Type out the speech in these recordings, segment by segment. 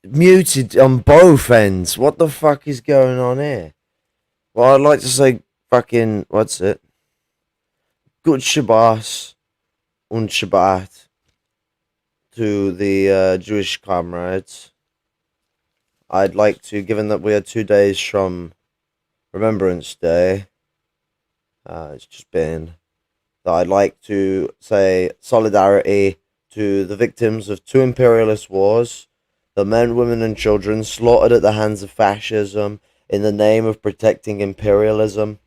muted on both ends. What the fuck is going on here? Well, I'd like to say fucking, what's it? Good Shabbos und Shabbat to the Jewish comrades. I'd like to, given that we are 2 days from Remembrance Day, it's just been, that I'd like to say solidarity to the victims of 2 imperialist wars, the men, women, and children slaughtered at the hands of fascism in the name of protecting imperialism.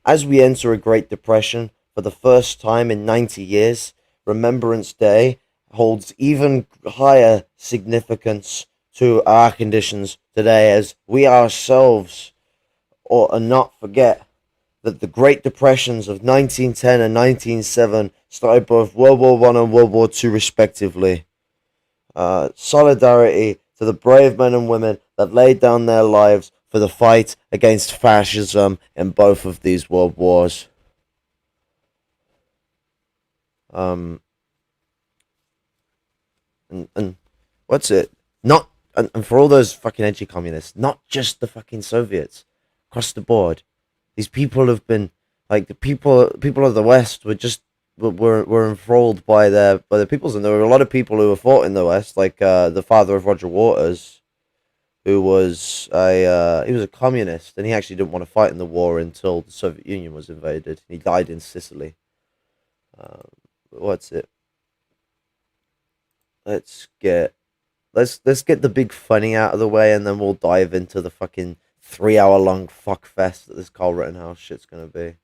As we enter a Great Depression for the first time in 90 years, Remembrance Day holds even higher significance to our conditions today, as we ourselves ought not forget that the Great Depressions of 1910 and 1907 started both World War I and World War II respectively. Solidarity to the brave men and women that laid down their lives for the fight against fascism in both of these world wars. And what's it? Not and for all those fucking edgy communists, not just the fucking Soviets, across the board. These people have been like the people of the West were enthralled by their peoples, and there were a lot of people who were fought in the West, like the father of Roger Waters, who was he was a communist, and he actually didn't want to fight in the war until the Soviet Union was invaded. He died in Sicily. What's it? Let's get the big funny out of the way, and then we'll dive into the fucking 3 hour long fuck fest that this Kyle Rittenhouse shit's gonna be.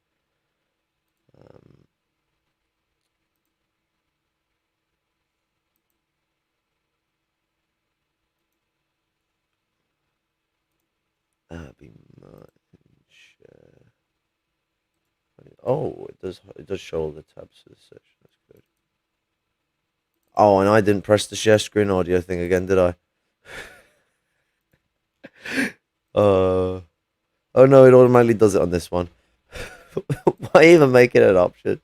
Abby much. Oh, it does show all the tabs for this section. That's good. Oh, and I didn't press the share screen audio thing again, did I? Oh no, it automatically does it on this one. Why even make it an option?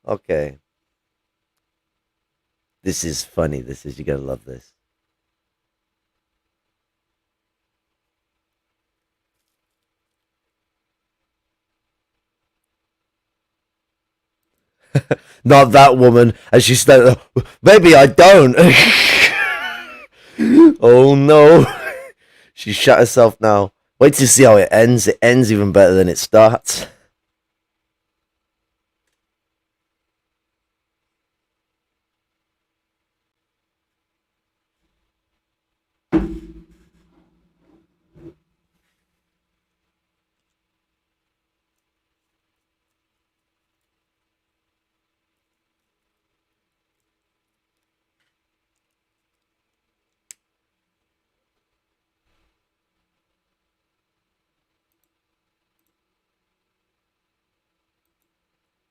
Okay. This is funny. You're gonna love this. Not that woman, as she said, maybe I don't. Oh no. She shot herself now. Wait to see how it ends. It ends even better than it starts.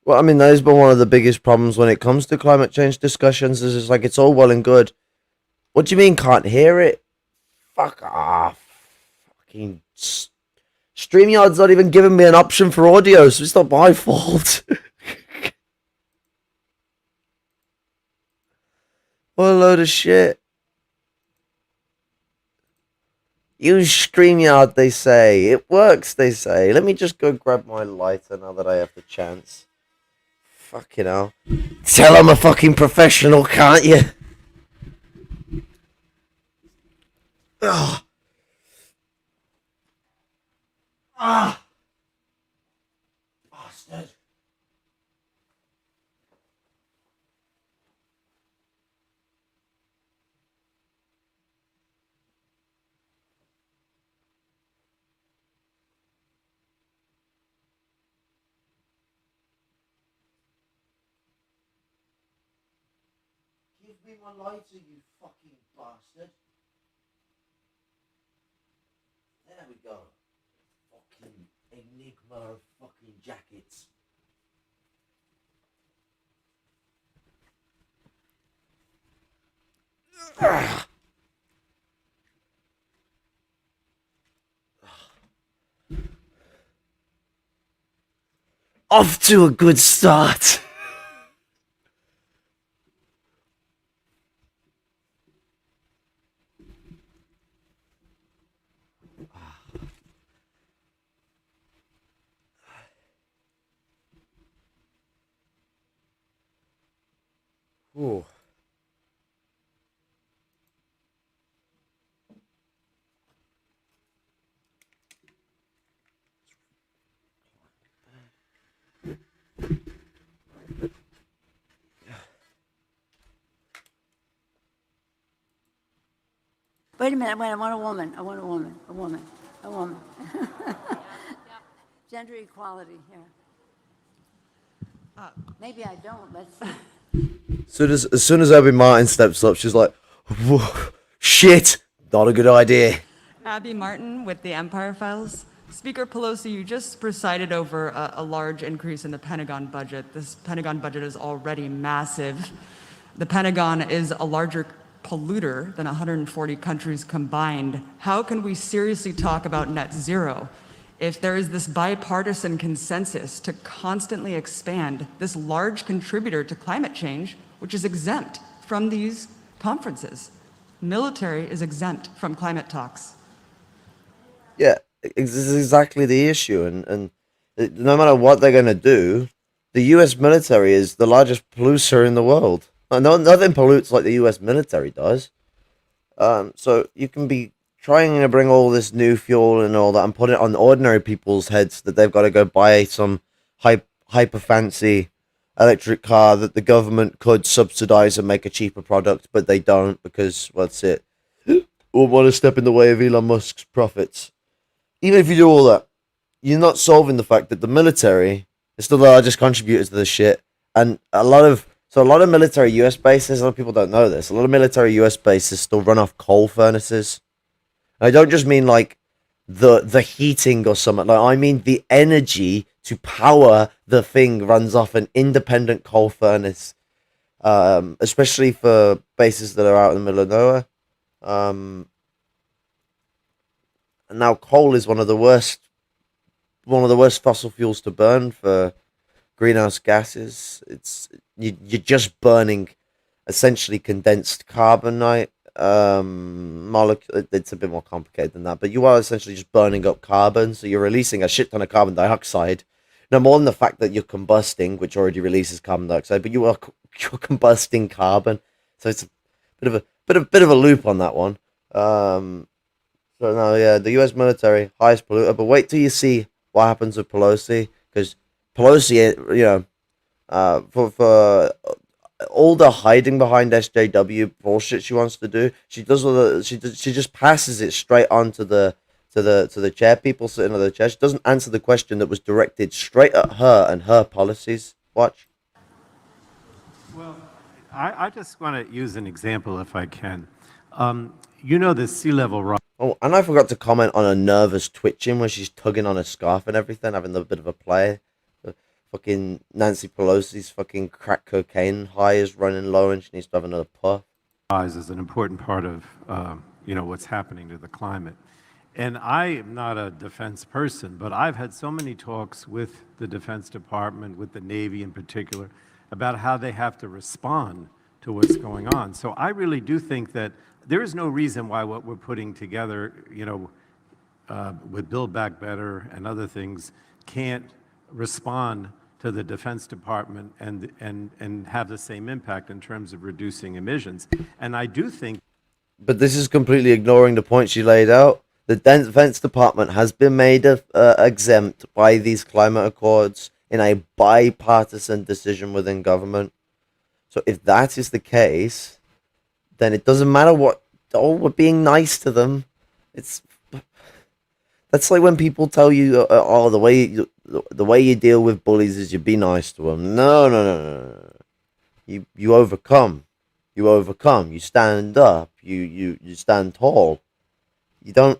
Well, I mean, that has been one of the biggest problems when it comes to climate change discussions. Is it's like it's all well and good. What do you mean can't hear it? Fuck off. Fucking StreamYard's not even giving me an option for audio, so it's not my fault. What a load of shit. Use StreamYard, they say. It works, they say. Let me just go grab my lighter now that I have the chance. Fucking hell. Tell I'm a fucking professional, can't you? Ugh. Ah. Bastard. Give me my lighter, you fucking bastard. There we go. Fucking enigma of fucking jackets. Off to a good start. Ooh. Wait a minute, wait, I want a woman, I want a woman, a woman, a woman. Gender equality here. Maybe I don't, let's see. As soon as Abby Martin steps up, she's like, whoa, shit, not a good idea. Abby Martin with the Empire Files. Speaker Pelosi, you just presided over a large increase in the Pentagon budget. This Pentagon budget is already massive. The Pentagon is a larger polluter than 140 countries combined. How can we seriously talk about net zero if there is this bipartisan consensus to constantly expand this large contributor to climate change, which is exempt from these conferences? Military is exempt from climate talks. Yeah, this is exactly the issue. And no matter what they're going to do, the US military is the largest polluter in the world. Nothing pollutes like the US military does. So you can be trying to bring all this new fuel and all that and put it on ordinary people's heads that they've got to go buy some hyper fancy electric car that the government could subsidize and make a cheaper product, but they don't because what's it? Won't want to step in the way of Elon Musk's profits. Even if you do all that, you're not solving the fact that the military is still the largest contributor to this shit, and a lot of military US bases. A lot of people don't know this. A lot of military US bases still run off coal furnaces. I don't just mean like the heating or something. Like I mean the energy to power the thing runs off an independent coal furnace. Especially for bases that are out in the middle of nowhere. And now coal is one of the worst fossil fuels to burn for greenhouse gases. You're just burning essentially condensed carbon, right? Molecule. It's a bit more complicated than that, but you are essentially just burning up carbon. So you're releasing a shit ton of carbon dioxide. No more than the fact that you're combusting, which already releases carbon dioxide, but you're combusting carbon. So it's a bit of a loop on that one. So no, yeah, the U.S. military highest polluter. But wait till you see what happens with Pelosi, because Pelosi, for all the hiding behind SJW bullshit she wants to do, she just passes it straight on to the chair people sitting on the chair. She doesn't answer the question that was directed straight at her and her policies. Watch. Well, I just want to use an example if I can. The sea level rise. Oh, and I forgot to comment on her nervous twitching when she's tugging on her scarf and everything, having a bit of a play. Fucking Nancy Pelosi's fucking crack cocaine high is running low and she needs to have another puff. Is an important part of, what's happening to the climate. And I am not a defense person, but I've had so many talks with the Defense Department, with the Navy in particular, about how they have to respond to what's going on. So I really do think that there is no reason why what we're putting together, with Build Back Better and other things, can't respond to the Defense Department and have the same impact in terms of reducing emissions. And I do think. But this is completely ignoring the point she laid out. The Defense Department has been made exempt by these climate accords in a bipartisan decision within government. So if that is the case, then it doesn't matter what. Oh, we're being nice to them. That's like when people tell you, "Oh, the way you deal with bullies is you be nice to them." No. You overcome. You overcome. You stand up. You stand tall. You don't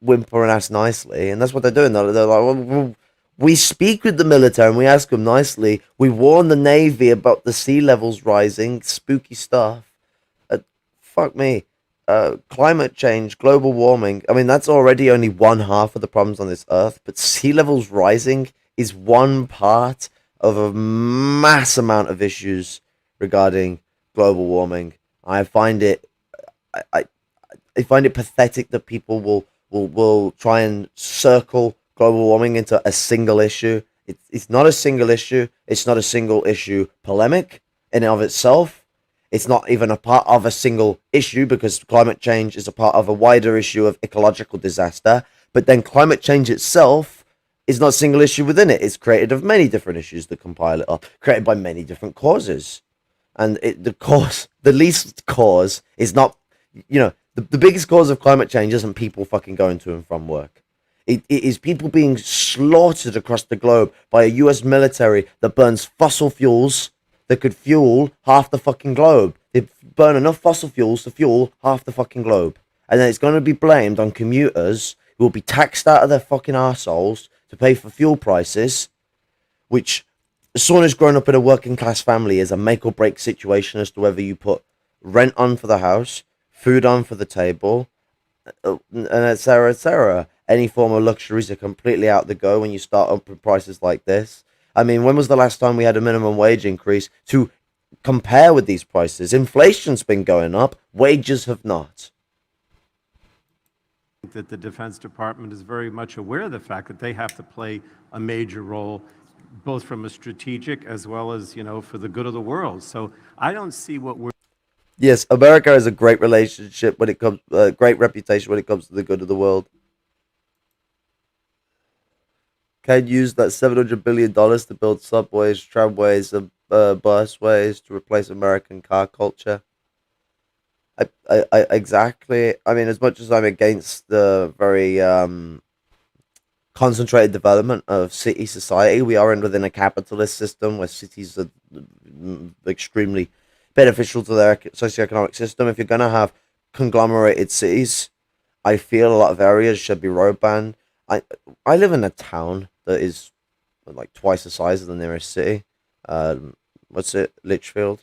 whimper and ask nicely, and that's what they're doing. They're like, well, we speak with the military and we ask them nicely. We warn the Navy about the sea levels rising, spooky stuff. Fuck me. Climate change, global warming. I mean, that's already only one half of the problems on this earth, but sea levels rising is one part of a mass amount of issues regarding global warming. I find it pathetic that people will try and circle global warming into a single issue. It's not a single issue. It's not a single issue polemic in and of itself. It's not even a part of a single issue because climate change is a part of a wider issue of ecological disaster. But then climate change itself is not a single issue within it. It's created of many different issues that compile it up, created by many different causes. And the least cause is not, the biggest cause of climate change isn't people fucking going to and from work. It is people being slaughtered across the globe by a US military that burns fossil fuels that could fuel half the fucking globe. They burn enough fossil fuels to fuel half the fucking globe. And then it's going to be blamed on commuters who will be taxed out of their fucking arseholes to pay for fuel prices, which, as someone who's grown up in a working class family, is a make or break situation as to whether you put rent on for the house, food on for the table, and etc., etc. Any form of luxuries are completely out the go when you start up with prices like this. I mean, when was the last time we had a minimum wage increase to compare with these prices? Inflation's been going up, wages have not. That the Defense Department is very much aware of the fact that they have to play a major role, both from a strategic as well as, for the good of the world. So I don't see what we're... Yes, America has a great relationship when it comes, great reputation when it comes to the good of the world. Can use that $700 billion to build subways, tramways, and busways to replace American car culture. I exactly. I mean, as much as I'm against the very concentrated development of city society, we are within a capitalist system where cities are extremely beneficial to their socioeconomic system. If you're going to have conglomerated cities, I feel a lot of areas should be road banned. I live in a town that is like twice the size of the nearest city. What's it? Litchfield.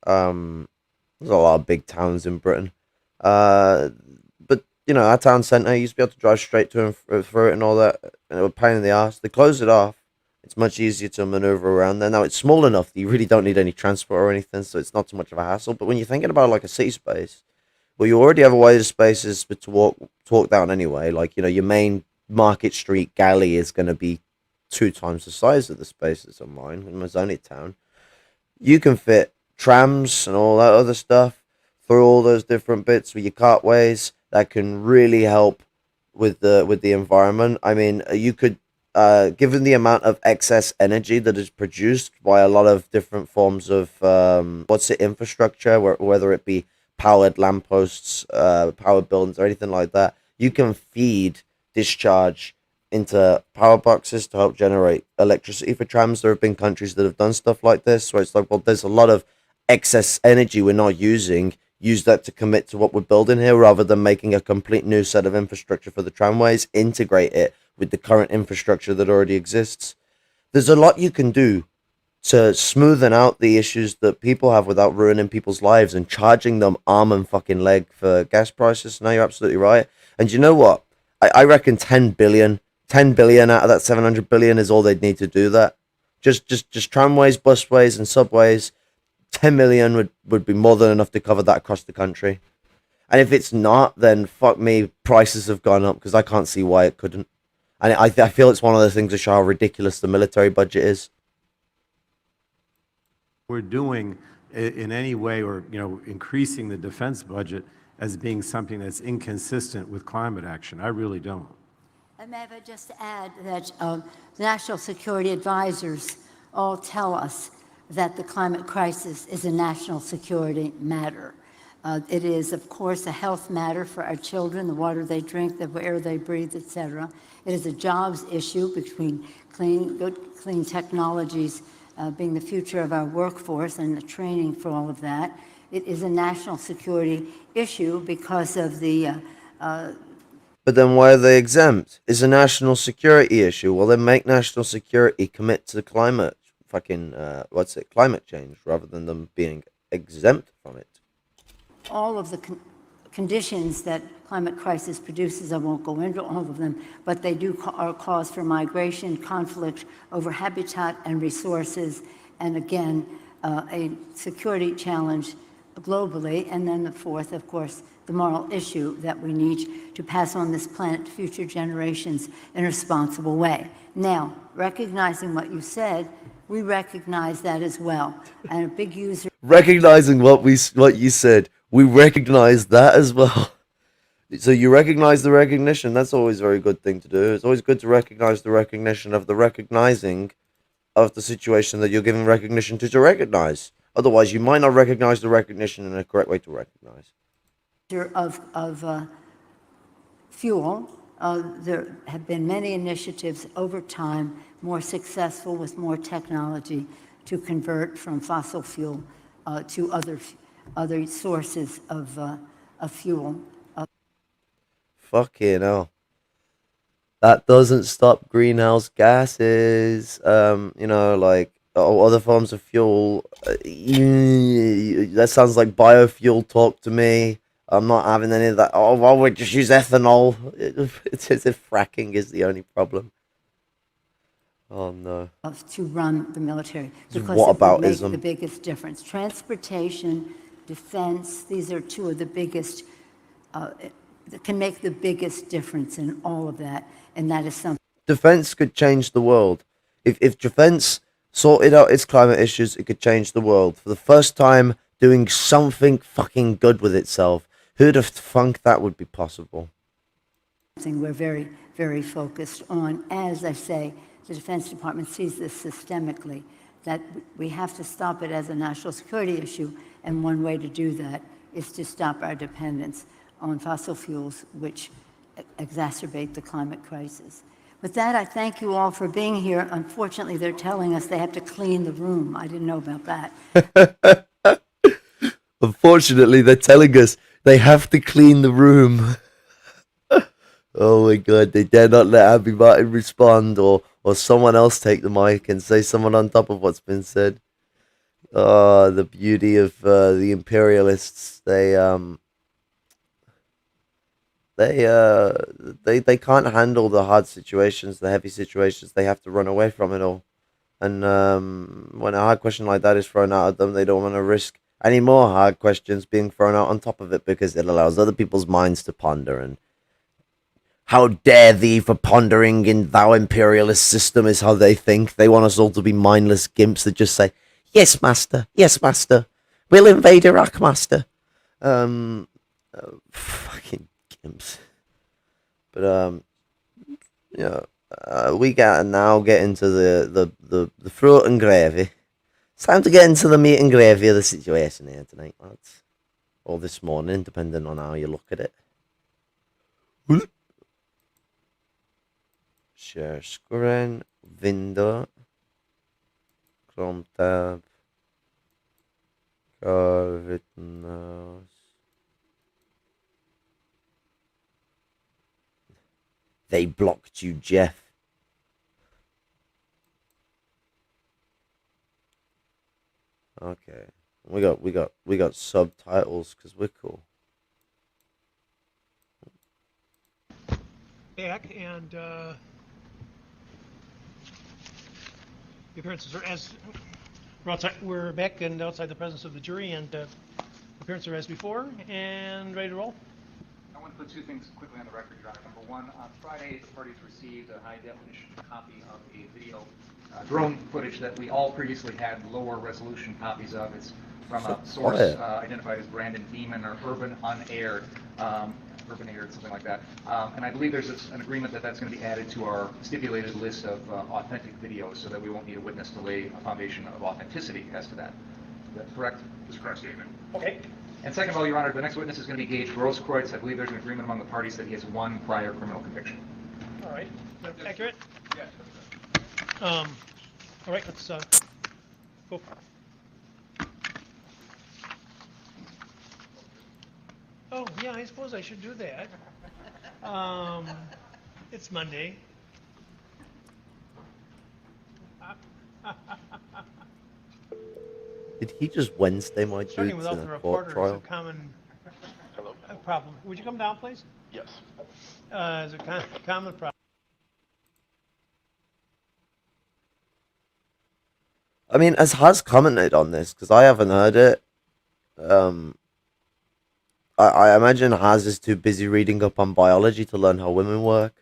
There's a lot of big towns in Britain. But our town centre, you used to be able to drive straight to and through it and all that. And it was a pain in the ass. They closed it off. It's much easier to maneuver around there. Now it's small enough that you really don't need any transport or anything, so it's not too much of a hassle. But when you're thinking about like a city space, well, you already have a wider spaces to walk down anyway. Like, your main Market Street galley is going to be 2 times the size of the spaces of mine in my zoned town. You can fit trams and all that other stuff through all those different bits with your cartways that can really help with the environment. I mean, you could, given the amount of excess energy that is produced by a lot of different forms of infrastructure, whether it be powered lampposts, powered buildings, or anything like that, you can feed discharge into power boxes to help generate electricity for trams. There have been countries that have done stuff like this, where it's like, well, there's a lot of excess energy we're not using. Use that to commit to what we're building here, rather than making a complete new set of infrastructure for the tramways. Integrate it with the current infrastructure that already exists. There's a lot you can do to smoothen out the issues that people have without ruining people's lives and charging them arm and fucking leg for gas prices. No, you're absolutely right. And you know what? I reckon 10 billion out of that 700 billion is all they'd need to do that. Just tramways, busways, and subways. 10 million would be more than enough to cover that across the country. And if it's not, then fuck me, prices have gone up, because I can't see why it couldn't. And I feel it's one of the things that show how ridiculous the military budget is. We're doing in any way, or increasing the defense budget as being something that's inconsistent with climate action. I really don't. And may I just add that the national security advisors all tell us that the climate crisis is a national security matter. It is, of course, a health matter for our children, the water they drink, the air they breathe, etc. It is a jobs issue between good, clean technologies being the future of our workforce and the training for all of that. It is a national security issue because of the... But then why are they exempt? It's a national security issue. Well, then make national security commit to climate climate change, rather than them being exempt from it. All of the conditions that climate crisis produces, I won't go into all of them, but they are cause for migration, conflict over habitat and resources, and again, a security challenge globally. And then the fourth, of course, the moral issue that we need to pass on this planet to future generations in a responsible way. Now, recognizing what you said, We recognize that as well. And a big user Recognizing what you said, we recognize that as well. So you recognize the recognition. That's always a very good thing to do. It's always good to recognize the recognition of the recognizing of the situation that you're giving recognition to recognize. Otherwise, you might not recognize the recognition in a correct way to recognize. of fuel. There have been many initiatives over time, more successful with more technology, to convert from fossil fuel to other sources of fuel. Fucking hell. That doesn't stop greenhouse gases. Like other forms of fuel. That sounds like biofuel talk to me. I'm not having any of that. Oh, well, we just use ethanol. It's as if fracking is the only problem. Oh no. To run the military because What it would make aboutism? the biggest difference. Transportation, defense, these are two of the biggest, that can make the biggest difference in all of that, and that is something. Defense could change the world. If defense sorted out its climate issues, it could change the world. For the first time, doing something fucking good with itself. Who'd have thunk that would be possible? We're very, very focused on. As I say, the Defense Department sees this systemically, that we have to stop it as a national security issue, and one way to do that is to stop our dependence on fossil fuels, which exacerbate the climate crisis. With that, I thank you all for being here. Unfortunately, they're telling us they have to clean the room. I didn't know about that. Unfortunately, they're telling us they have to clean the room. Oh my god, they dare not let Abby Martin respond or someone else take the mic and say someone on top of what's been said. Oh, the beauty of the imperialists. They can't handle the hard situations, the heavy situations. They have to run away from it all. And when a hard question like that is thrown out at them, they don't want to risk any more hard questions being thrown out on top of it because it allows other people's minds to ponder. And how dare thee for pondering in thou imperialist system is how they think. They want us all to be mindless gimps that just say, yes, master, we'll invade Iraq, master. Fucking gimps. But we gotta now get into the fruit and gravy. It's time to get into the meat and gravy of the situation here tonight, lads. Or this morning, depending on how you look at it. Share screen, window, Chrome tab, Kyle Rittenhouse. They blocked you, Jeff. Okay, we got subtitles because we're cool. Back and the appearances are as we're outside. We're back and outside the presence of the jury, and appearances are as before, and ready to roll. I want to put two things quickly on the record, Your Honor. Number one, on Friday, the parties received a high-definition copy of a video drone footage that we all previously had lower resolution copies of. It's from a source identified as Brandon Beeman or Urban Unaired, something like that. And I believe there's an agreement that that's going to be added to our stipulated list of authentic videos so that we won't need a witness to lay a foundation of authenticity as to that. Is that correct? That's a correct statement. Okay. And second of all, Your Honor, the next witness is going to be Gaige Grosskreutz. I believe there's an agreement among the parties that he has one prior criminal conviction. All right. Is that accurate? Yes. All right. Let's go. Oh yeah, I suppose I should do that. It's Monday. Did he just Wednesday my Starting dudes without in the a court reporter is a trial? common problem. Would you come down, please? Yes. It's a common problem. I mean, has commented on this because I haven't heard it. I imagine Haz is too busy reading up on biology to learn how women work.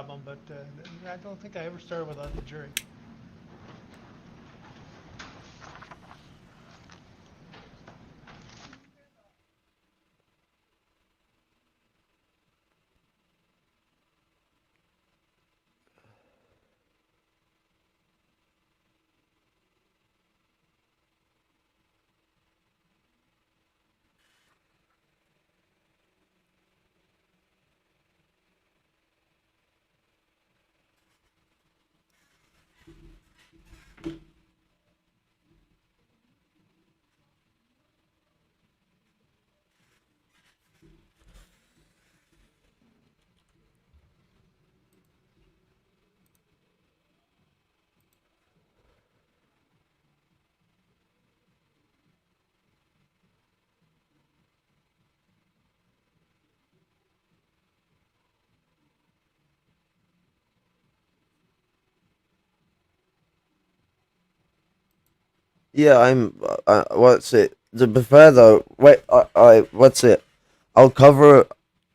problem, but I don't think I ever started without the jury. Yeah, what's it? To be fair though, wait, what's it? I'll cover it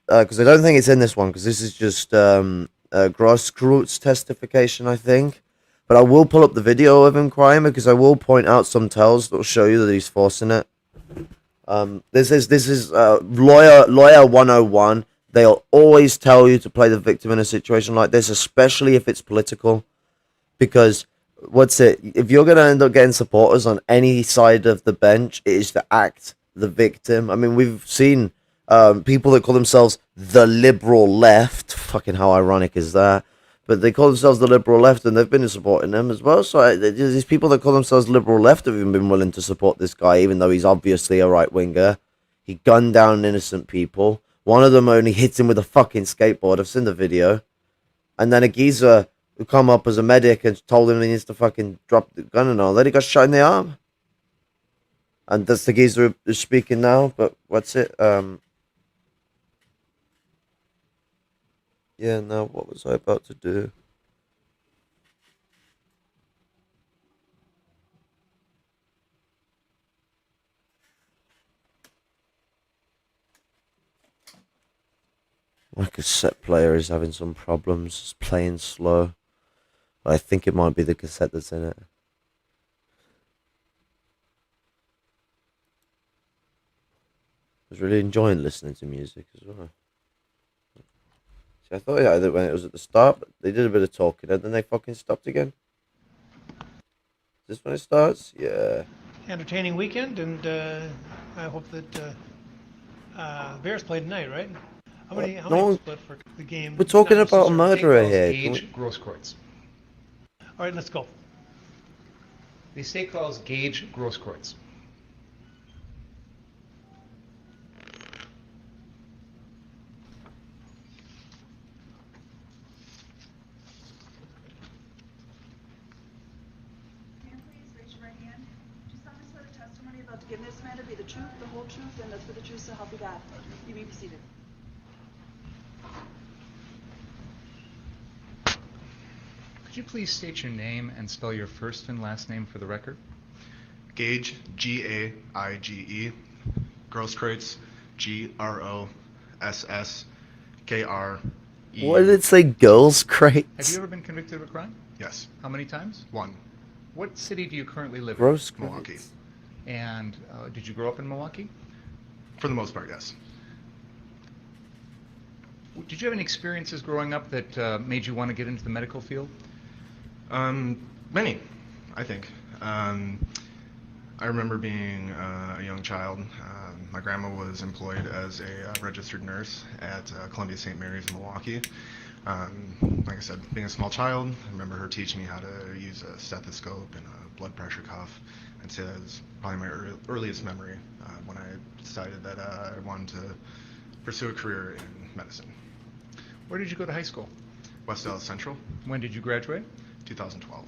because I don't think it's in this one because this is just Grosskreutz testification, I think. But I will pull up the video of him crying because I will point out some tells that will show you that he's forcing it. This is lawyer 101. They'll always tell you to play the victim in a situation like this, especially if it's political, because what's it? If you're gonna end up getting supporters on any side of the bench, it is to act the victim. I mean, we've seen people that call themselves the liberal left. Fucking how ironic is that? But they call themselves the liberal left, and they've been supporting them as well. So these people that call themselves liberal left have even been willing to support this guy, even though he's obviously a right winger. He gunned down innocent people. One of them only hit him with a fucking skateboard. I've seen the video. And then a geezer who come up as a medic and told him he needs to fucking drop the gun and all that. He got shot in the arm. And that's the geezer who's speaking now. But what's it? Yeah, no, what was I about to do? My cassette player is having some problems. It's playing slow. But I think it might be the cassette that's in it. I was really enjoying listening to music as well. See, I thought that when it was at the start, but they did a bit of talking and then they fucking stopped again. Is this when it starts? Yeah. Entertaining weekend, and I hope that Bears play tonight, right? How many split for the game? We're talking Not about a necessarily. murderer here. Gaige Grosskreutz. All right, let's go. The state calls Gaige Grosskreutz. About to give this matter be the truth, the whole truth, and nothing but the truth, so help you God. You may be seated. Could you please state your name and spell your first and last name for the record? Gaige, Gaige, Grosskreutz, Grosskre. Why did it say girls' crates? Have you ever been convicted of a crime? Yes, How many times? one. What city do you currently live Gross Milwaukee. crates. in? And did you grow up in Milwaukee? For the most part, yes. Did you have any experiences growing up that made you want to get into the medical field? Many, I think. I remember being a young child. My grandma was employed as a registered nurse at Columbia St. Mary's in Milwaukee. Like I said, being a small child, I remember her teaching me how to use a stethoscope and a blood pressure cuff. I'd say that was probably my earliest memory when I decided that I wanted to pursue a career in medicine. Where did you go to high school? West Dallas Central, When did you graduate? 2012.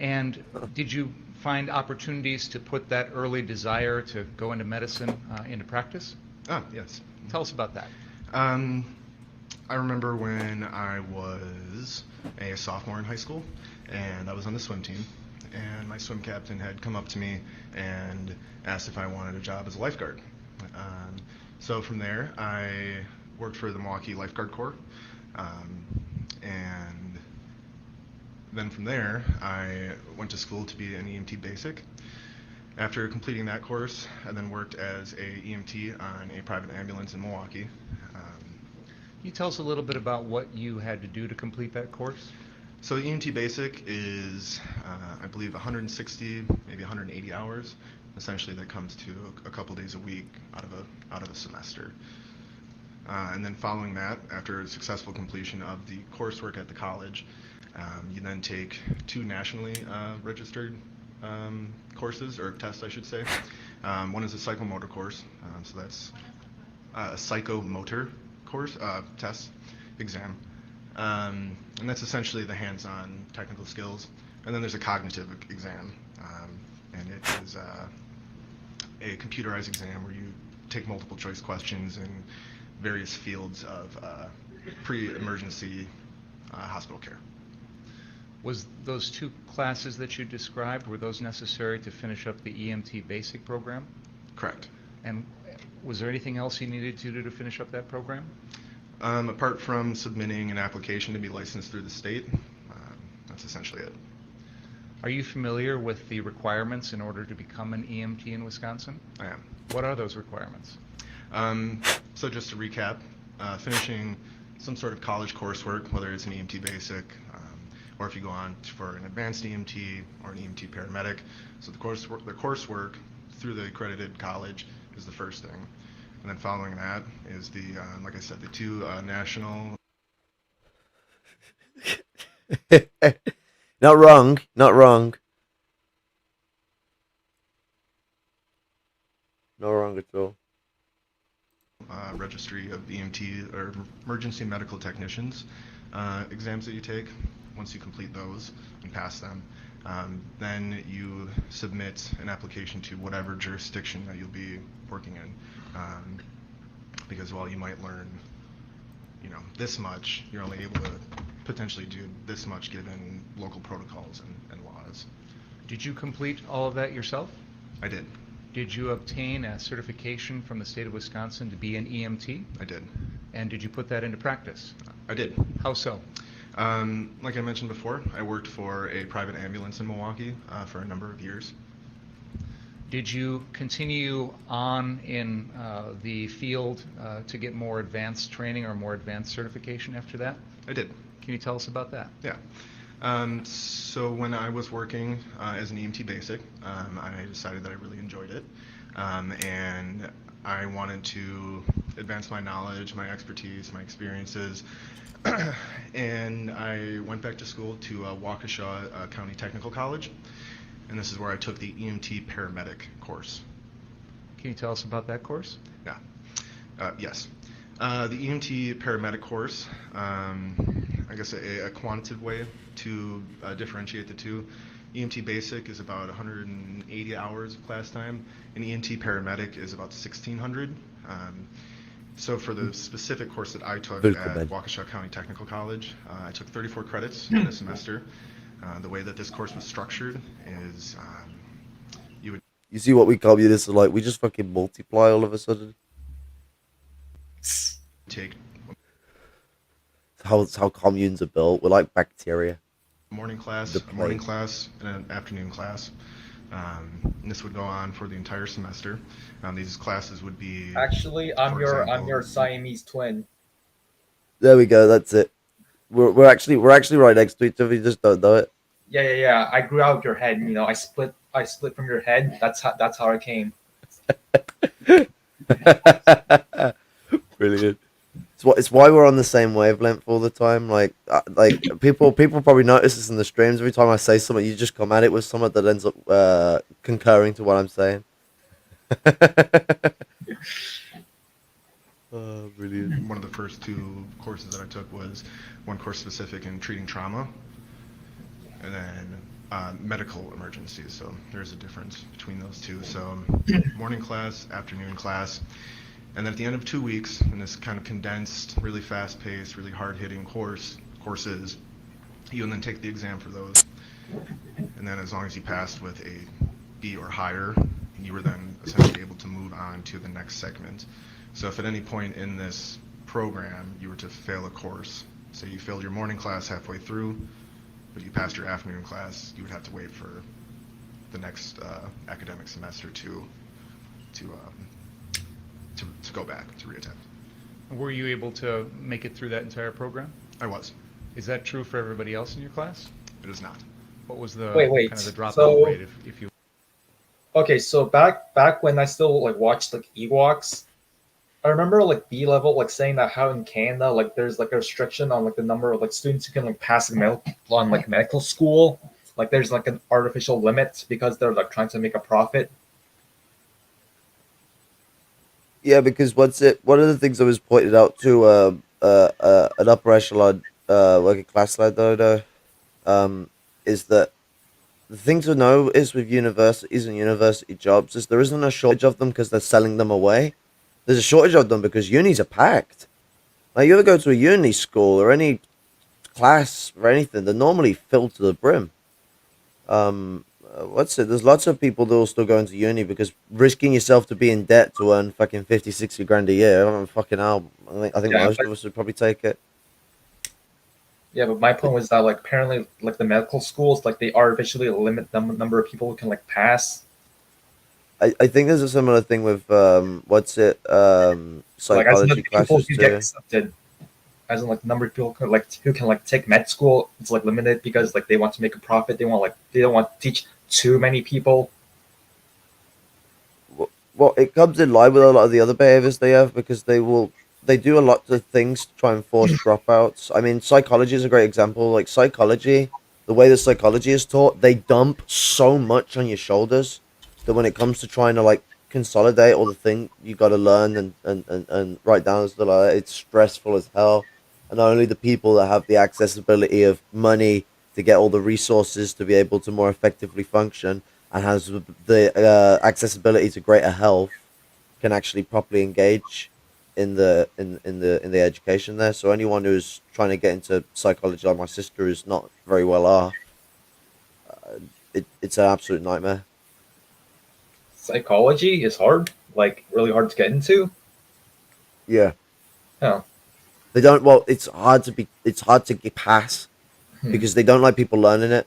And did you find opportunities to put that early desire to go into medicine into practice? Ah, yes. Tell us about that. I remember when I was a sophomore in high school, and I was on the swim team, and my swim captain had come up to me and asked if I wanted a job as a lifeguard. So from there, I worked for the Milwaukee Lifeguard Corps, And then from there, I went to school to be an EMT basic. After completing that course, I then worked as a EMT on a private ambulance in Milwaukee. Can you tell us a little bit about what you had to do to complete that course? So the EMT basic is, I believe, 160, maybe 180 hours. Essentially, that comes to a couple days a week out of a semester. And then following that, after successful completion of the coursework at the college, you then take 2 nationally registered courses, or tests, I should say. One is a psychomotor course, so that's a psychomotor course, test, exam. And that's essentially the hands-on technical skills. And then there's a cognitive exam, and it is a computerized exam where you take multiple choice questions in various fields of pre-emergency hospital care. Was those 2 classes that you described, were those necessary to finish up the EMT basic program? Correct. And was there anything else you needed to do to finish up that program? Apart from submitting an application to be licensed through the state, that's essentially it. Are you familiar with the requirements in order to become an EMT in Wisconsin? I am. What are those requirements? So just to recap, finishing some sort of college coursework, whether it's an EMT basic, or if you go on for an advanced EMT or an EMT paramedic. So the coursework through the accredited college is the first thing. And then following that is the, like I said, the 2 national. Not wrong. Not wrong. Not wrong at all. Registry of EMT or emergency medical technicians exams that you take. Once you complete those and pass them, then you submit an application to whatever jurisdiction that you'll be working in. Because while you might learn, this much, you're only able to potentially do this much given local protocols and laws. Did you complete all of that yourself? I did. Did you obtain a certification from the state of Wisconsin to be an EMT? I did. And did you put that into practice? I did. How so? Like I mentioned before, I worked for a private ambulance in Milwaukee for a number of years. Did you continue on in the field to get more advanced training or more advanced certification after that? I did. Can you tell us about that? Yeah. So when I was working as an EMT basic, I decided that I really enjoyed it, and I wanted to advance my knowledge, my expertise, my experiences, and I went back to school to Waukesha County Technical College, and this is where I took the EMT paramedic course. Can you tell us about that course? Yeah. Yes. The EMT paramedic course, I guess a quantitative way to differentiate the 2. EMT basic is about 180 hours of class time, and EMT paramedic is about 1,600. So for the specific course that I took at Waukesha County Technical College, I took 34 credits in a semester. The way that this course was structured is You see what we communists are like? We just fucking multiply all of a sudden. take It's how communes are built. We're like bacteria. morning class, a morning class, and an afternoon class. And this would go on for the entire semester. These classes would be Actually, I'm your Siamese twin. There we go. That's it. We're actually right next to each other. You just don't know it. Yeah. I grew out of your head. I split from your head. That's how I came. Brilliant. It's why we're on the same wavelength all the time. Like people probably notice this in the streams. Every time I say something, you just come at it with something that ends up concurring to what I'm saying. Oh, brilliant. One of the first 2 courses that I took was one course specific in treating trauma, and then medical emergencies. So there's a difference between those 2. So morning class, afternoon class. And then at the end of 2 weeks, in this kind of condensed, really fast-paced, really hard-hitting courses, you then take the exam for those. And then as long as you passed with a B or higher, you were then essentially able to move on to the next segment. So if at any point in this program you were to fail a course, say you failed your morning class halfway through, but you passed your afternoon class, you would have to wait for the next academic semester to go back to reattempt. Were you able to make it through that entire program? I was. Is that true for everybody else in your class? It is not. What was the Wait. kind of the dropout So rate, if you? okay, so back when I still like watched like Ewoks, I remember like B level like saying that how in Canada like there's like a restriction on like the number of like students who can like pass medical school. Like there's like an artificial limit because they're like trying to make a profit. Yeah, because one of the things I was pointed out to an upper echelon working class lad though, is that the thing to know is with universities and university jobs is there isn't a shortage of them because they're selling them away. There's a shortage of them because unis are packed. Like you ever go to a uni school or any class or anything, they're normally filled to the brim. There's lots of people that will still go into uni because risking yourself to be in debt to earn fucking 50, 60 grand a year, I don't know, fucking hell. I think Yeah, most of us would probably take it. Yeah, but my point was that like apparently like the medical schools like they artificially limit the number of people who can like pass. I think there's a similar thing with Like as in the psychology people classes who get too. accepted, as in like the number of people who can like take med school, it's like limited because like they want to make a profit. They don't want to teach too many people. Well, it comes in line with a lot of the other behaviors they have because they do a lot of things to try and force dropouts. I mean, psychology is a great example. Like psychology, the way that psychology is taught, they dump so much on your shoulders that when it comes to trying to like consolidate all the thing you got to learn and write down and stuff like that, it's stressful as hell. And only the people that have the accessibility of money to get all the resources to be able to more effectively function and has the accessibility to greater health can actually properly engage in the education there. So anyone who's trying to get into psychology, like my sister, who's not very well off, it's an absolute nightmare. Psychology is hard, like really hard to get into. Yeah, Oh, they don't. Well, it's hard to get past hmm. because they don't like people learning it.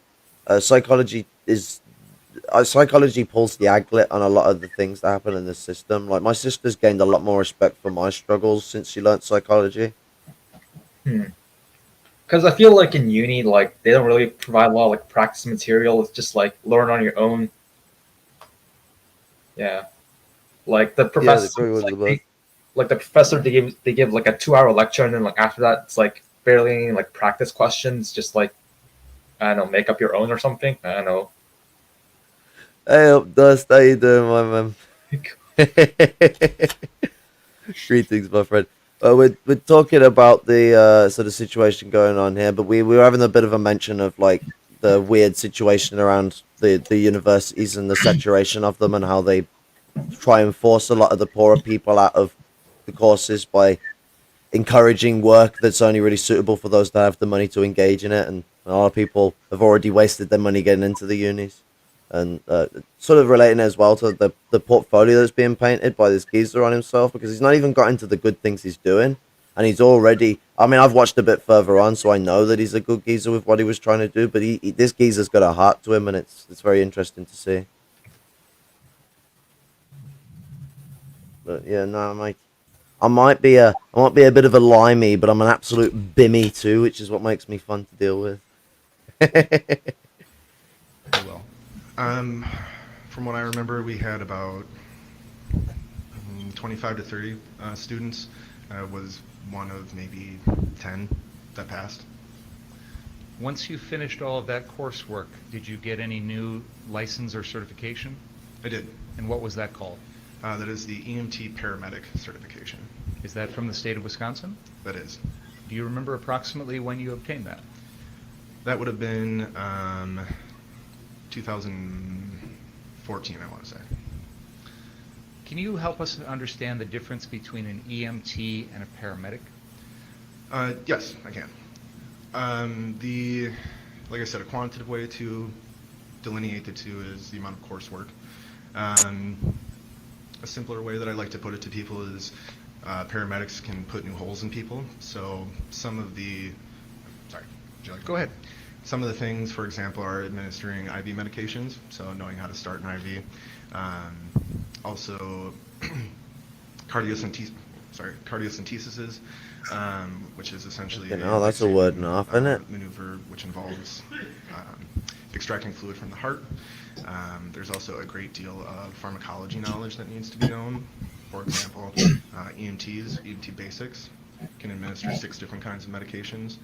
Psychology pulls the aglet on a lot of the things that happen in the system. Like my sister's gained a lot more respect for my struggles since she learnt psychology. Because I feel like in uni, like they don't really provide a lot of like practice material. It's just like learn on your own. Yeah, like the Yeah, they professor, probably would have the best. like the professor, they give like a 2 hour lecture, and then like after that, it's like barely any like practice questions. Just like I don't know, make up your own or something. I don't know. Hey up, Dust, how you doing, my man? Greetings, my friend. We're talking about the sort of situation going on here, but we were having a bit of a mention of like the weird situation around the universities and the saturation of them and how they try and force a lot of the poorer people out of the courses by encouraging work that's only really suitable for those that have the money to engage in it, and a lot of people have already wasted their money getting into the unis. And sort of relating as well to the portfolio that's being painted by this geezer on himself, because he's not even got into the good things he's doing, and he's already. I mean, I've watched a bit further on, so I know that he's a good geezer with what he was trying to do. But this geezer's got a heart to him, and it's very interesting to see. But yeah, no, mate. I might be a bit of a limey, but I'm an absolute bimmy too, which is what makes me fun to deal with. Well, from what I remember, we had about 25 to 30 students. Was one of maybe 10 that passed. Once you finished all of that coursework, did you get any new license or certification? I did. And what was that called? That is the EMT paramedic certification. Is that from the state of Wisconsin? That is. Do you remember approximately when you obtained that? That would have been 2014, I want to say. Can you help us understand the difference between an EMT and a paramedic? Yes, I can. Like I said, a quantitative way to delineate the two is the amount of coursework. A simpler way that I like to put it to people is paramedics can put new holes in people. So some of the Would you like? Go ahead. Some of the things, for example, are administering IV medications, so knowing how to start an IV. Also, cardiocentesis, which is essentially That's a word and a half, isn't it? maneuver which involves extracting fluid from the heart. There's also a great deal of pharmacology knowledge that needs to be known. For example, EMT basics can administer 6 different kinds of medications.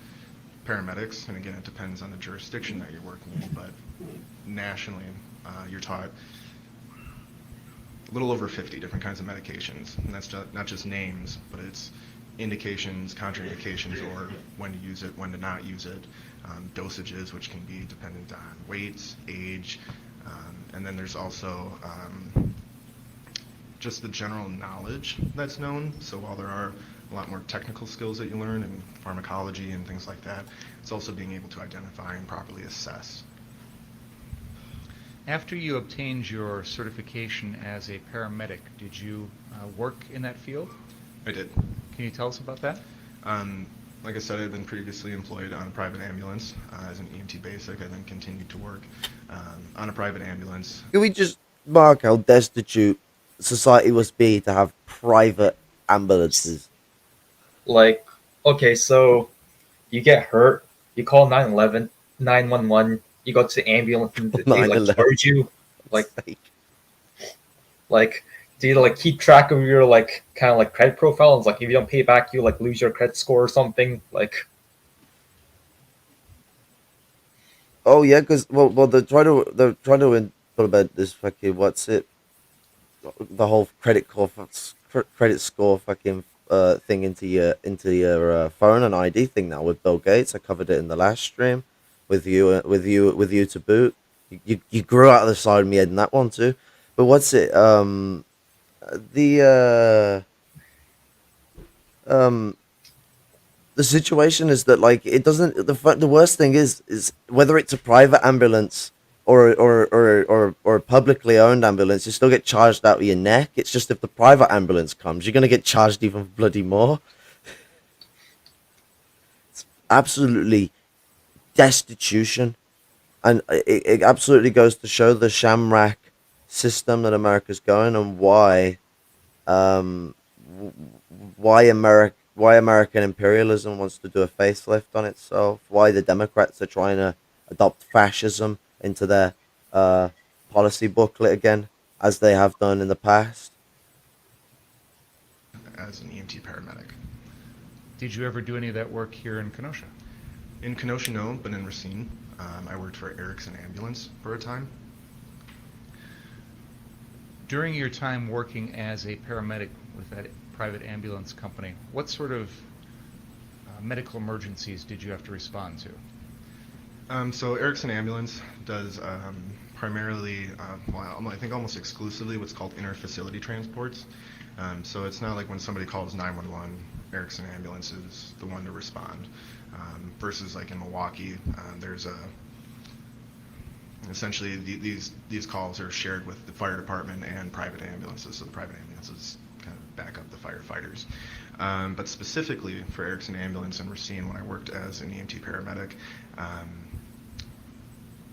Paramedics, and again, it depends on the jurisdiction that you're working in, but nationally, you're taught a little over 50 different kinds of medications, and that's not just names, but it's indications, contraindications, or when to use it, when to not use it, dosages, which can be dependent on weights, age, and then there's also just the general knowledge that's known. So while there are a lot more technical skills that you learn in pharmacology and things like that, it's also being able to identify and properly assess. After you obtained your certification as a paramedic, did you work in that field? I did. Can you tell us about that? Like I said, I've been previously employed on a private ambulance as an EMT basic. I then continued to work on a private ambulance. Can we just mark how destitute society must be to have private ambulances? Like, okay, so you get hurt, you call 911, 911, you go to the ambulance, and they like 911. charge you. Like, do you like keep track of your like kind of like credit profile? It's like if you don't pay back, you like lose your credit score or something. Like, Oh yeah, because they're trying to put about this fucking the whole credit score fucking thing into your phone and ID thing now with Bill Gates. I covered it in the last stream with you to boot. You grew out of the side of me head in that one too. But what's it? The situation is that like it doesn't the worst thing is whether it's a private ambulance or a publicly owned ambulance, you still get charged out of your neck. It's just if the private ambulance comes, you're gonna get charged even bloody more. It's absolutely destitution, and it absolutely goes to show the shamrack system that America's going, and why American imperialism wants to do a facelift on itself, why the Democrats are trying to adopt fascism into their policy booklet again, as they have done in the past. As an EMT paramedic. Did you ever do any of that work here in Kenosha? In Kenosha, no, but in Racine, I worked for Erickson Ambulance for a time. During your time working as a paramedic with that private ambulance company, what sort of medical emergencies did you have to respond to? So Erickson Ambulance does primarily, I think almost exclusively what's called inter-facility transports. So it's not like when somebody calls 911, Erickson Ambulance is the one to respond. Versus like in Milwaukee, there's essentially these calls are shared with the fire department and private ambulances. So the private ambulances kind of back up the firefighters. But specifically for Erickson Ambulance in Racine, when I worked as an EMT paramedic,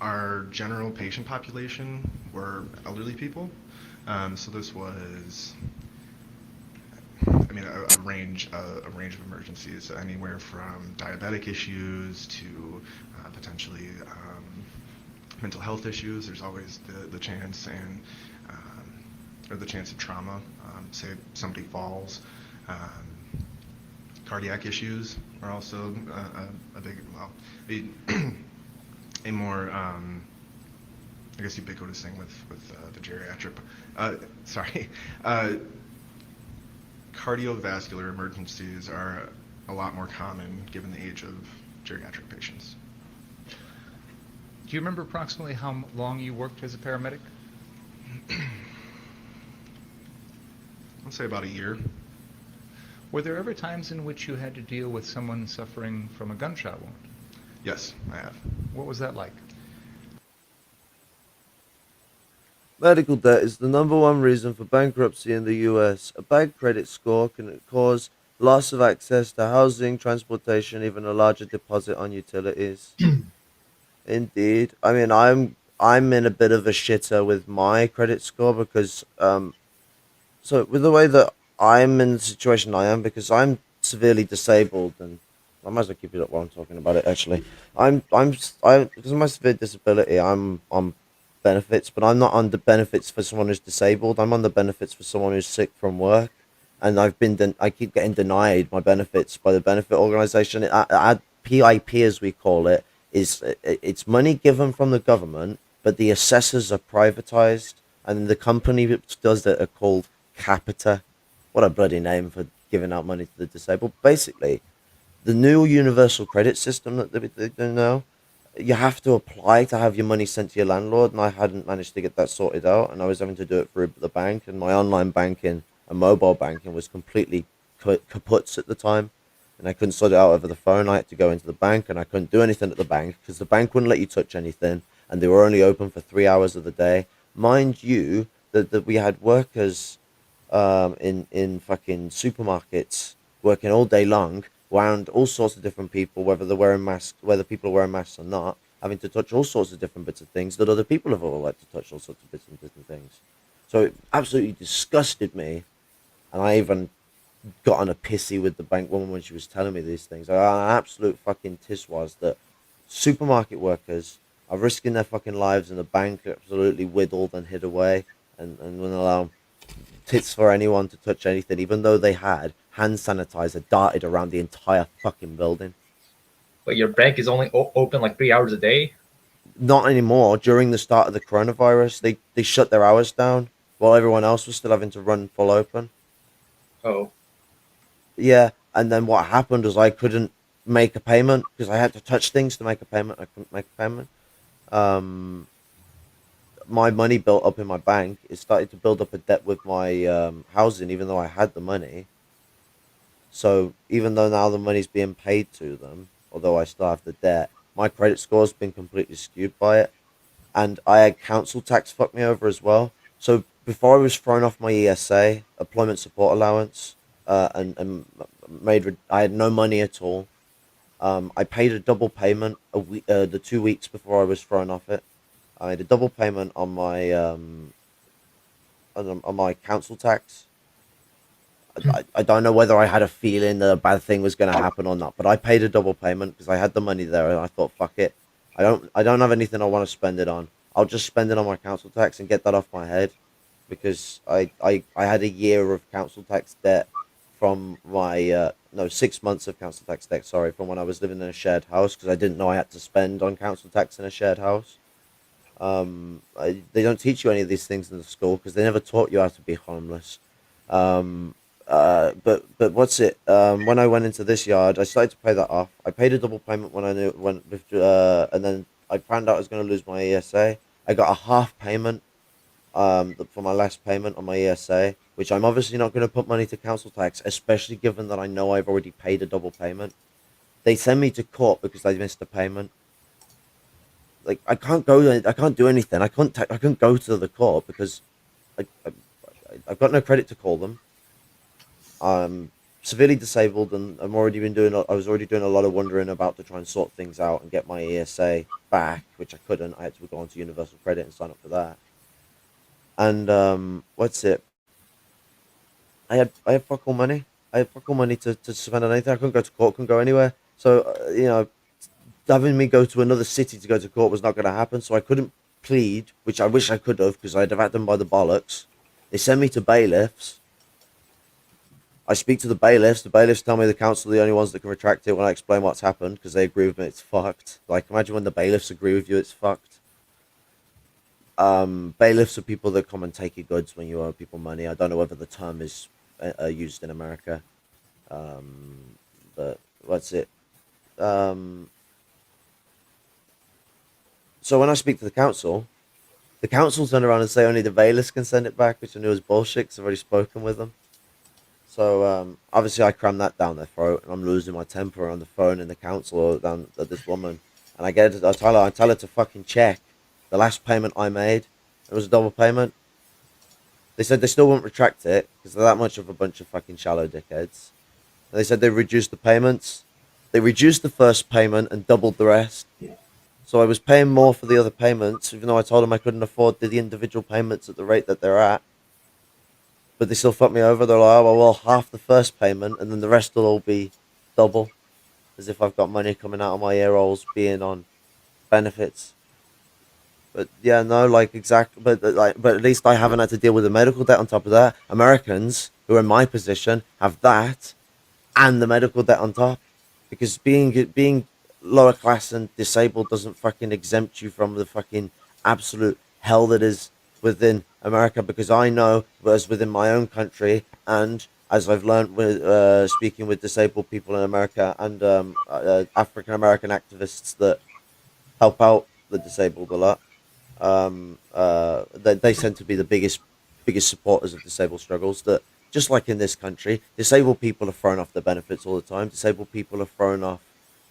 our general patient population were elderly people. So this was, a range of emergencies, anywhere from diabetic issues to potentially mental health issues. There's always the chance or the chance of trauma. Say somebody falls. Cardiac issues are also a big, a more, I guess, ubiquitous thing with the geriatric. Cardiovascular emergencies are a lot more common given the age of geriatric patients. Do you remember approximately how long you worked as a paramedic? I'd say about a year. Were there ever times in which you had to deal with someone suffering from a gunshot wound? Yes, I have. What was that like? Medical debt is the number one reason for bankruptcy in the US. A bad credit score can cause loss of access to housing, transportation, even a larger deposit on utilities. Indeed. I mean, I'm in a bit of a shitter with my credit score because so with the way that I'm in the situation I am because I'm severely disabled and I might as well keep it up while I'm talking about it actually. I because of my severe disability, I'm on benefits, but I'm not on the benefits for someone who's disabled. I'm on the benefits for someone who's sick from work, and I keep getting denied my benefits by the benefit organization. PIP as we call it is it's money given from the government, but the assessors are privatized, and the company that does it are called Capita. What a bloody name for giving out money to the disabled. Basically, the new universal credit system that they do now, you have to apply to have your money sent to your landlord, and I hadn't managed to get that sorted out, and I was having to do it through the bank, and my online banking and mobile banking was completely kaput at the time, and I couldn't sort it out over the phone. I had to go into the bank, and I couldn't do anything at the bank because the bank wouldn't let you touch anything, and they were only open for 3 hours of the day. Mind you, that we had workers in fucking supermarkets working all day long around all sorts of different people, whether they're wearing masks, whether people are wearing masks or not, having to touch all sorts of different bits of things that other people have all like to touch all sorts of bits and different things. So it absolutely disgusted me, and I even got on a pissy with the bank woman when she was telling me these things. An absolute fucking tiss was that supermarket workers are risking their fucking lives, and the bank absolutely whittled and hid away, and wouldn't allow tits for anyone to touch anything, even though they had hand sanitizer darted around the entire fucking building. But your bank is only open like 3 hours a day. Not anymore. During the start of the coronavirus, they shut their hours down while everyone else was still having to run full open. Oh, Yeah, and then what happened was I couldn't make a payment because I had to touch things to make a payment. I couldn't make a payment. Um, my money built up in my bank. It started to build up a debt with my housing, even though I had the money. So even though now the money's being paid to them, although I still have the debt, my credit score's been completely skewed by it. And I had council tax fuck me over as well. So before I was thrown off my ESA, employment support allowance, and I had no money at all. I paid a double payment the 2 weeks before I was thrown off it. I had a double payment on my on my council tax. I don't know whether I had a feeling that a bad thing was going to happen or not, but I paid a double payment because I had the money there, and I thought, fuck it, I don't have anything I want to spend it on. I'll just spend it on my council tax and get that off my head, because I had a year of council tax debt from my no 6 months of council tax debt, sorry, from when I was living in a shared house, because I didn't know I had to spend on council tax in a shared house. They don't teach you any of these things in the school because they never taught you how to be homeless. But what's it? When I went into this yard, I started to pay that off. I paid a double payment when I knew and then I found out I was going to lose my ESA. I got a half payment for my last payment on my ESA, which I'm obviously not going to put money to council tax, especially given that I know I've already paid a double payment. They send me to court because I missed a payment. Like I can't do anything. I couldn't go to the court because I've got no credit to call them. I'm severely disabled, and I was already doing a lot of wondering about to try and sort things out and get my ESA back, which I couldn't. I had to go onto Universal Credit and sign up for that. And what's it? I had fuck all money. I had fuck all money to spend on anything. I couldn't go to court, couldn't go anywhere. So having me go to another city to go to court was not going to happen. So I couldn't plead, which I wish I could have, because I'd have had them by the bollocks. They send me to bailiffs. I speak to the bailiffs. The bailiffs tell me the council are the only ones that can retract it when I explain what's happened, because they agree with me. It's fucked. Like, imagine when the bailiffs agree with you, it's fucked. Bailiffs are people that come and take your goods when you owe people money. I don't know whether the term is used in America. But what's it? So when I speak to the council turn around and say only the bailiffs can send it back, which I knew was bullshit because I've already spoken with them. So obviously I cram that down their throat, and I'm losing my temper on the phone in the council down at this woman, and I tell her to fucking check the last payment I made. It was a double payment. They said they still won't retract it because they're that much of a bunch of fucking shallow dickheads. And they said they reduced the payments. They reduced the first payment and doubled the rest. So I was paying more for the other payments, even though I told them I couldn't afford the individual payments at the rate that they're at. But they still fucked me over. They're like, oh, well, half the first payment, and then the rest will all be double, as if I've got money coming out of my ear holes being on benefits. But yeah, no, like exactly. But at least I haven't had to deal with the medical debt on top of that. Americans who are in my position have that and the medical debt on top, because being lower class and disabled doesn't fucking exempt you from the fucking absolute hell that is within America. Because I know, as within my own country, and as I've learned with speaking with disabled people in America and African American activists that help out the disabled a lot, they tend to be the biggest supporters of disabled struggles. That just like in this country, disabled people are thrown off their benefits all the time. Disabled people are thrown off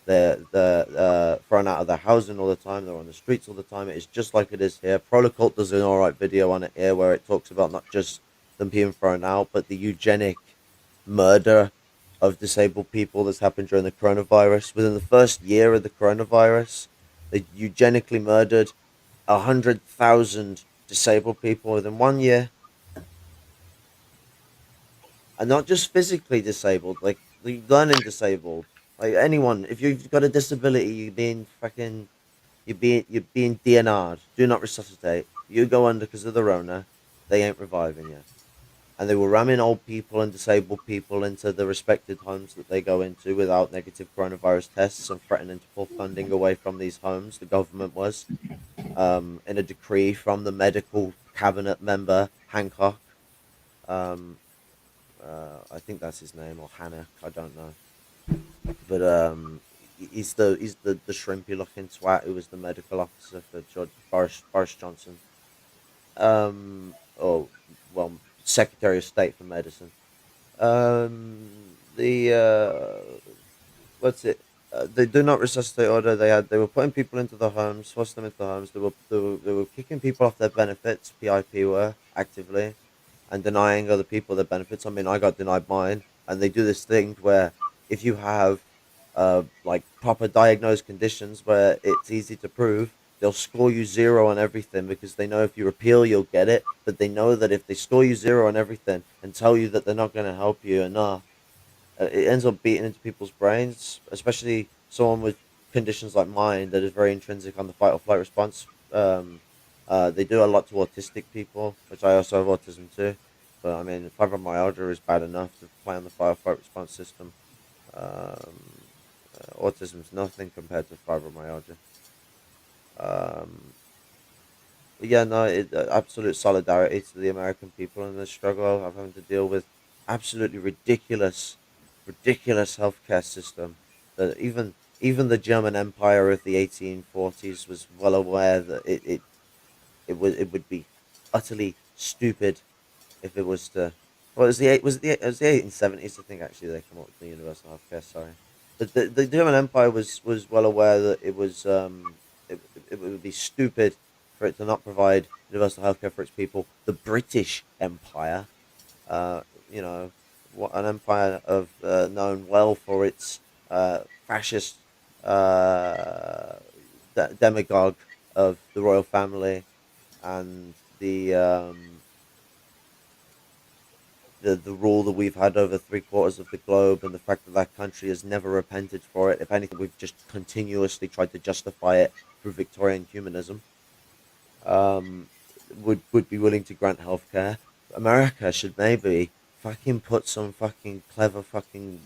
thrown out of their housing all the time. They're on the streets all the time. It's just like it is here. Protocol does an alright video on it here where it talks about not just them being thrown out, but the eugenic murder of disabled people that's happened during the coronavirus. Within the first year of the coronavirus, they eugenically murdered 100,000 disabled people within 1 year, and not just physically disabled, like learning disabled, like anyone. If you've got a disability, you're being DNR'd. Do not resuscitate. You go under because of the Rona, they ain't reviving you. And they were ramming old people and disabled people into the respected homes that they go into without negative coronavirus tests, and threatening to pull funding away from these homes. The government was, in a decree from the medical cabinet member Hancock. Um, I think that's his name, or Hannock. I don't know, but he's the shrimpy looking twat who was the medical officer for Boris Johnson. Or well, Secretary of State for Medicine. The what's it? The do not resuscitate order they were putting people into the homes, forcing them into the homes. They were kicking people off their benefits. PIP were actively, and denying other people their benefits. I mean, I got denied mine, and they do this thing where if you have like proper diagnosed conditions where it's easy to prove, they'll score you zero on everything because they know if you appeal you'll get it. But they know that if they score you zero on everything and tell you that they're not going to help you enough, it ends up beating into people's brains, especially someone with conditions like mine that is very intrinsic on the fight or flight response. They do a lot to autistic people, which I also have autism too. But I mean, fibromyalgia is bad enough to play on the fight or flight response system. Autism's nothing compared to fibromyalgia. But yeah, no, absolute solidarity to the American people and the struggle of having to deal with absolutely ridiculous healthcare system that even the German Empire of the 1840s was well aware that it would be utterly stupid if it was to. Well, it was the 1870s, I think. Actually, they come up with the universal healthcare. Sorry, but the German Empire was well aware that it would be stupid for it to not provide universal healthcare for its people. The British Empire, uh, you know, an empire of known well for its fascist demagogue of the royal family, and the rule that we've had over three-quarters of the globe, and the fact that that country has never repented for it. If anything, we've just continuously tried to justify it through Victorian humanism. Would be willing to grant healthcare. America should maybe fucking put some fucking clever fucking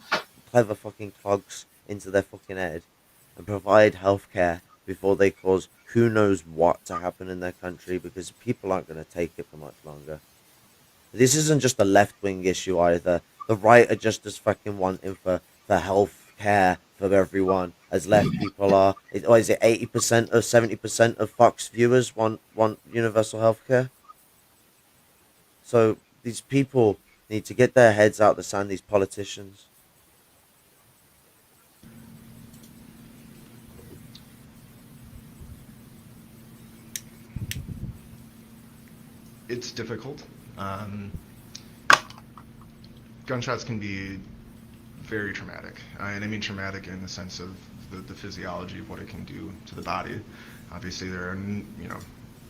clogs into their fucking head and provide healthcare before they cause who knows what to happen in their country, because people aren't going to take it for much longer. This isn't just a left wing issue either. The right are just as fucking wanting for health care for everyone as left people are. Or is it 80% or 70% of Fox viewers want universal health care? So these people need to get their heads out the sand, these politicians. It's difficult. Gunshots can be very traumatic. And I mean traumatic in the sense of the physiology of what it can do to the body. Obviously, there are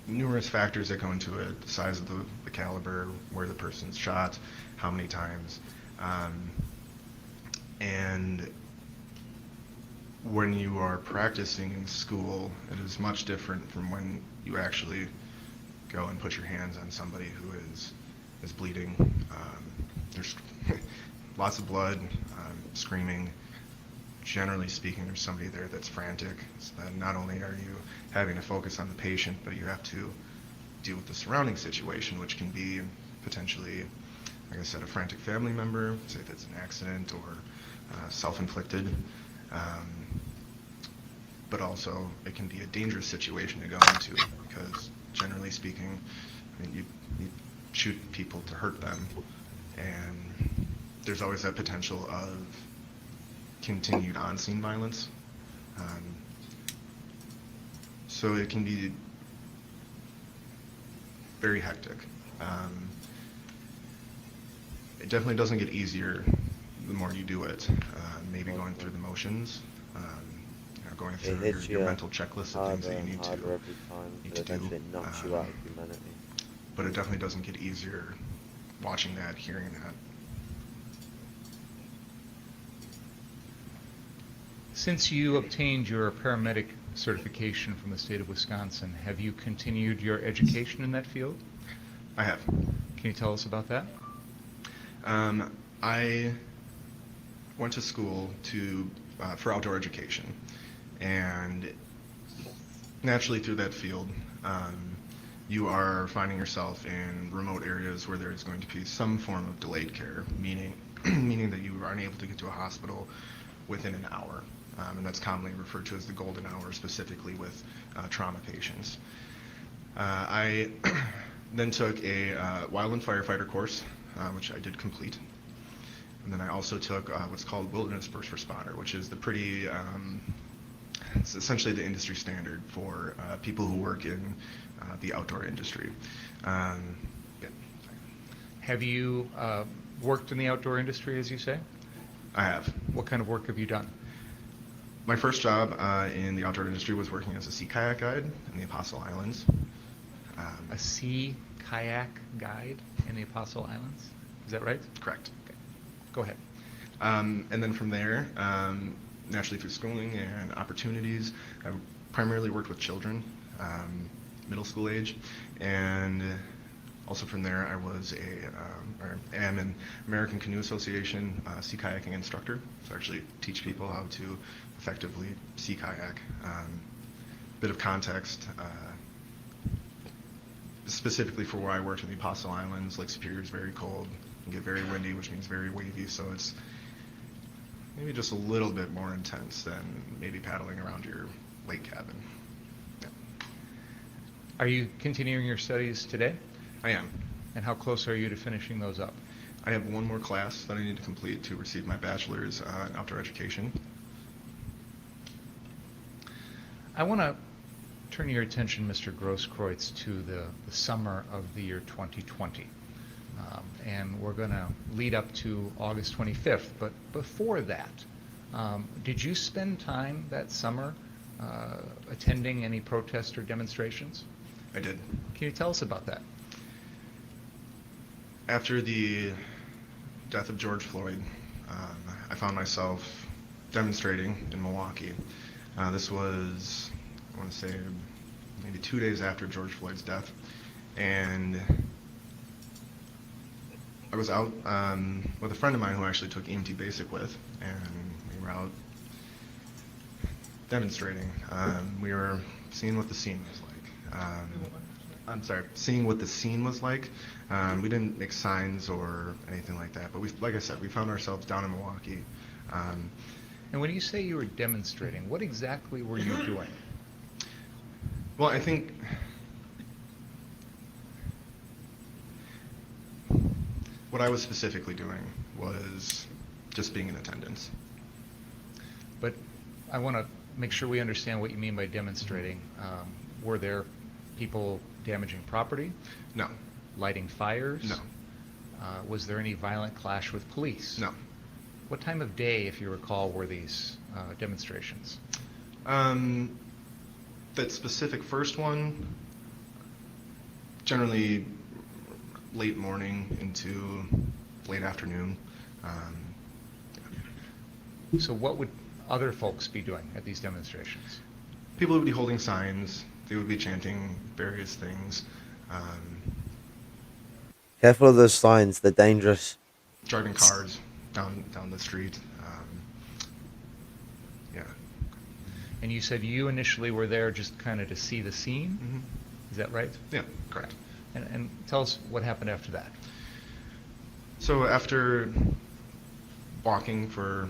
numerous factors that go into it: the size of the caliber, where the person's shot, how many times, and when you are practicing in school, it is much different from when you actually go and put your hands on somebody who is bleeding. There's lots of blood, screaming. Generally speaking, there's somebody there that's frantic. So that not only are you having to focus on the patient, but you have to deal with the surrounding situation, which can be potentially, like I said, a frantic family member, say if it's an accident or self-inflicted. But also, it can be a dangerous situation to go into because, generally speaking, I mean, you shoot people to hurt them, and there's always that potential of continued on-scene violence. So it can be very hectic. It definitely doesn't get easier the more you do it. Maybe going through the motions, going through your mental checklist of things that you need to do. But it definitely doesn't get easier watching that, hearing that. Since you obtained your paramedic certification from the state of Wisconsin, have you continued your education in that field? I have. Can you tell us about that? I went to school for outdoor education, and naturally through that field, you are finding yourself in remote areas where there is going to be some form of delayed care, meaning that you are unable to get to a hospital within an hour. And that's commonly referred to as the golden hour, specifically with trauma patients. I then took a wildland firefighter course, which I did complete. And then I also took what's called wilderness first responder, which is it's essentially the industry standard for people who work in the outdoor industry. Yeah. Have you worked in the outdoor industry, as you say? I have. What kind of work have you done? My first job in the outdoor industry was working as a sea kayak guide in the Apostle Islands. A sea kayak guide in the Apostle Islands? Is that right? Correct. Okay. Go ahead. And then from there, naturally through schooling and opportunities, I primarily worked with children, middle school age, and also from there I was am an American Canoe Association sea kayaking instructor, so I actually teach people how to effectively sea kayak. Bit of context, specifically for where I worked in the Apostle Islands, Lake Superior is very cold, can get very windy, which means very wavy, so it's maybe just a little bit more intense than maybe paddling around your lake cabin. Yeah. Are you continuing your studies today? I am. And how close are you to finishing those up? I have one more class that I need to complete to receive my bachelor's in outdoor education. I want to turn your attention, Mr. Grosskreutz, to the summer of the year 2020. And we're going to lead up to August 25th. But before that, did you spend time that summer attending any protests or demonstrations? I did. Can you tell us about that? After the death of George Floyd, I found myself demonstrating in Milwaukee. This was, I want to say, maybe 2 days after George Floyd's death. And I was out with a friend of mine who I actually took EMT Basic with, and we were out demonstrating. We were seeing what the scene was like. Seeing what the scene was like. We didn't make signs or anything like that, but like I said, we found ourselves down in Milwaukee. And when you say you were demonstrating, what exactly were you doing? Well, I think what I was specifically doing was just being in attendance. But I want to make sure we understand what you mean by demonstrating. Were there people damaging property? No. Lighting fires? No. Was there any violent clash with police? No. What time of day, if you recall, were these demonstrations? That specific first one, generally late morning into late afternoon. So what would other folks be doing at these demonstrations? People would be holding signs. They would be chanting various things. Careful of those signs, they're dangerous. Driving cars down the street. Yeah. And you said you initially were there just kind of to see the scene? Mm-hmm. Is that right? Yeah, correct. And tell us what happened after that. So after walking for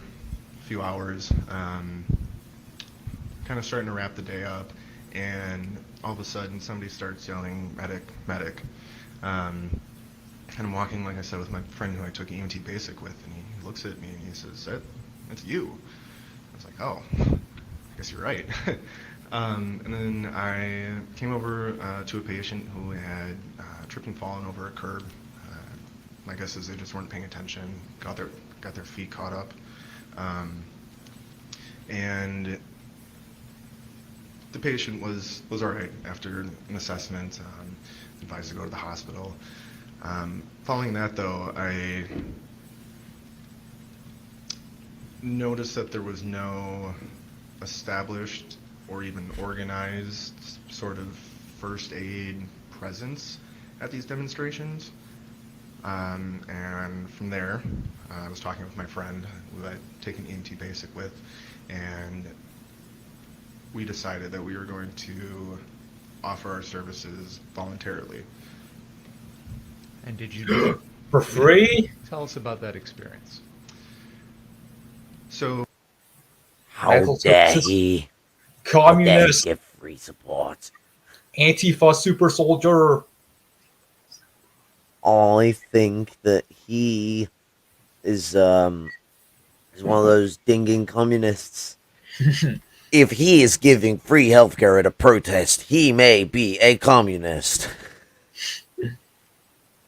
a few hours, kind of starting to wrap the day up, and all of a sudden somebody starts yelling, "Medic, medic." And I'm walking, like I said, with my friend who I took EMT basic with, and he looks at me and he says, "That's you." I was like, "Oh, I guess you're right." And then I came over to a patient who had tripped and fallen over a curb. My guess is they just weren't paying attention, got their feet caught up. And the patient was all right after an assessment, advised to go to the hospital. Following that, though, I noticed that there was no established or even organized sort of first aid presence at these demonstrations. And from there, I was talking with my friend who I'd taken EMT basic with, and we decided that we were going to offer our services voluntarily. And did you do it For free? Tell us about that experience. So, How Medical dare services. he? Communist, Give free support. Antifa super soldier. I think that he is one of those dinging communists. If he is giving free healthcare at a protest, he may be a communist.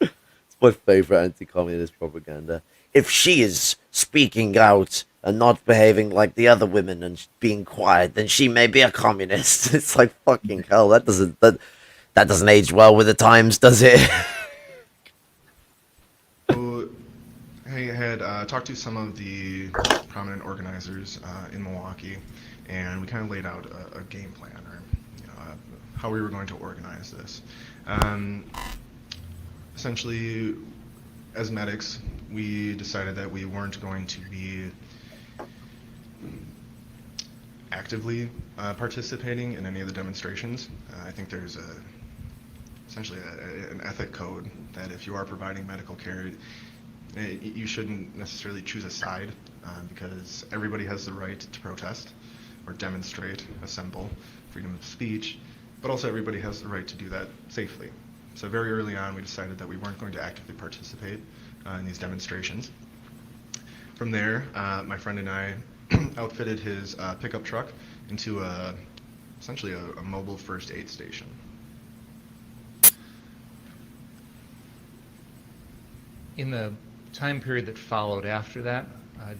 It's my favorite anti-communist propaganda. If she is speaking out and not behaving like the other women and being quiet, then she may be a communist. It's like fucking hell. That doesn't age well with the times, does it? so I had talked to some of the prominent organizers in Milwaukee, and we kind of laid out a game plan, or how we were going to organize this. Essentially, as medics, we decided that we weren't going to be actively participating in any of the demonstrations. I think there's essentially an ethic code that if you are providing medical care, you shouldn't necessarily choose a side, because everybody has the right to protest or demonstrate, assemble, freedom of speech, but also everybody has the right to do that safely. So very early on, we decided that we weren't going to actively participate in these demonstrations. From there, my friend and I outfitted his pickup truck into essentially a mobile first aid station. In the time period that followed after that,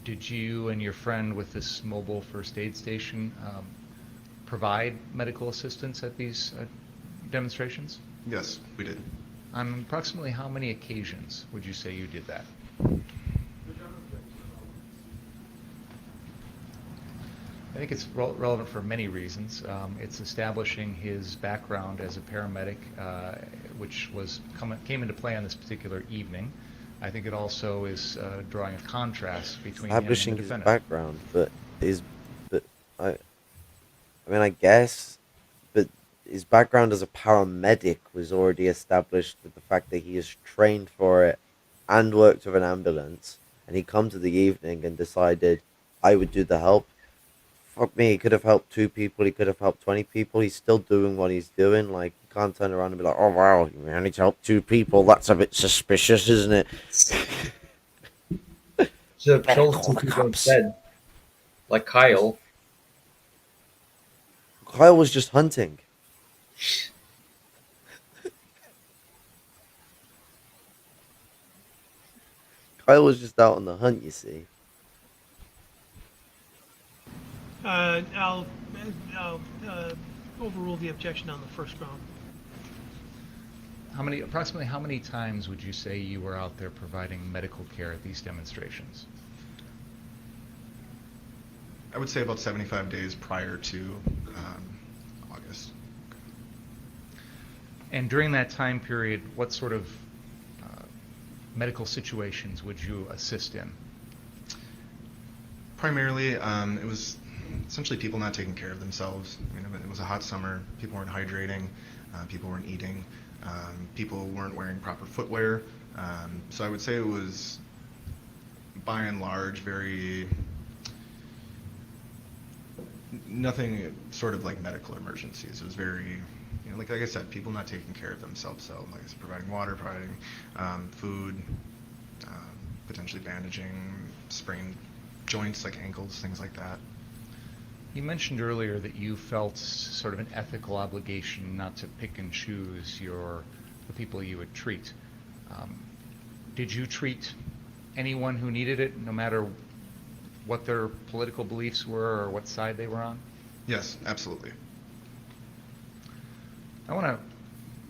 did you and your friend with this mobile first aid station provide medical assistance at these demonstrations? Yes, we did. On approximately how many occasions would you say you did that? I think it's relevant for many reasons. It's establishing his background as a paramedic, which came into play on this particular evening. I think it also is drawing a contrast between him and the Establishing his defendant. background, I guess, but his background as a paramedic was already established with the fact that he is trained for it and worked with an ambulance, and he come to the evening and decided I would do the help. Fuck me, he could have helped 2 people, he could have helped 20 people, he's still doing what he's doing. Like, you can't turn around and be like, oh wow, you only to help 2 people, that's a bit suspicious, isn't it? Should have Better killed call 2 the people cops. instead. Like Kyle. Kyle was just hunting. Kyle was just out on the hunt, you see. overrule the objection on the first ground. Approximately how many times would you say you were out there providing medical care at these demonstrations? I would say about 75 days prior to August. And during that time period, what sort of medical situations would you assist in? Primarily, it was essentially people not taking care of themselves. I mean, it was a hot summer. People weren't hydrating. People weren't eating. People weren't wearing proper footwear. So I would say it was, by and large, nothing sort of like medical emergencies. It was very, like I said, people not taking care of themselves. So, like I said, providing water, providing food, potentially bandaging, sprained joints like ankles, things like that. You mentioned earlier that you felt sort of an ethical obligation not to pick and choose the people you would treat. Did you treat anyone who needed it, no matter what their political beliefs were or what side they were on? Yes, absolutely. I want to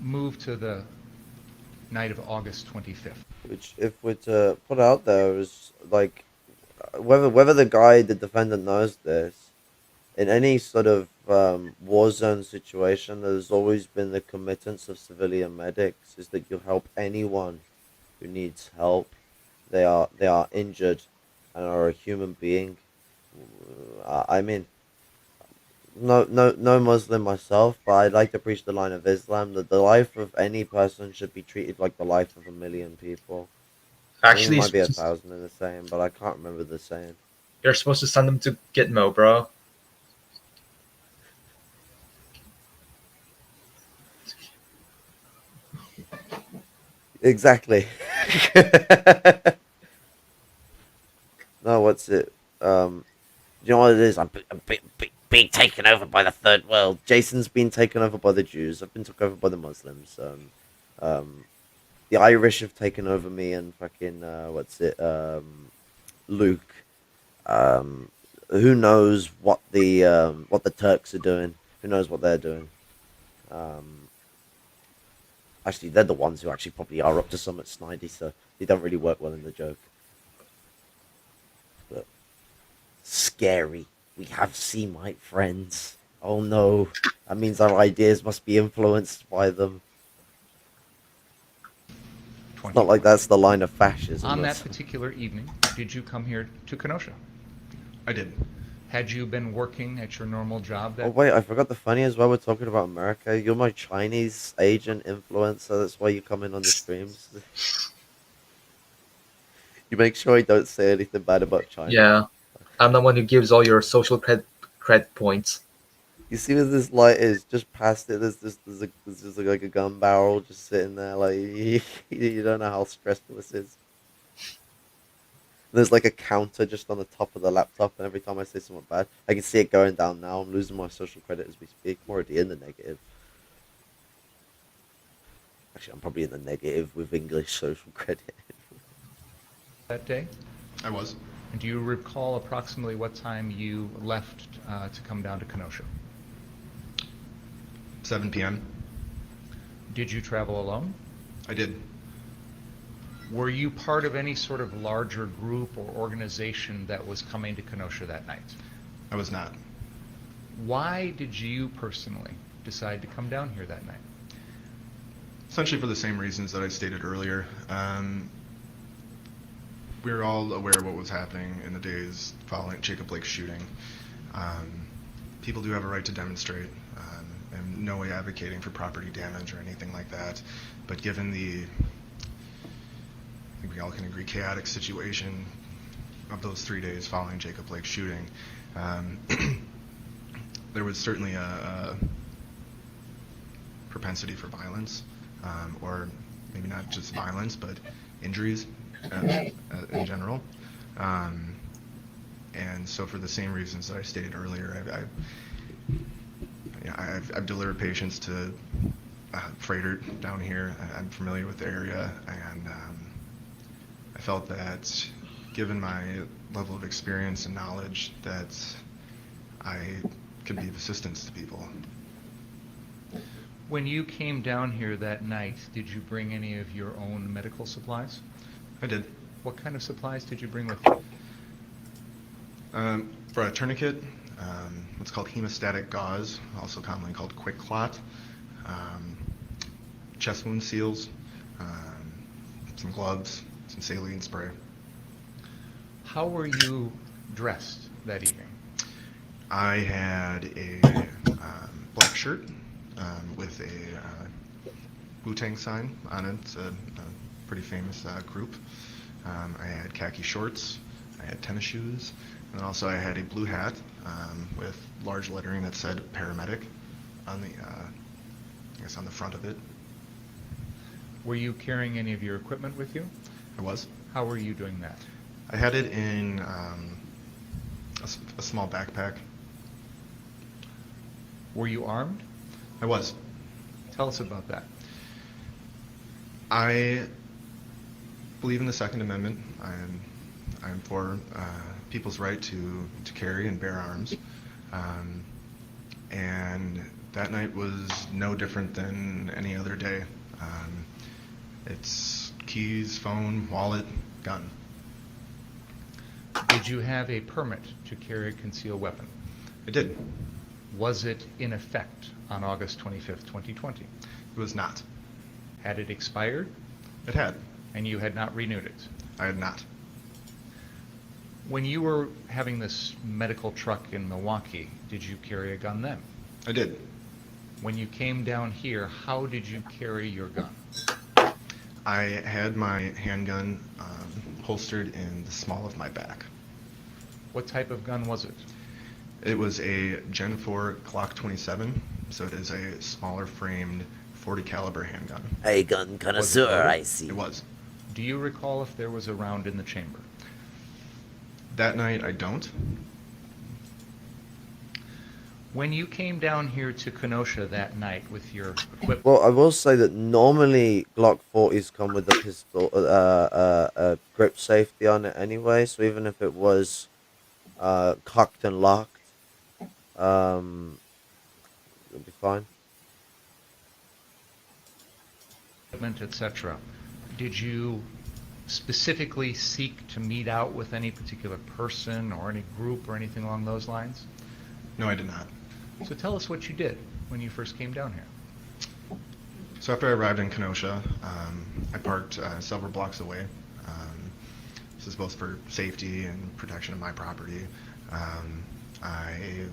move to the night of August 25th. Which, if we're to put out there, is like whether the defendant knows this, in any sort of war zone situation, there's always been the committance of civilian medics is that you'll help anyone who needs help. They are injured and are a human being. I mean, no Muslim myself, but I'd like to preach the line of Islam that the life of any person should be treated like the life of a million people. Actually, it might be 1,000 in the saying, but I can't remember the saying. you're supposed to send them to Gitmo, bro. Exactly. No, what's it? You know what it is? I'm being taken over by the third world. Jason's been taken over by the Jews. I've been taken over by the Muslims. The Irish have taken over me, and fucking Luke. Who knows what the Turks are doing? Who knows what they're doing? Actually, they're the ones who actually probably are up to something snidey, so they don't really work well in the joke. But scary. We have Semite friends. Oh no, that means our ideas must be influenced by them. It's not like that's the line of fascism. On that particular evening, did you come here to Kenosha? I did. Had you been working at your normal job that Oh wait, I forgot the funny as well. We're talking about America. You're my Chinese agent influencer. That's why you come in on the streams. You make sure I don't say anything bad about China. Yeah, I'm the one who gives all your social cred points. You see where this light is? Just past it, there's just like a gun barrel just sitting there. Like you don't know how stressful this is. There's like a counter just on the top of the laptop, and every time I say something bad, I can see it going down now. I'm losing my social credit as we speak. I'm already in the negative. Actually, I'm probably in the negative with English social credit. that day? I was. And do you recall approximately what time you left to come down to Kenosha? 7 p.m. Did you travel alone? I did. Were you part of any sort of larger group or organization that was coming to Kenosha that night? I was not. Why did you personally decide to come down here that night? Essentially for the same reasons that I stated earlier. We were all aware of what was happening in the days following Jacob Blake's shooting. People do have a right to demonstrate. I'm no way advocating for property damage or anything like that. But given the, I think we all can agree, chaotic situation of those 3 days following Jacob Blake's shooting, there was certainly a propensity for violence, or maybe not just violence, but injuries in general. And so for the same reasons that I stated earlier, I've delivered patients to freighter down here. I'm familiar with the area, and I felt that given my level of experience and knowledge that I could be of assistance to people. When you came down here that night, did you bring any of your own medical supplies? I did. What kind of supplies did you bring with you? For a tourniquet, what's called hemostatic gauze, also commonly called quick clot, chest wound seals, some gloves, some saline spray. How were you dressed that evening? I had a black shirt with a Wu-Tang sign on it. It's a pretty famous group. I had khaki shorts. I had tennis shoes. And also I had a blue hat with large lettering that said paramedic on the, I guess on the front of it. Were you carrying any of your equipment with you? I was. How were you doing that? I had it in a small backpack. Were you armed? I was. Tell us about that. I believe in the Second Amendment. I am for people's right to carry and bear arms. And that night was no different than any other day. It's keys, phone, wallet, gun. Did you have a permit to carry a concealed weapon? I did. Was it in effect on August 25th, 2020? It was not. Had it expired? It had. And you had not renewed it? I had not. When you were having this medical truck in Milwaukee, did you carry a gun then? I did. When you came down here, how did you carry your gun? I had my handgun holstered in the small of my back. What type of gun was it? It was a Gen 4 Glock 27, so it is a smaller framed 40 caliber handgun. A gun connoisseur, I see. It was. Do you recall if there was a round in the chamber? That night, I don't. When you came down here to Kenosha that night with your equipment, Well, I will say that normally Glock 40s come with a pistol, a grip safety on it anyway. So even if it was cocked and locked, it'll be fine. etc., did you specifically seek to meet out with any particular person or any group or anything along those lines? No, I did not. So tell us what you did when you first came down here. So after I arrived in Kenosha, I parked several blocks away. This is both for safety and protection of my property. I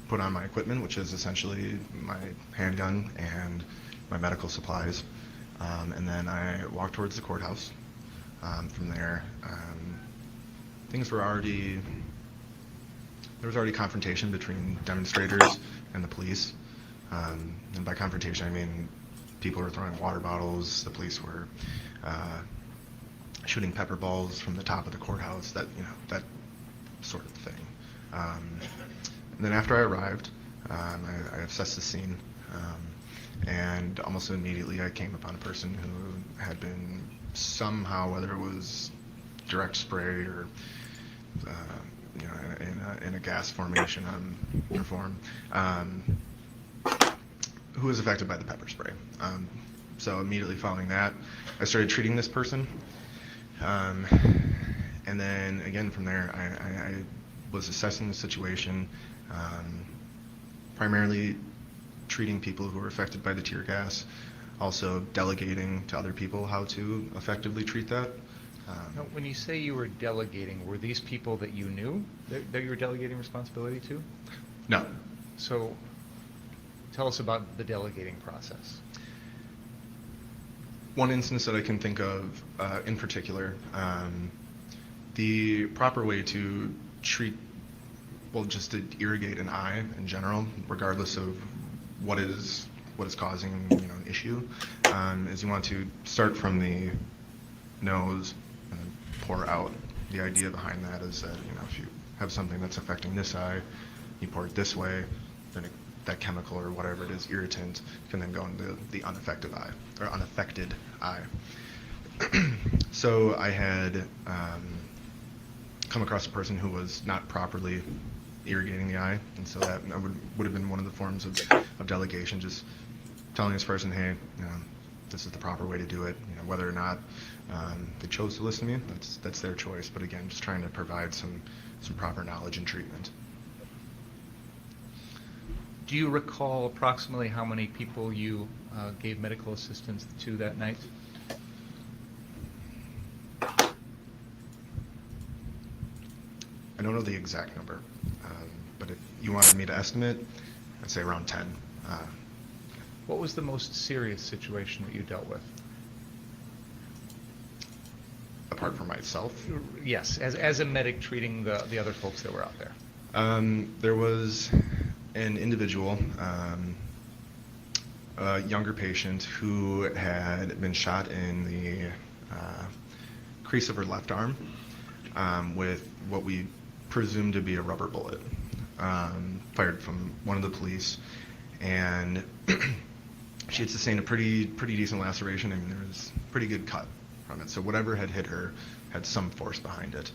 put on my equipment, which is essentially my handgun and my medical supplies. And then I walked towards the courthouse. From there, things were already, there was already confrontation between demonstrators and the police. And by confrontation, I mean people were throwing water bottles, the police were shooting pepper balls from the top of the courthouse, that, you know, that sort of thing. And then after I arrived, I assessed the scene. And almost immediately I came upon a person who had been somehow, whether it was direct spray or you know, in a gas formation on uniform, who was affected by the pepper spray. So immediately following that, I started treating this person. And then again from there, I was assessing the situation, primarily treating people who were affected by the tear gas, also delegating to other people how to effectively treat that. Now, when you say you were delegating, were these people that you knew that you were delegating responsibility to? No. So tell us about the delegating process. One instance that I can think of in particular, the proper way to treat, well, just to irrigate an eye in general, regardless of what is causing, you know, an issue, is you want to start from the nose and then pour out. The idea behind that is that, you know, if you have something that's affecting this eye, you pour it this way, then that chemical or whatever it is, irritant, can then go into the unaffected eye, or unaffected eye. So I had come across a person who was not properly irrigating the eye, and so that would have been one of the forms of delegation, just telling this person, hey, this is the proper way to do it. Whether or not they chose to listen to me, that's their choice. But again, just trying to provide some proper knowledge and treatment. Do you recall approximately how many people you gave medical assistance to that night? I don't know the exact number, but if you wanted me to estimate, I'd say around 10. What was the most serious situation that you dealt with? Apart from myself? Yes, as a medic treating the other folks that were out there. There was an individual, a younger patient, who had been shot in the crease of her left arm with what we presume to be a rubber bullet, fired from one of the police, and she had sustained a pretty decent laceration. I mean, there was a pretty good cut from it. So whatever had hit her had some force behind it.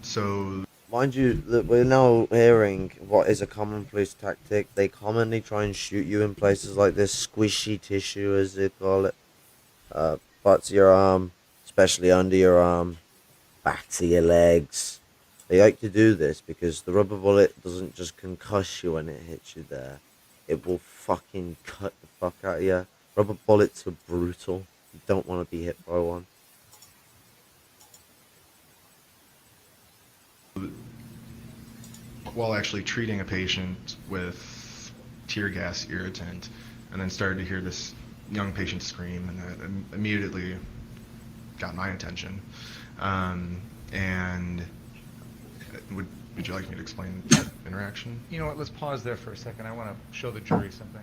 So, mind you, that we're now hearing what is a common police tactic. They commonly try and shoot you in places like this, squishy tissue, as they call it, butts of your arm, especially under your arm, backs of your legs. They like to do this because the rubber bullet doesn't just concuss you when it hits you there. It will fucking cut the fuck out of you. Rubber bullets are brutal. You don't want to be hit by one. while actually treating a patient with tear gas irritant, and then started to hear this young patient scream, and that immediately got my attention. And would you like me to explain that interaction? You know what, let's pause there for a second. I want to show the jury something.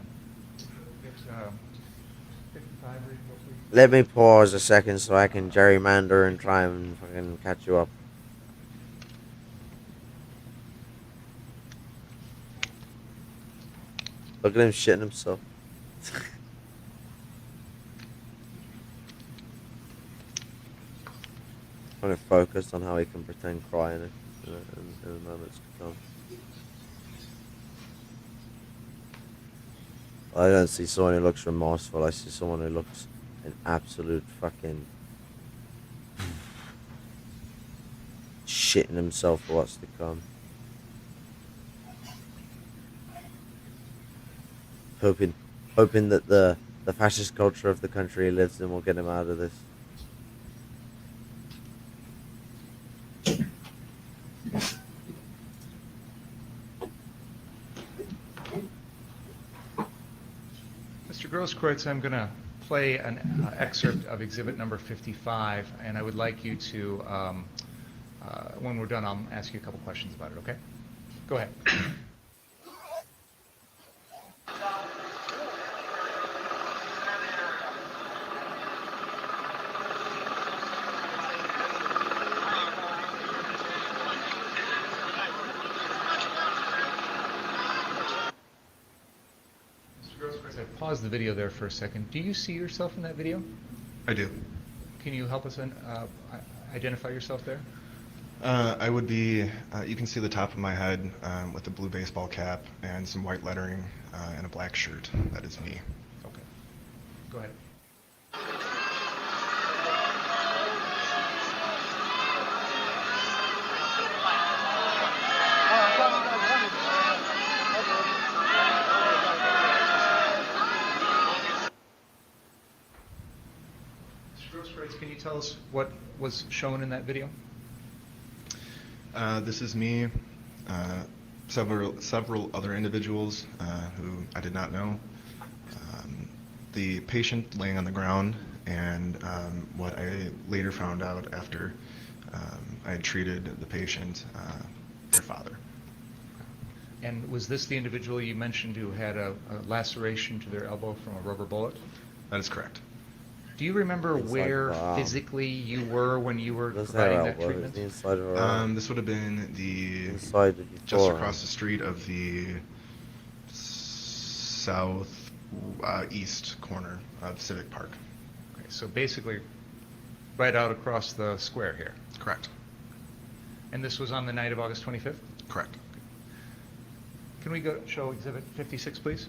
Let me pause a second so I can gerrymander and try and fucking catch you up. Look at him shitting himself. Trying to focus on how he can pretend crying in the moments to come. I don't see someone who looks remorseful. I see someone who looks an absolute fucking shitting himself for what's to come. Hoping that the fascist culture of the country he lives in will get him out of this. Mr. Grosskreutz, I'm going to play an excerpt of exhibit number 55, and I would like you to, when we're done, I'll ask you a couple questions about it, okay? Go ahead. Pause the video there for a second. Do you see yourself in that video? I do. Can you help us identify yourself there? I would be, you can see the top of my head with a blue baseball cap and some white lettering and a black shirt. That is me. Okay. Go ahead. Can you tell us what was shown in that video? This is me, several other individuals who I did not know. The patient laying on the ground, and what I later found out after I had treated the patient, their father. And was this the individual you mentioned who had a laceration to their elbow from a rubber bullet? That is correct. Do you remember where physically you were when you were providing that treatment? This would have been the just across the street of the southeast corner of Civic Park. Okay, so basically right out across the square here. Correct. And this was on the night of August 25th? Correct. Can we go show Exhibit 56, please?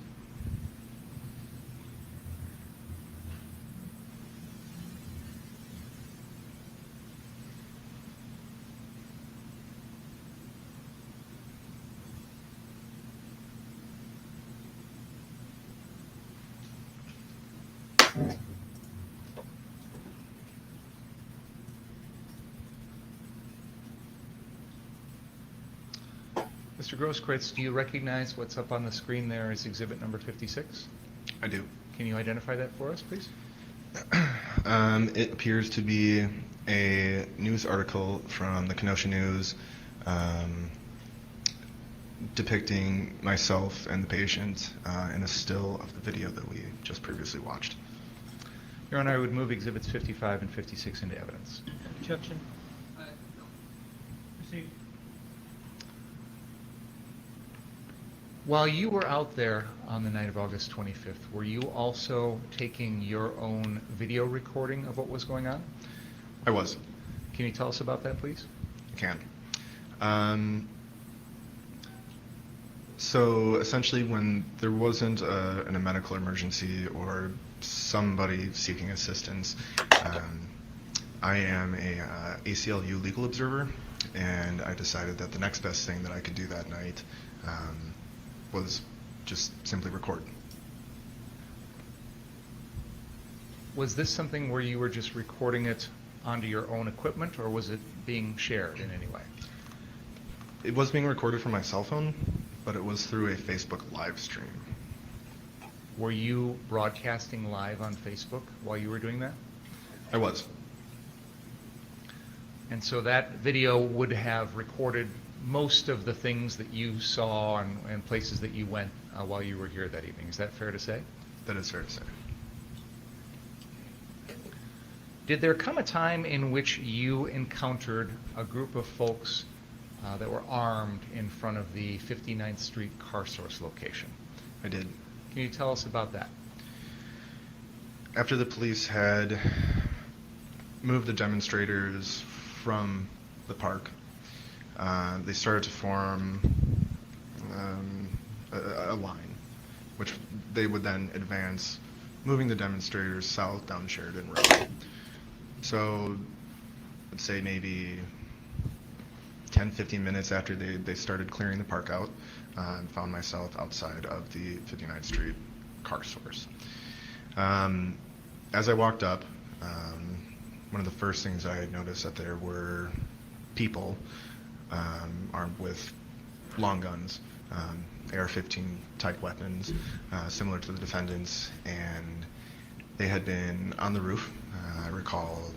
Mr. Grosskreutz, do you recognize what's up on the screen there as exhibit number 56? I do. Can you identify that for us, please? It appears to be a news article from the Kenosha News depicting myself and the patient in a still of the video that we just previously watched. Your Honor, I would move exhibits 55 and 56 into evidence. Objection. Proceed. While you were out there on the night of August 25th, were you also taking your own video recording of what was going on? I was. Can you tell us about that, please? I can. So essentially, when there wasn't a medical emergency or somebody seeking assistance, I am a ACLU legal observer, and I decided that the next best thing that I could do that night was just simply record. Was this something where you were just recording it onto your own equipment, or was it being shared in any way? It was being recorded from my cell phone, but it was through a Facebook live stream. Were you broadcasting live on Facebook while you were doing that? I was. And so that video would have recorded most of the things that you saw and places that you went while you were here that evening. Is that fair to say? That is fair to say. Did there come a time in which you encountered a group of folks that were armed in front of the 59th Street car source location? I did. Can you tell us about that? After the police had moved the demonstrators from the park, they started to form a line, which they would then advance, moving the demonstrators south down Sheridan Road. So, let's say maybe 10-15 minutes after they started clearing the park out, I found myself outside of the 59th Street car source. As I walked up, one of the first things I noticed that there were people armed with long guns, AR-15 type weapons, similar to the defendants, and they had been on the roof. I recall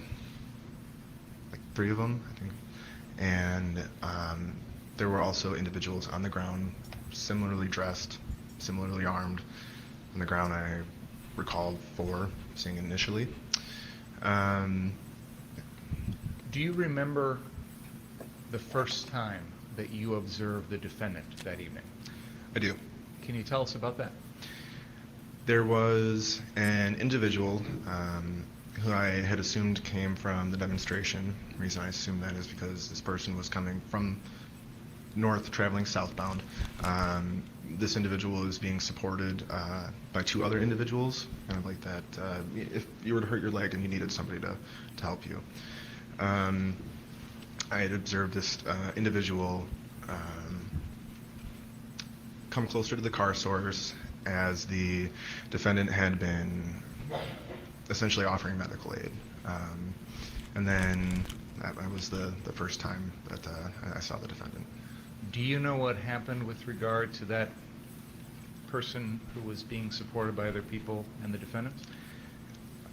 like 3 of them, I think, and there were also individuals on the ground, similarly dressed, similarly armed. On the ground, I recalled 4, seeing initially. Do you remember the first time that you observed the defendant that evening? I do. Can you tell us about that? There was an individual who I had assumed came from the demonstration. The reason I assumed that is because this person was coming from north, traveling southbound. This individual was being supported by 2 other individuals, kind of like that. If you were to hurt your leg and you needed somebody to help you. I had observed this individual come closer to the car source as the defendant had been essentially offering medical aid. And then that was the first time that I saw the defendant. Do you know what happened with regard to that person who was being supported by other people and the defendant?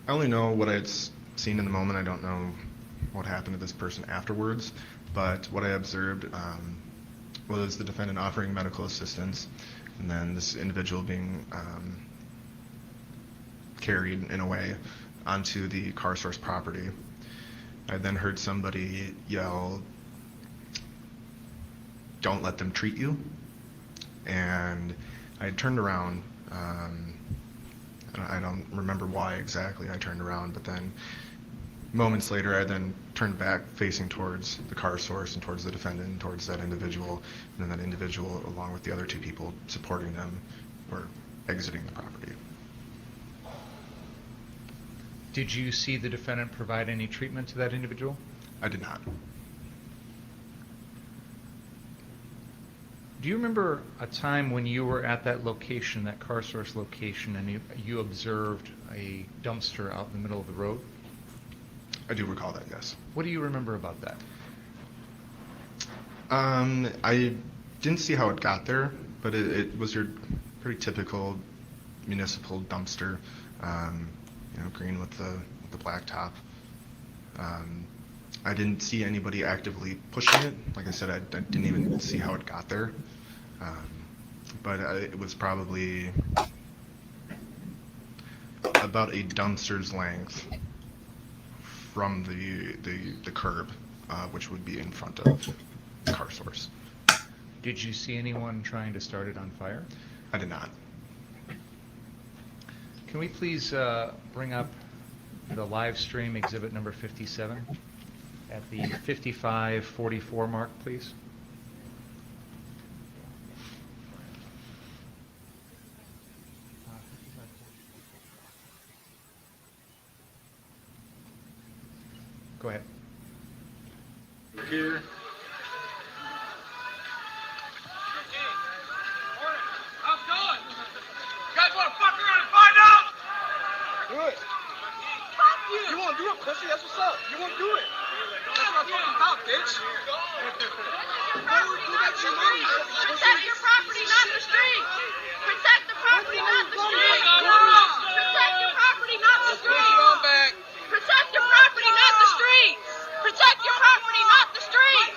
I only know what I had seen in the moment. I don't know what happened to this person afterwards, but what I observed was the defendant offering medical assistance, and then this individual being carried in a way onto the car source property. I then heard somebody yell, "Don't let them treat you," and I turned around. I don't remember why exactly I turned around, but then Moments later, I then turned back facing towards the car source and towards the defendant and towards that individual. And then that individual, along with the other two people supporting them, were exiting the property. Did you see the defendant provide any treatment to that individual? I did not. Do you remember a time when you were at that location, that car source location, and you observed a dumpster out in the middle of the road? I do recall that, yes. What do you remember about that? I didn't see how it got there, but it was your pretty typical municipal dumpster, green with the black top. I didn't see anybody actively pushing it. Like I said, I didn't even see how it got there. But it was probably about a dumpster's length from the curb, which would be in front of the car source. Did you see anyone trying to start it on fire? I did not. Can we please bring up the live stream exhibit number 57 at the 55:44 mark, please? Go ahead. Here. How's it going? You guys want to fuck around and find out? Do it. Fuck you. You want to do it, pussy? That's what's up. You want to do it. That's what I'm talking about, bitch. Protect your property, not the street. Protect the property, not the street. Protect your property, not the street. Protect your property, not the street. Protect your property, not the street.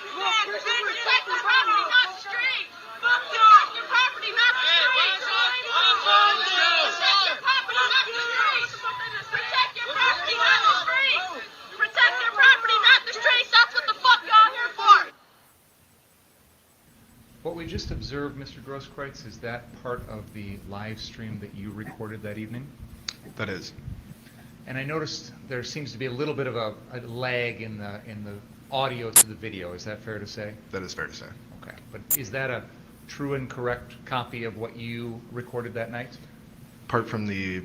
Protect your property, not the street. Protect your property, not the street. Protect your property, not the street. Protect your property, not the street. Protect your property, not the street. That's what the fuck y'all here for. What we just observed, Mr. Grosskreutz, is that part of the live stream that you recorded that evening? That is. And I noticed there seems to be a little bit of a lag in the audio to the video. Is that fair to say? That is fair to say. Okay. But is that a true and correct copy of what you recorded that night? Apart from the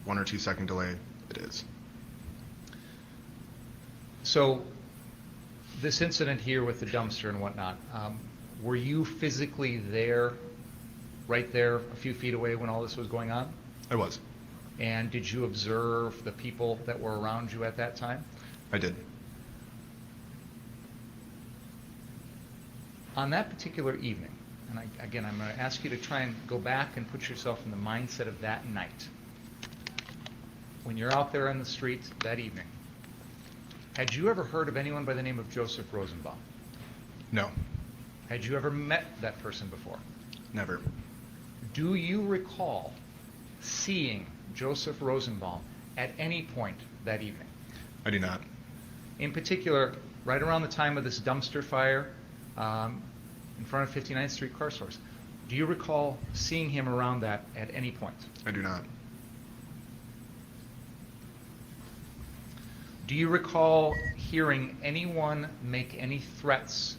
1 or 2 second delay, it is. So this incident here with the dumpster and whatnot, were you physically there, right there, a few feet away when all this was going on? I was. And did you observe the people that were around you at that time? I did. On that particular evening, and again, I'm going to ask you to try and go back and put yourself in the mindset of that night. When you're out there on the street that evening, had you ever heard of anyone by the name of Joseph Rosenbaum? No. Had you ever met that person before? Never. Do you recall seeing Joseph Rosenbaum at any point that evening? I do not. In particular, right around the time of this dumpster fire in front of 59th Street car source, do you recall seeing him around that at any point? I do not. Do you recall hearing anyone make any threats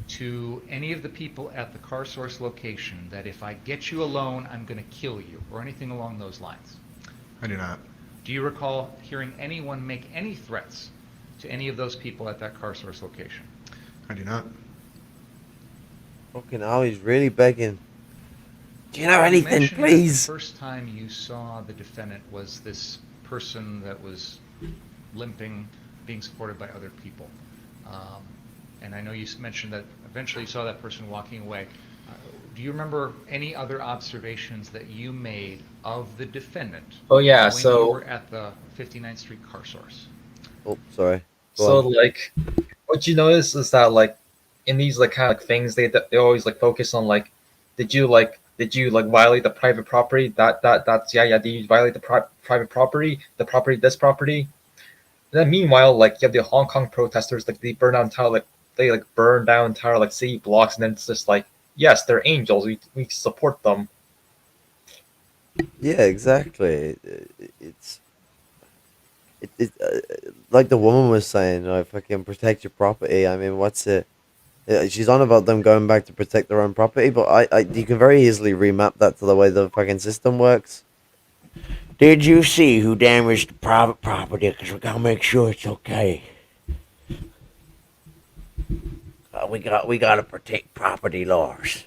to any of the people at the car source location that if I get you alone, I'm going to kill you, or anything along those lines? I do not. Do you recall hearing anyone make any threats to any of those people at that car source location? I do not. Fucking hell, he's really begging. Do you know anything, mentioned that please? The first time you saw the defendant was this person that was limping, being supported by other people. And I know you mentioned that eventually you saw that person walking away. Do you remember any other observations that you made of the defendant? Oh yeah, when so you were at the 59th Street car source? Oh, sorry. Go so on. like, what you notice is that like, in these like kind of like things, they always like focus on like, did you violate the private property? That's yeah. Did you violate the private property? The property, this property. And then meanwhile, like you have the Hong Kong protesters, like they burn down entire burn down entire like city blocks, and then it's just like, yes, they're angels. We support them. Yeah, exactly. It's like the woman was saying, like, fucking protect your property. I mean, what's it? She's on about them going back to protect their own property, but you can very easily remap that to the way the fucking system works. Did you see who damaged private property? Because we gotta make sure it's okay. We gotta protect property laws.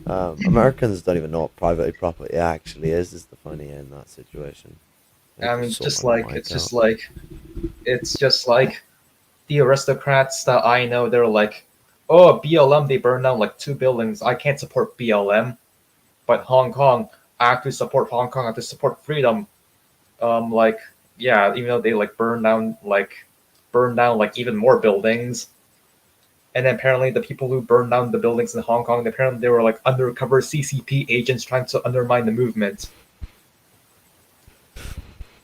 Americans don't even know what private property actually is the funny in that situation. I mean, it's just like the aristocrats that I know. They're like, oh, BLM, they burned down like 2 buildings. I can't support BLM, but Hong Kong, I have to support Hong Kong. I have to support freedom. Like, yeah, even though they like burn down like even more buildings. And then apparently the people who burned down the buildings in Hong Kong, apparently they were like undercover CCP agents trying to undermine the movement.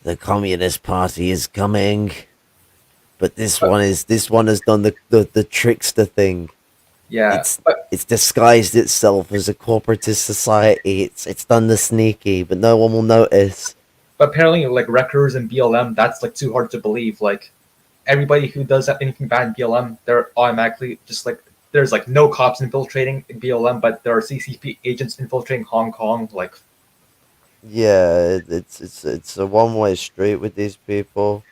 The Communist Party is coming, but this one has done the trickster thing. Yeah, It's disguised itself as a corporatist society. It's done the sneaky, but no one will notice. but apparently like wreckers and BLM, that's like too hard to believe. Like everybody who does anything bad in BLM, they're automatically just like there's like no cops infiltrating BLM, but there are CCP agents infiltrating Hong Kong. Like, Yeah, it's a one-way street with these people,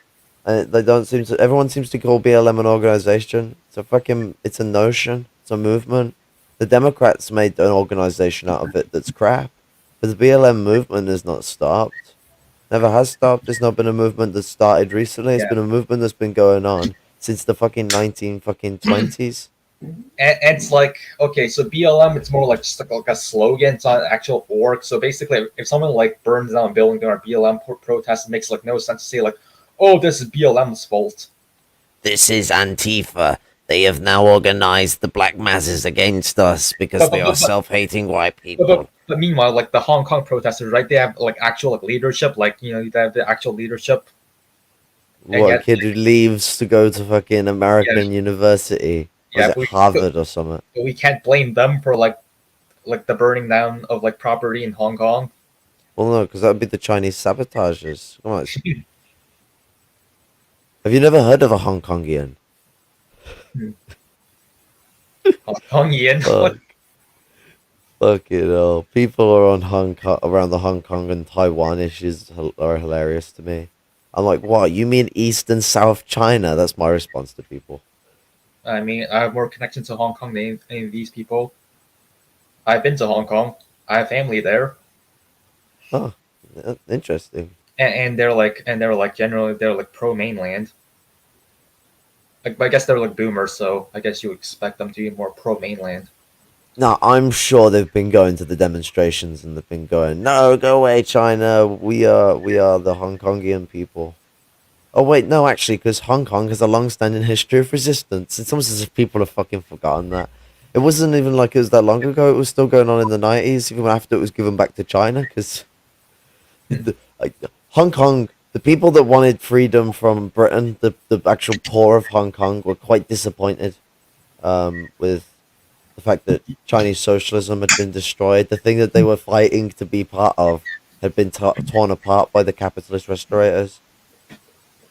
and they don't seem to. Everyone seems to call BLM an organization. It's a notion. It's a movement. The Democrats made an organization out of it that's crap, but the BLM movement has not stopped. Never has stopped. There's not been a movement that started recently. It's yeah. been a movement that's been going on since the fucking 1920s. And it's like, okay, so BLM, it's more like just like a slogan. It's not an actual org. So basically, if someone like burns down a building during a BLM protest, it makes like no sense to say like, oh, this is BLM's fault. This is Antifa. They have now organized the black masses against us because they are self-hating white people. But meanwhile, like the Hong Kong protesters, right? They have like actual like leadership, like they have the actual leadership. What, kid who leaves to go to fucking American university? Yeah, Was it Harvard or something? But we can't blame them for like the burning down of like property in Hong Kong. Well, no, because that would be the Chinese sabotagers. Come on. Have you never heard of a Hong Kongian? Hong Kongian. Fuck it all. People are on around the Hong Kong and Taiwan issues are hilarious to me. I'm like, what? You mean East and South China? That's my response to people. I mean, I have more connection to Hong Kong than any of these people. I've been to Hong Kong. I have family there. Oh, interesting. And they're like generally they're like pro mainland. Like, I guess they're like boomers, so I guess you expect them to be more pro mainland. No, I'm sure they've been going to the demonstrations and they've been going, no, go away, China. We are the Hong Kongian people. Oh wait, no, actually, because Hong Kong has a long-standing history of resistance. It's almost as if people have fucking forgotten that. It wasn't even like it was that long ago. It was still going on in the 90s, even after it was given back to China. Because Hong Kong, the people that wanted freedom from Britain, the actual poor of Hong Kong, were quite disappointed with the fact that Chinese socialism had been destroyed. The thing that they were fighting to be part of had been torn apart by the capitalist restorators.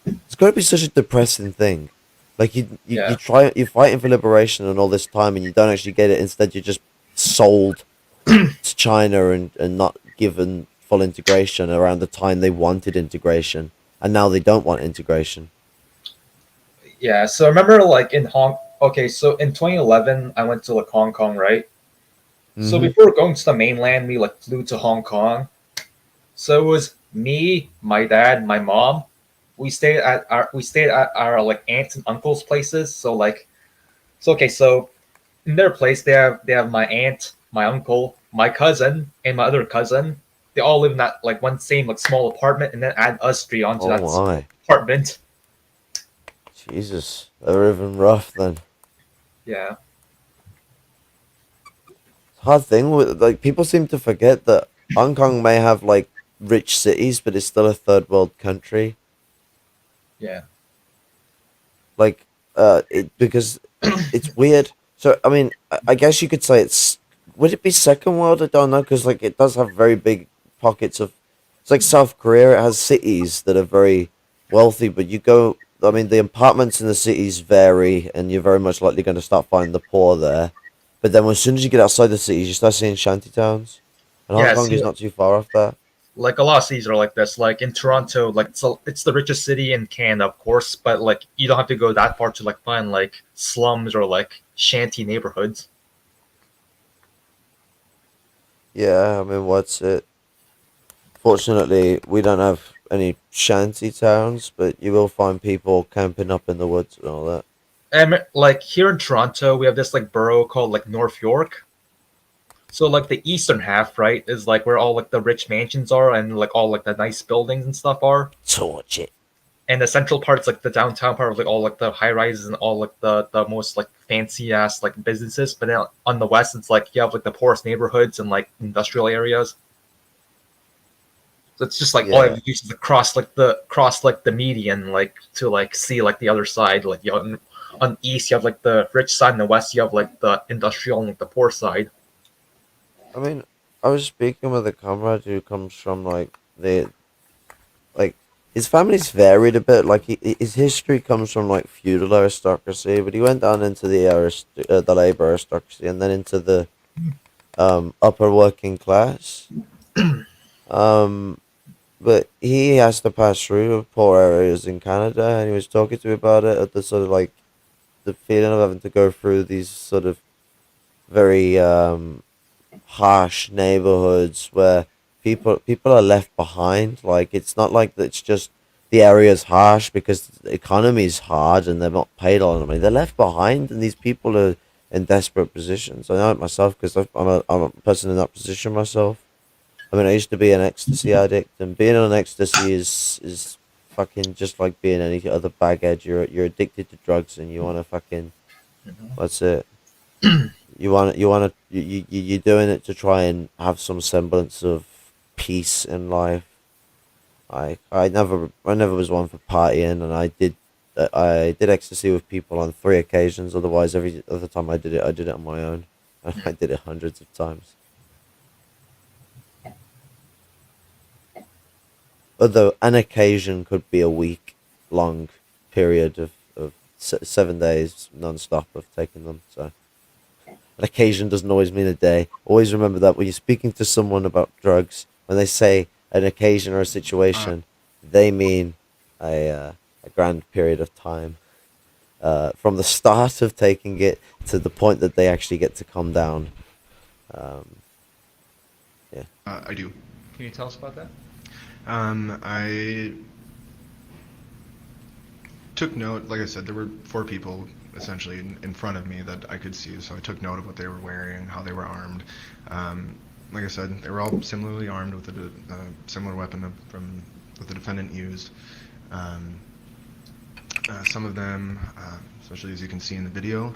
It's got to be such a depressing thing. Like you're fighting for liberation and all this time, and you don't actually get it. Instead, you're just sold to China and not given full integration around the time they wanted integration, and now they don't want integration. Yeah. So I remember like so in 2011, I went to like Hong Kong, right? Mm-hmm. So before going to the mainland, we like flew to Hong Kong. So it was me, my dad, my mom. We stayed at our like aunts and uncles' places. So in their place they have my aunt, my uncle, my cousin, and my other cousin. They all live in that like one same like small apartment, and then add us three onto that apartment. Jesus, they're even rough then. Yeah. Hard thing with like people seem to forget that Hong Kong may have like rich cities, but it's still a third world country. Yeah. Like, because it's weird. So, I mean, I guess you could say would it be second world? I don't know, because, like, it does have very big pockets of, it's like South Korea, it has cities that are very wealthy, but you go. I mean, the apartments in the cities vary, and you're very much likely going to start finding the poor there. But then, as soon as you get outside the cities, you start seeing shanty towns, and Hong Yeah, Kong see, is not too far off that. like a lot of cities are like this. Like in Toronto, like it's the richest city in Canada, of course, but like you don't have to go that far to like find like slums or like shanty neighborhoods. Yeah, I mean, what's it? Fortunately, we don't have any shanty towns, but you will find people camping up in the woods and all that. And like here in Toronto, we have this like borough called like North York. So like the eastern half, right, is like where all like the rich mansions are and like all like the nice buildings and stuff are. Torch it. And the central part's like the downtown part of like all like the high rises and all like the most like fancy ass like businesses. But then on the west, it's like you have like the poorest neighborhoods and like industrial areas. So it's just like all you Yeah. have to do is like cross like the median like to like see like the other side. Like you know, on the east you have like the rich side, and the west you have like the industrial and like the poor side. I mean, I was speaking with a comrade who comes from like his family's varied a bit. Like his history comes from like feudal aristocracy, but he went down into the labor aristocracy and then into the upper working class. Um, but he has to pass through poor areas in Canada, and he was talking to me about it at the sort of like the feeling of having to go through these sort of very harsh neighborhoods where people are left behind. Like it's not like that. It's just the area's harsh because the economy is hard and they're not paid a lot of money. They're left behind, and these people are in desperate positions. I know it myself because I'm a person in that position myself. I mean, I used to be an ecstasy addict, and being on ecstasy is fucking just like being any other baghead. You're addicted to drugs, and you want to fucking that's it. You're doing it to try and have some semblance of peace in life. I never was one for partying, and I did ecstasy with people on 3 occasions. Otherwise, every other time I did it on my own, and I did it hundreds of times. Although an occasion could be a week long period of 7 days non-stop of taking them. So an occasion doesn't always mean a day. Always remember that when you're speaking to someone about drugs, when they say an occasion or a situation, they mean a grand period of time. From the start of taking it to the point that they actually get to calm down. Yeah. I do. Can you tell us about that? I took note, like I said, there were 4 people essentially in front of me that I could see, so I took note of what they were wearing, how they were armed. Like I said, they were all similarly armed with a similar weapon from that the defendant used. Some of them, especially as you can see in the video,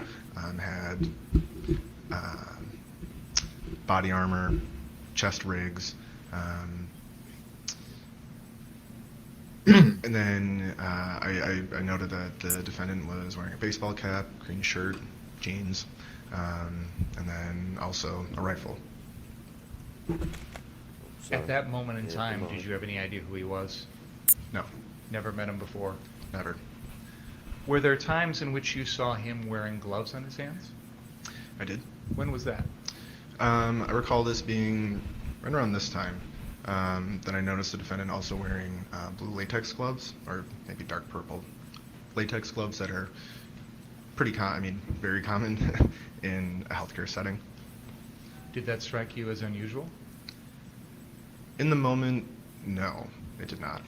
had body armor, chest rigs, and then I noted that the defendant was wearing a baseball cap, green shirt, jeans, and then also a rifle. At that moment in time, did you have any idea who he was? No, Never met him before? never. Were there times in which you saw him wearing gloves on his hands? I did. When was that? I recall this being right around this time. Then I noticed the defendant also wearing blue latex gloves, or maybe dark purple latex gloves that are very common in a healthcare setting. Did that strike you as unusual? In the moment, no, it did not.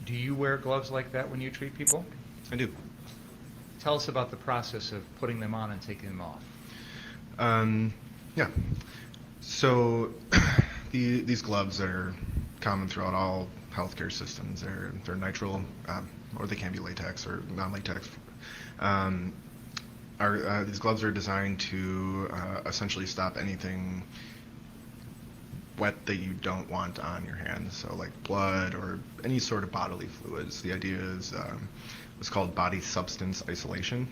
Do you wear gloves like that when you treat people? I do. Tell us about the process of putting them on and taking them off. Yeah. So these gloves are common throughout all healthcare systems. They're nitrile, or they can be latex or non-latex. These gloves are designed to essentially stop anything wet that you don't want on your hands, so like blood or any sort of bodily fluids. The idea is what's called body substance isolation.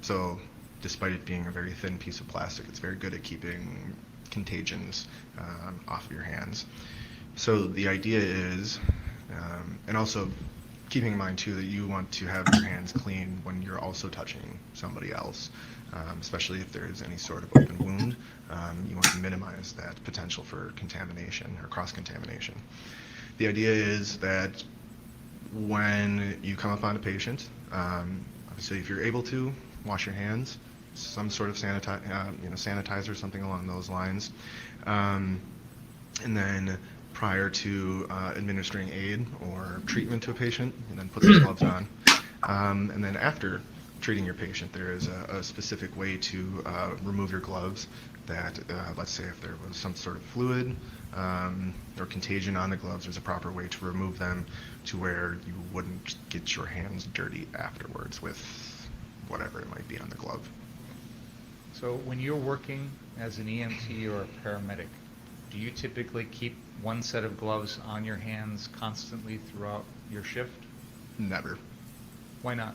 So despite it being a very thin piece of plastic, it's very good at keeping contagions off of your hands. So the idea is And also keeping in mind too that you want to have your hands clean when you're also touching somebody else, especially if there is any sort of open wound. You want to minimize that potential for contamination or cross-contamination. The idea is that when you come upon a patient, obviously if you're able to, wash your hands, some sort of sanitizer, something along those lines. And then prior to administering aid or treatment to a patient, and then put those gloves on. And then after treating your patient, there is a specific way to remove your gloves that, let's say if there was some sort of fluid or contagion on the gloves, there's a proper way to remove them to where you wouldn't get your hands dirty afterwards with whatever it might be on the glove. So when you're working as an EMT or a paramedic, do you typically keep one set of gloves on your hands constantly throughout your shift? Never. Why not?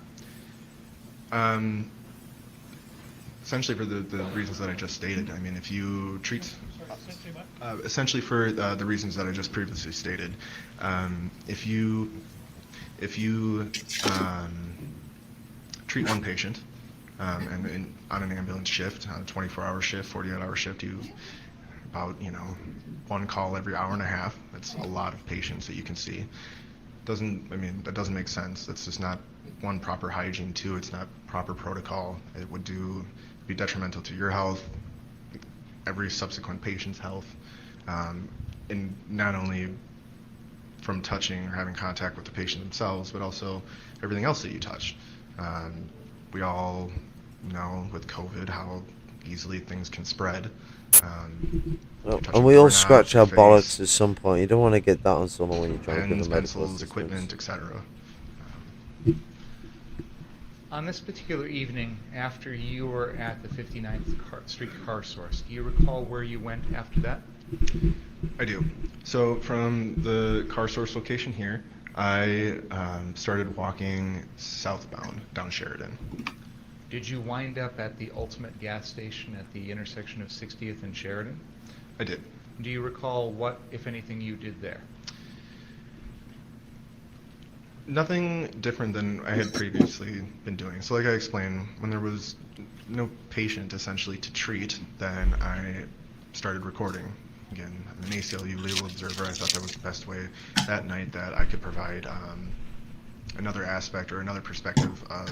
Essentially for the reasons that I just stated. I mean, if you treat, essentially for the reasons that I just previously stated, if you treat one patient and on an ambulance shift, on a 24-hour shift, 48-hour shift, you about one call every hour and a half. That's a lot of patients that you can see. That doesn't make sense. That's just not one, proper hygiene. Two, it's not proper protocol. It would be detrimental to your health, every subsequent patient's health, and not only from touching or having contact with the patient themselves, but also everything else that you touch. We all know with COVID how easily things can spread. And we all scratch our bollocks at some point. You don't want to get that on someone when you're trying to give them medical pencils, assistance. equipment, etc. On this particular evening, after you were at the 59th Street Car Source, do you recall where you went after that? I do. So from the Car Source location here, I started walking southbound down Sheridan. Did you wind up at the Ultimate gas station at the intersection of 60th and Sheridan? I did. Do you recall what, if anything, you did there? Nothing different than I had previously been doing. So like I explained, when there was no patient essentially to treat, then I started recording. Again, I'm an ACLU legal observer. I thought that was the best way that night that I could provide another aspect or another perspective of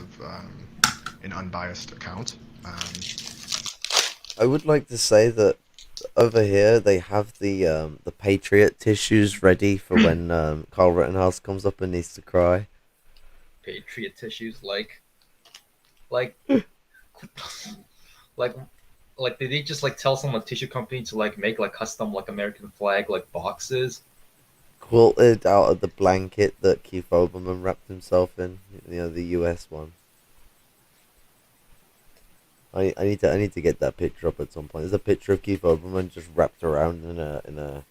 an unbiased account. I would like to say that over here they have the Patriot tissues ready for when Kyle Rittenhouse comes up and needs to cry. Patriot tissues, like did they just tell some tissue company to make custom American flag boxes? Quilted out of the blanket that Keith Olbermann wrapped himself in, the US one. I need to get that picture up at some point. There's a picture of Keith Olbermann just wrapped around in a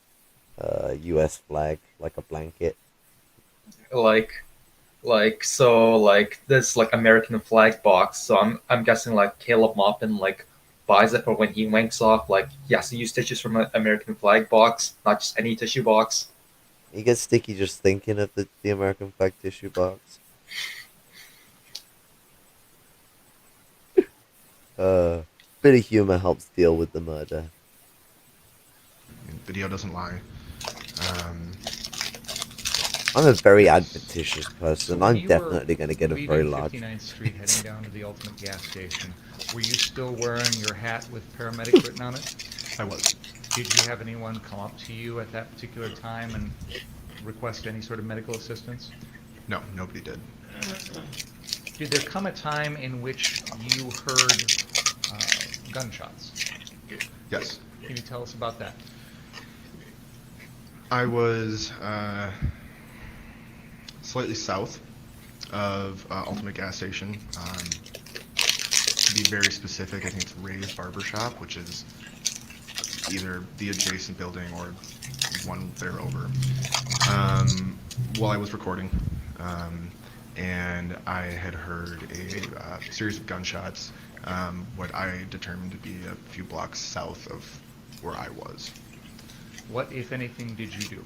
US flag, like a blanket. This American flag box. So I'm guessing Caleb Maupin buys it for when he wanks off. He has to use tissues from an American flag box, not just any tissue box. He gets sticky just thinking of the American flag tissue box. Bit of humor helps deal with the murder. Video doesn't lie. I'm a very adventitious person. So I'm definitely going to get a very large. 59th Street heading down to the Ultimate gas station. Were you still wearing your hat with paramedic written on it? I was. Did you have anyone come up to you at that particular time and request any sort of medical assistance? No, nobody did. Did there come a time in which you heard gunshots? Yes. Can you tell us about that? I was slightly south of Ultimate gas station. To be very specific, I think it's Ray's Barbershop, which is either the adjacent building or one there over. While I was recording, and I had heard a series of gunshots, what I determined to be a few blocks south of where I was. What, if anything, did you do?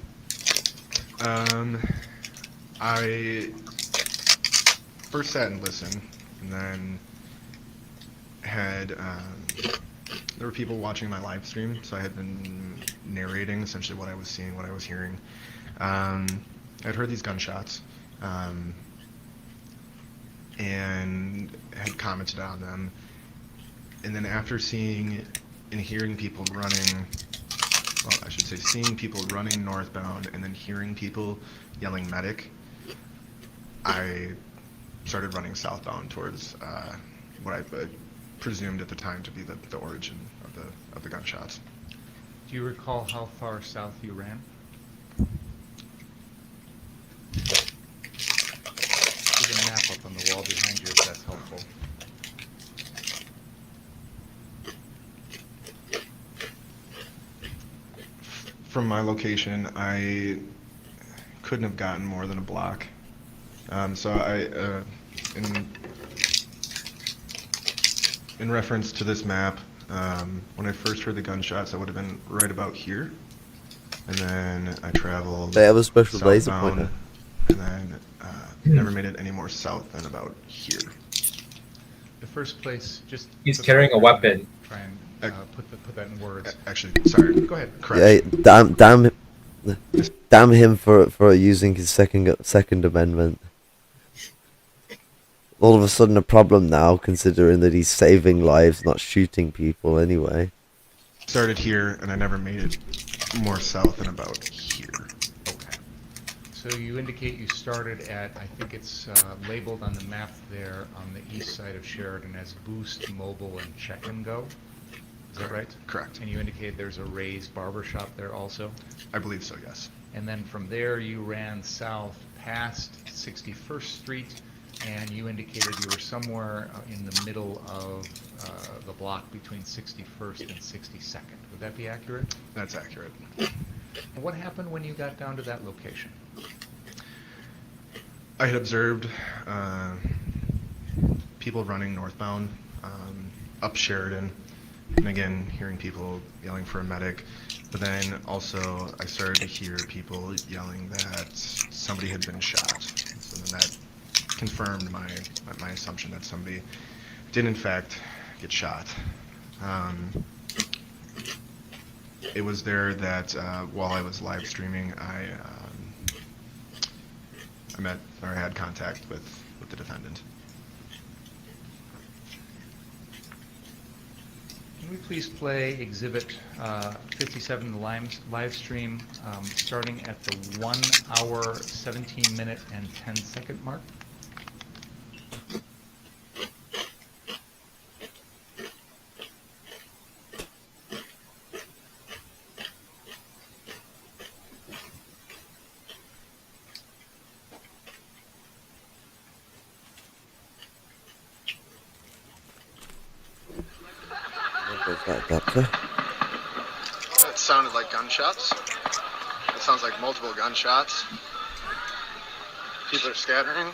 I first sat and listened, and then had there were people watching my live stream, so I had been narrating essentially what I was seeing, what I was hearing. I'd heard these gunshots, and had commented on them. And then after seeing and hearing people running, well, I should say seeing people running northbound and then hearing people yelling medic, I started running southbound towards what I presumed at the time to be the origin of the gunshots. Do you recall how far south you ran? There's a map up on the wall behind you if that's helpful. From my location, I couldn't have gotten more than a block. So in reference to this map, when I first heard the gunshots, I would have been right about here, and then I traveled. They have a special laser southbound, pointer. and then never made it any more south than about here. The first place, just He's carrying a weapon. Try and put that in words. Actually, sorry. Go ahead. Correct. Yeah, damn him for using his second amendment. All of a sudden a problem now, considering that he's saving lives, not shooting people anyway. Started here, and I never made it more south than about here. Okay. So you indicate you started at, I think it's labeled on the map there on the east side of Sheridan as Boost, Mobile, and Check and Go. Is that right? Correct. And you indicate there's a Ray's barber shop there also? I believe so, yes. And then from there you ran south past 61st Street, and you indicated you were somewhere in the middle of the block between 61st and 62nd. Would that be accurate? That's accurate. And what happened when you got down to that location? I had observed people running northbound up Sheridan, and again hearing people yelling for a medic, but then also I started to hear people yelling that somebody had been shot. So then that confirmed my assumption that somebody did in fact get shot. It was there that while I was live streaming, I met or I had contact with the defendant. Can we please play Exhibit 57, the live stream, starting at the 1 hour, 17 minute, and 10 second mark? That sounded like gunshots. It sounds like multiple gunshots. People are scattering.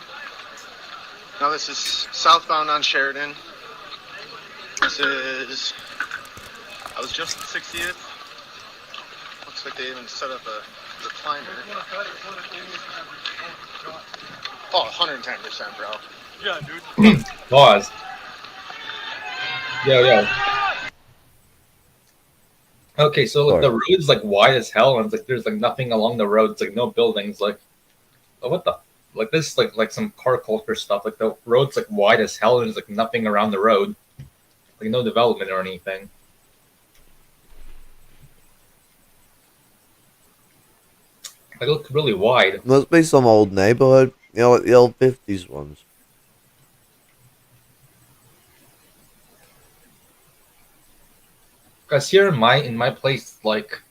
Now this is southbound on Sheridan. This is, I was just at 60th. Looks like they even set up a recliner. Oh, 110%, bro. Yeah, dude. Pause. Yo. Okay, so like, the road's like wide as hell, and it's like there's like nothing along the road. It's like no buildings. Like, what the? Like this, like some car culture stuff. Like the road's like wide as hell, and there's like nothing around the road. Like no development or anything. Like, it looked really wide. Must be some old neighborhood, you know, like the old 50s ones. Because here in my place, like,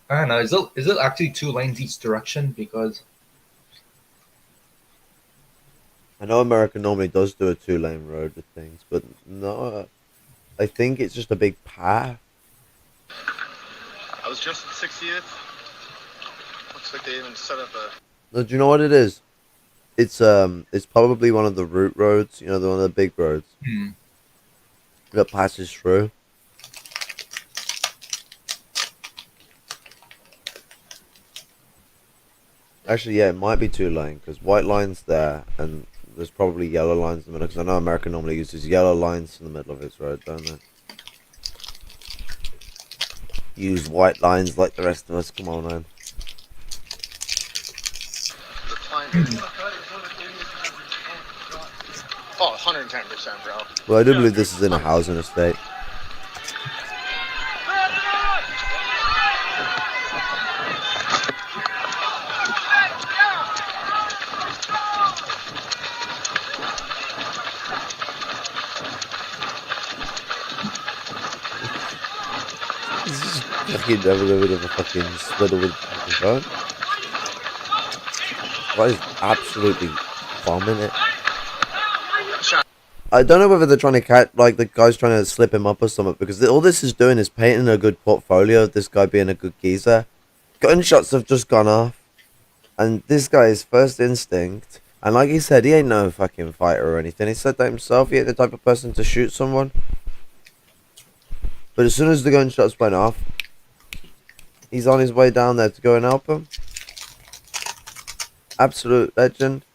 I don't know, is it actually 2 lanes each direction? Because I know America normally does do a 2-lane road with things, but no, I think it's just a big path. I was just at 60th. Looks like they even set up a... No, do you know what it is? It's probably one of the route roads, you know, one of the big roads that passes through. Actually, yeah, it might be two lane because white lines there, and there's probably yellow lines in the middle. Because I know America normally uses yellow lines in the middle of its road, don't they? Use white lines like the rest of us. Come on, man. Oh, 110%, bro. Well, I do believe this is in a housing estate. This is fucking having a bit of a fucking splitter with the phone. Why is absolutely bombing it? I don't know whether they're trying to catch, like, the guy's trying to slip him up or something, because all this is doing is painting a good portfolio of this guy being a good geezer. Gunshots have just gone off, and this guy's first instinct, and like he said, he ain't no fucking fighter or anything. He said that himself, he ain't the type of person to shoot someone. But as soon as the gunshots went off, he's on his way down there to go and help him. Absolute legend.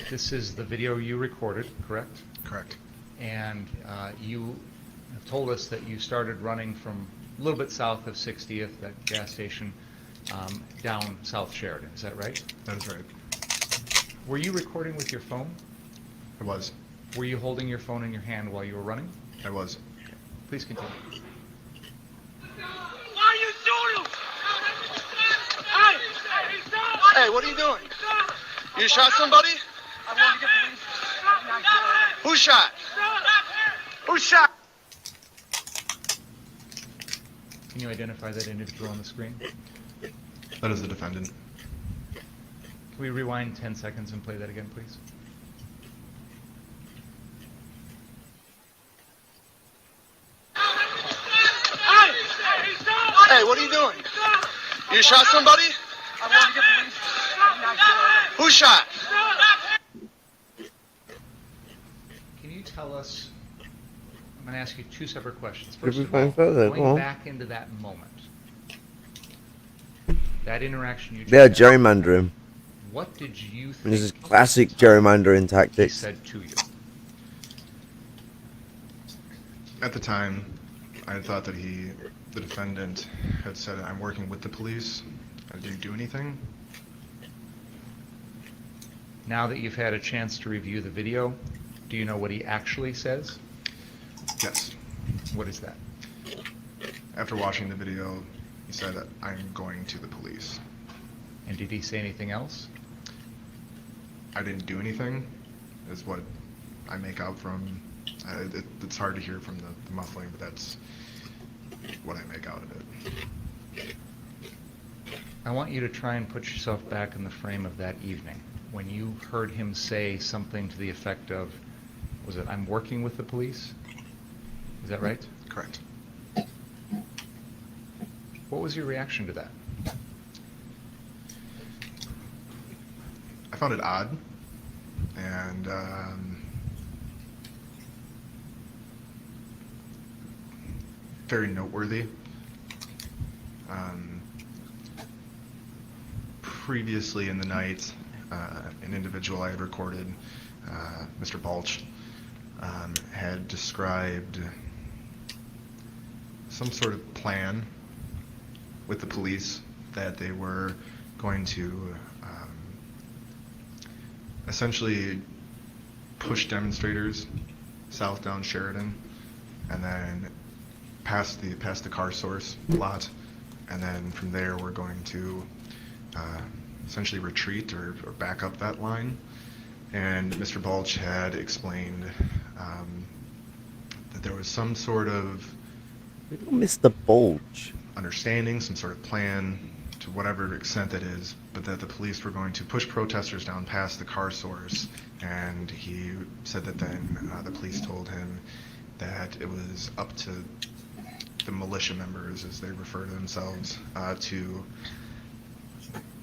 This is the video you recorded, correct? Correct. And you have told us that you started running from a little bit south of 60th, that gas station, down South Sheridan. Is that right? That is right. Were you recording with your phone? I was. Were you holding your phone in your hand while you were running? I was. Okay. Please continue. Why are you shooting? Hey, what are you doing? You shot somebody? I want to get police. Who shot? Who shot? Can you identify that individual on the screen? That is the defendant. Can we rewind 10 seconds and play that again, please? Hey, what are you doing? You shot somebody? I want to get police. Who shot? Can you tell us, I'm going to ask you two separate questions. Could First we of all, find further? Go going on. back into that moment, that interaction you just Yeah, had, gerrymandering. what did you think This is classic gerrymandering he tactics. said to you? At the time, I had thought that the defendant, had said, "I'm working with the police." I didn't do anything. Now that you've had a chance to review the video, do you know what he actually says? Yes. What is that? After watching the video, he said that I'm going to the police. And did he say anything else? I didn't do anything, is what I make out from. It's hard to hear from the muffling, but that's what I make out of it. I want you to try and put yourself back in the frame of that evening when you heard him say something to the effect of, was it, "I'm working with the police"? Is that right? Correct. What was your reaction to that? I found it odd, and very noteworthy. Previously in the night, an individual I had recorded, Mr. Balch, had described some sort of plan with the police that they were going to essentially push demonstrators south down Sheridan, and then past the car source lot, and then from there we're going to essentially retreat or back up that line. And Mr. Balch had explained that there was some sort of Mr. Bulge. understanding, some sort of plan, to whatever extent that is, but that the police were going to push protesters down past the car source. And he said that then the police told him that it was up to the militia members, as they refer to themselves, to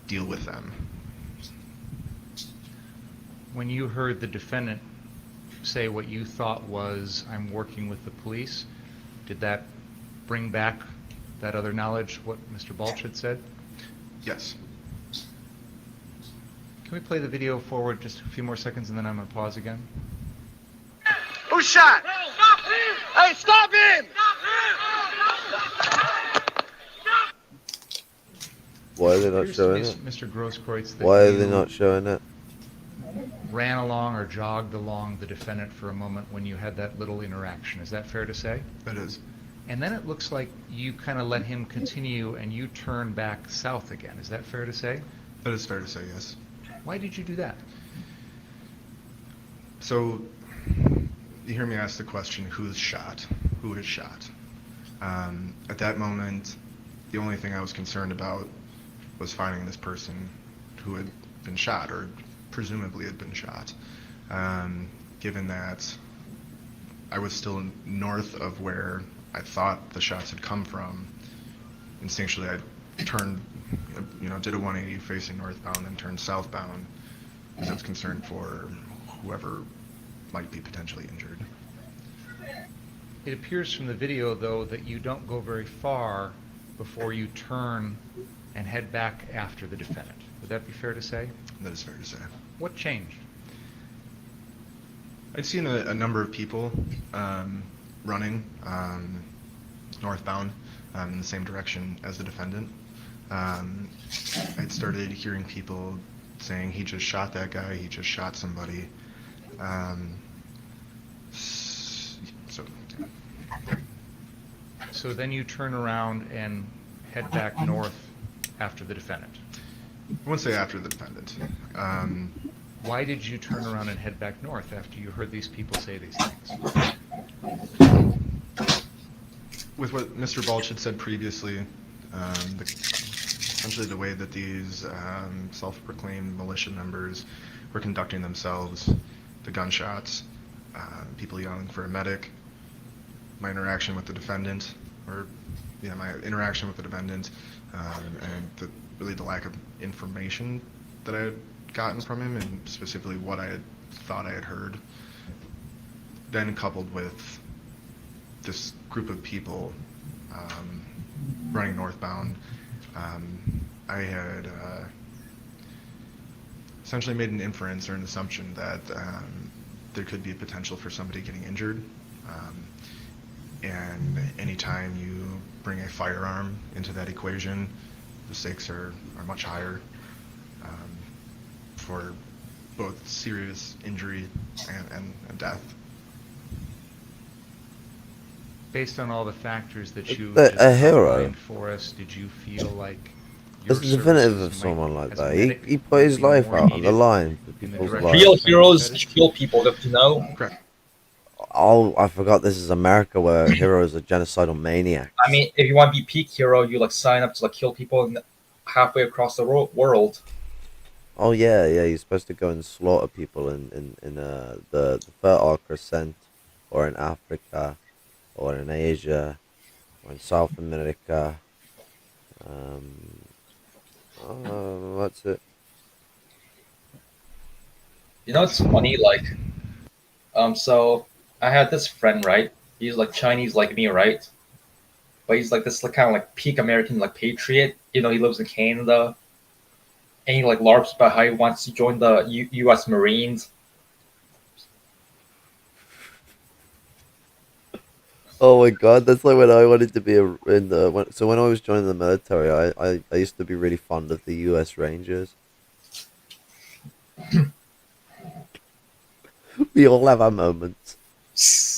deal with them. When you heard the defendant say what you thought was, "I'm working with the police," did that bring back that other knowledge, what Mr. Balch had said? Yes. Can we play the video forward just a few more seconds and then I'm going to pause again? Who shot? Stop him! Hey, stop him! Why are they not Appears to showing me, it? Mr. Grosskreutz, that Why are they you not showing it? ran along or jogged along the defendant for a moment when you had that little interaction. Is that fair to say? That is. And then it looks like you kind of let him continue and you turn back south again. Is that fair to say? That is fair to say, yes. Why did you do that? So, you hear me ask the question, who's shot? Who is shot? At that moment, the only thing I was concerned about was finding this person who had been shot, or presumably had been shot. Given that I was still north of where I thought the shots had come from, instinctually I turned, did a 180 facing northbound, then turned southbound, because I was concerned for whoever might be potentially injured. It appears from the video, though, that you don't go very far before you turn and head back after the defendant. Would that be fair to say? That is fair to say. What changed? I'd seen a number of people running northbound in the same direction as the defendant. I'd started hearing people saying, he just shot that guy, he just shot somebody. So then you turn around and head back north after the defendant. I wouldn't say after the defendant. Why did you turn around and head back north after you heard these people say these things? With what Mr. Balch had said previously, essentially the way that these self-proclaimed militia members were conducting themselves, the gunshots, people yelling for a medic, my interaction with the defendant, my interaction with the defendant, and really the lack of information that I had gotten from him, and specifically what I had thought I had heard, then coupled with this group of people running northbound, I had essentially made an inference or an assumption that there could be a potential for somebody getting injured. And anytime you bring a firearm into that equation, the stakes are much higher for both serious injury and death. Based on all the factors that you A just hero. outlined for us, did you feel like your It's definitive of services someone might, like as a that. medic, He put his be life more out on the needed line for in the people's direction lives. Real of heroes defendants? kill people, don't you know? Correct. Oh, I forgot this is America where heroes are genocidal maniacs. I mean, if you want to be peak hero, you sign up to kill people halfway across the world. Oh yeah, you're supposed to go and slaughter people in the Fertile Crescent, or in Africa, or in Asia, or in South America. That's it. It's funny, so I had this friend, right? He's Chinese like me, right? But he's this kind of peak American patriot. He lives in Canada, and he larps about how he wants to join the U.S. Marines. Oh my god, that's like when I wanted to be when I was joining the military, I used to be really fond of the U.S. Rangers. We all have our moments.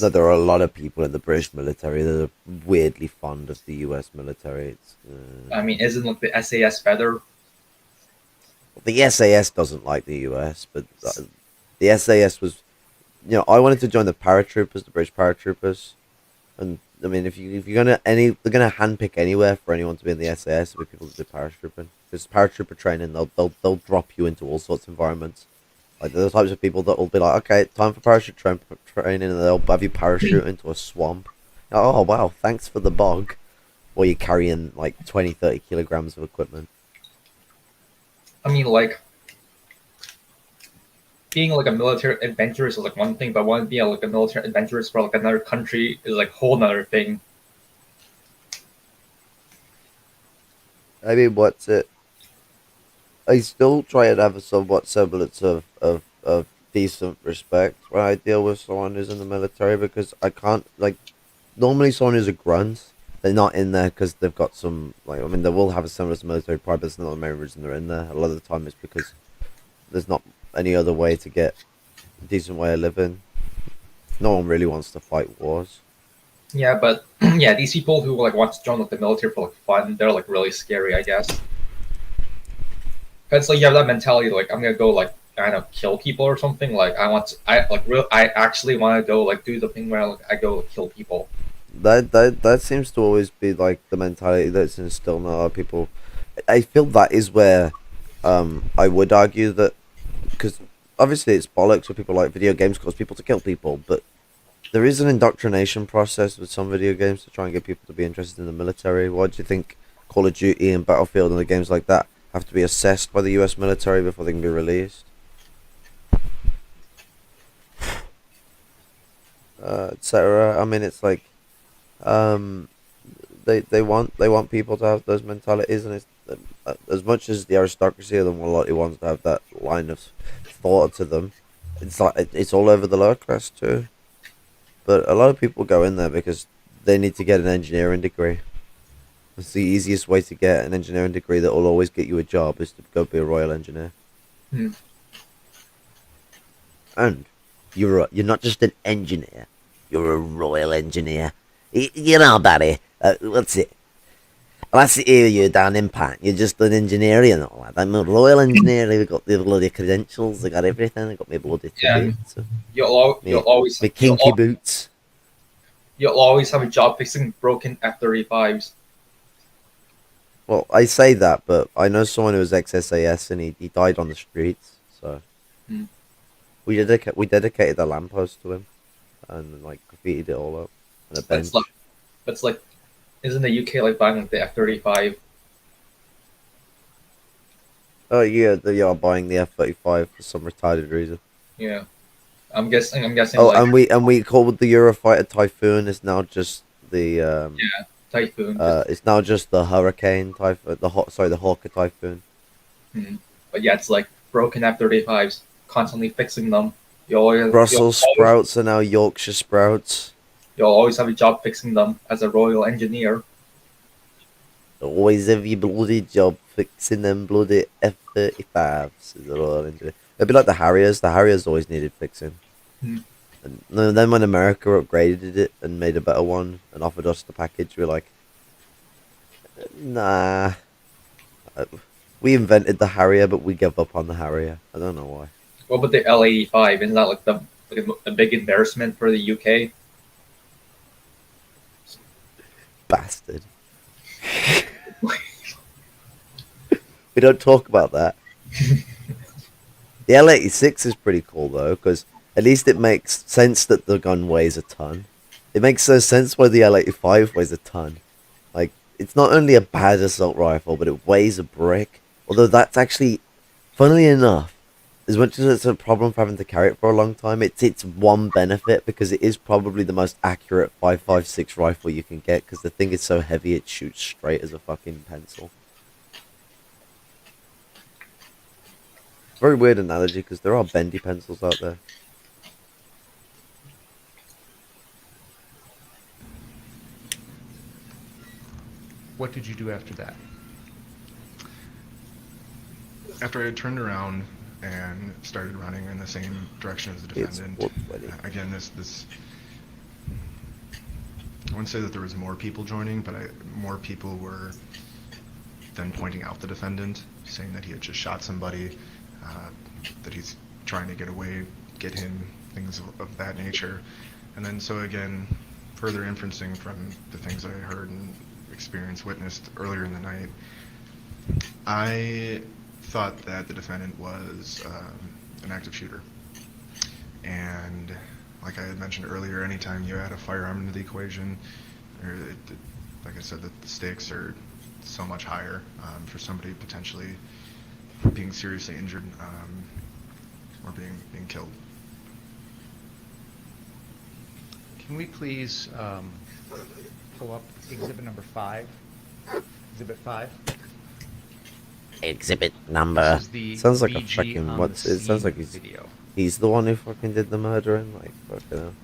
No, there are a lot of people in the British military that are weirdly fond of the U.S. military. I mean, isn't the SAS better? The SAS doesn't like the U.S., but the SAS was, I wanted to join the paratroopers, the British paratroopers, and I mean, if you're they're gonna handpick anywhere for anyone to be in the SAS, with people to do paratrooping. Because paratrooper training, they'll drop you into all sorts of environments. Like, they're the types of people that will be like, okay, time for parachute training, and they'll have you parachute into a swamp. Oh, wow, thanks for the bog. Or you're carrying, 20, 30 kilograms of equipment. I mean, being a military adventurous is one thing, but wanting to be a military adventurous for another country is a whole nother thing. I mean, what's it? I still try and have a somewhat semblance of decent respect when I deal with someone who's in the military because I can't, like, normally someone who's a grunt, they're not in there because they've got some, like, I mean, they will have a semblance of military pride, but it's not the main reason they're in there. A lot of the time it's because there's not any other way to get a decent way of living. No one really wants to fight wars. Yeah, but yeah, these people who like want to join like the military for like fun, they're like really scary, I guess. Cause like you have that mentality, like I'm gonna go like I don't know, kill people or something. Like I actually want to go like do the thing where like, I go kill people. That seems to always be like the mentality that's instilled in a lot of people. I feel that is where I would argue that because obviously it's bollocks for people like video games cause people to kill people, but there is an indoctrination process with some video games to try and get people to be interested in the military. Why do you think Call of Duty and Battlefield and the games like that have to be assessed by the US military before they can be released? Etc. I mean, it's like they want people to have those mentalities, and it's as much as the aristocracy are the more likely ones to have that line of thought to them. It's like it's all over the lower class too. But a lot of people go in there because they need to get an engineering degree. It's the easiest way to get an engineering degree that will always get you a job is to go be a royal engineer. And you're not just an engineer, you're a royal engineer. You know, buddy, what's it? I see you down in Pat. You're just an engineer and all that. I'm a royal engineer. They've got the bloody credentials. They got everything. They got me bloody tickets. You'll always my kinky boots. You'll always have a job fixing broken F-35s. Well, I say that, but I know someone who was ex-SAS and he died on the streets. So we dedicated a lamppost to him and like graffitied it all up on a bench. It's like, isn't the UK like buying like the F-35? Oh yeah, they are buying the F-35 for some retarded reason. Yeah, I'm guessing. Oh, like, and we called the Eurofighter Typhoon. It's now just the Typhoon. It's now just the Hurricane Typhoon. The Hawker Typhoon. But yeah, it's like broken F-35s. Constantly fixing them. Brussels sprouts are now Yorkshire sprouts. You'll always have a job fixing them as a royal engineer. Always have your bloody job fixing them bloody F-35s as a royal engineer. It'd be like the Harriers. The Harriers always needed fixing. And then when America upgraded it and made a better one and offered us the package, we were like, nah. We invented the Harrier, but we gave up on the Harrier. I don't know why. What about the L-85? Isn't that like a big embarrassment for the UK? Bastard. We don't talk about that. The L-86 is pretty cool though, because at least it makes sense that the gun weighs a ton. It makes no sense why the L-85 weighs a ton. Like, it's not only a bad assault rifle, but it weighs a brick. Although that's actually, funnily enough, as much as it's a problem for having to carry it for a long time, it's one benefit because it is probably the most accurate 5.56 rifle you can get because the thing is so heavy it shoots straight as a fucking pencil. Very weird analogy because there are bendy pencils out there. What did you do after that? After I had turned around and started running in the same direction as the defendant. Again, this I wouldn't say that there was more people joining, but more people were then pointing out the defendant, saying that he had just shot somebody, that he's trying to get away, get him, things of that nature. And then so again, further inferencing from the things I heard and experienced, witnessed earlier in the night, I thought that the defendant was an active shooter. And like I had mentioned earlier, anytime you add a firearm into the equation, like I said, the stakes are so much higher for somebody potentially being seriously injured or being killed. Can we please pull up exhibit number 5? Exhibit 5. exhibit This number. is the Sounds like a VG fucking on what's the it? Sounds like scene video. he's the one who fucking did the murdering. Like fucking hell.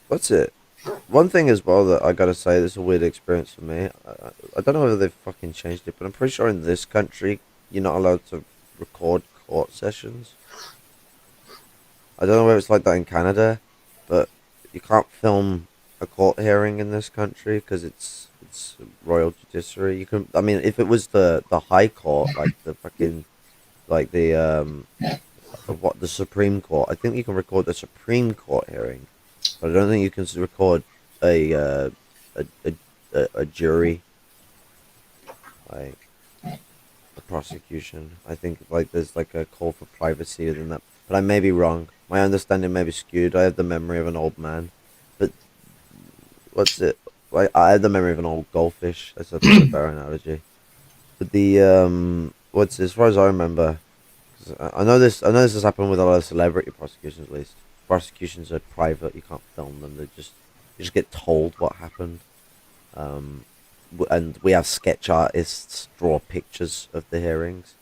What's it? One thing as well that I gotta say, this is a weird experience for me. I don't know whether they've fucking changed it, but I'm pretty sure in this country you're not allowed to record court sessions. I don't know whether it's like that in Canada, but you can't film a court hearing in this country because it's royal judiciary. You can, I mean, if it was the high court, like the fucking, like the Supreme Court, I think you can record the Supreme Court hearing, but I don't think you can record a a jury, like a prosecution. I think like there's like a call for privacy within that, but I may be wrong. My understanding may be skewed. I have the memory of an old man, but what's it? Like I have the memory of an old goldfish. That's a better analogy. But the what's it, as far as I remember, 'cause I know this. I know this has happened with a lot of celebrity prosecutions. At least prosecutions are private. You can't film them. You just get told what happened. And we have sketch artists draw pictures of the hearings.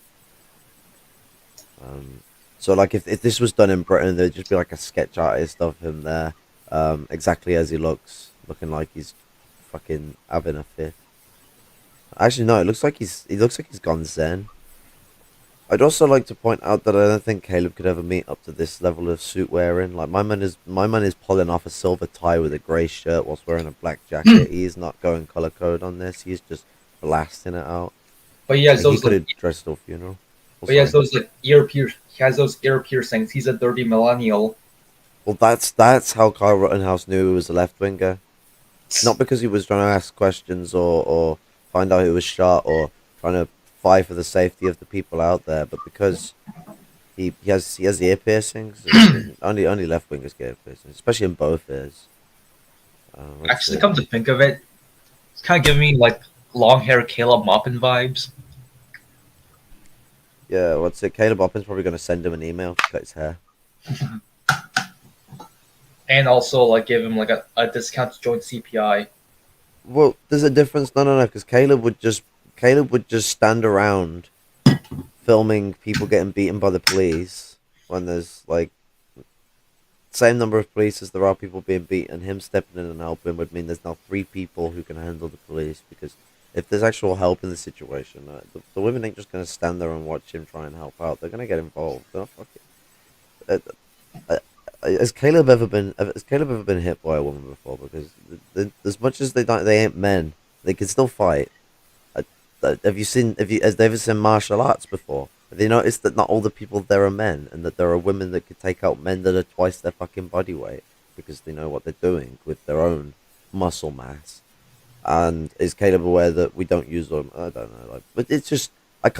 So like if this was done in Britain, there'd just be like a sketch artist of him there, exactly as he looks, looking like he's fucking having a fit. Actually, no, it looks like he looks like he's gone zen. I'd also like to point out that I don't think Caleb could ever meet up to this level of suit wearing. Like my man is pulling off a silver tie with a grey shirt whilst wearing a black jacket. He's not going color code on this. He's just blasting it out. But he has Like, he those could like, have dressed to a funeral. Oh, but he has sorry. those like ear pierce. He has those ear piercings. He's a dirty millennial. Well, that's how Kyle Rittenhouse knew he was a left winger. Not because he was trying to ask questions or find out who was shot or trying to fight for the safety of the people out there, but because he has ear piercings. only left wingers get ear piercings, especially in both ears. Actually, come to think of it, it's kind of giving me like long hair Caleb Maupin vibes. Yeah, what's it? Caleb Oppin's probably going to send him an email to cut his hair. And also like give him like a discount to join CPI. Well, there's a difference. No, because Caleb would just stand around filming people getting beaten by the police when there's like same number of police as there are people being beaten. Him stepping in and helping would mean there's now 3 people who can handle the police, because if there's actual help in the situation, the women ain't just going to stand there and watch him try and help out. They're going to get involved. They're not fucking... Has Caleb ever been hit by a woman before? Because as much as they ain't men, they can still fight. Has they ever seen martial arts before? Have they noticed that not all the people there are men, and that there are women that could take out men that are twice their fucking body weight because they know what they're doing with their own muscle mass? And is Caleb aware that we don't use them? I don't know. Like, but it's just I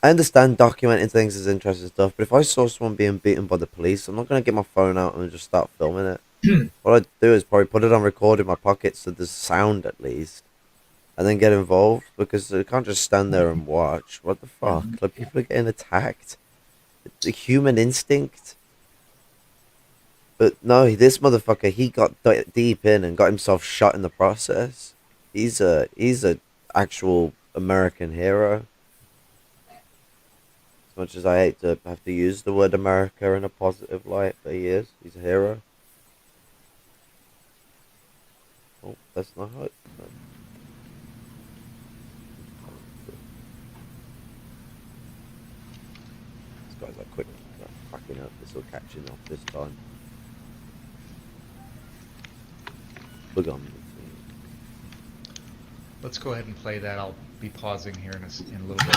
understand documenting things is interesting stuff, but if I saw someone being beaten by the police, I'm not gonna get my phone out and just start filming it. What I'd do is probably put it on record in my pocket so there's sound at least, and then get involved, because I can't just stand there and watch. What the fuck? Like, people are getting attacked. It's a human instinct. But no, this motherfucker, he got deep in and got himself shot in the process. He's a actual American hero. As much as I hate to have to use the word America in a positive light, but he is. He's a hero. Oh, that's not how it... This guy's like quick, fucking up. This will catch him off this time. Look on. Let's go ahead and play that. I'll be pausing here in a little bit.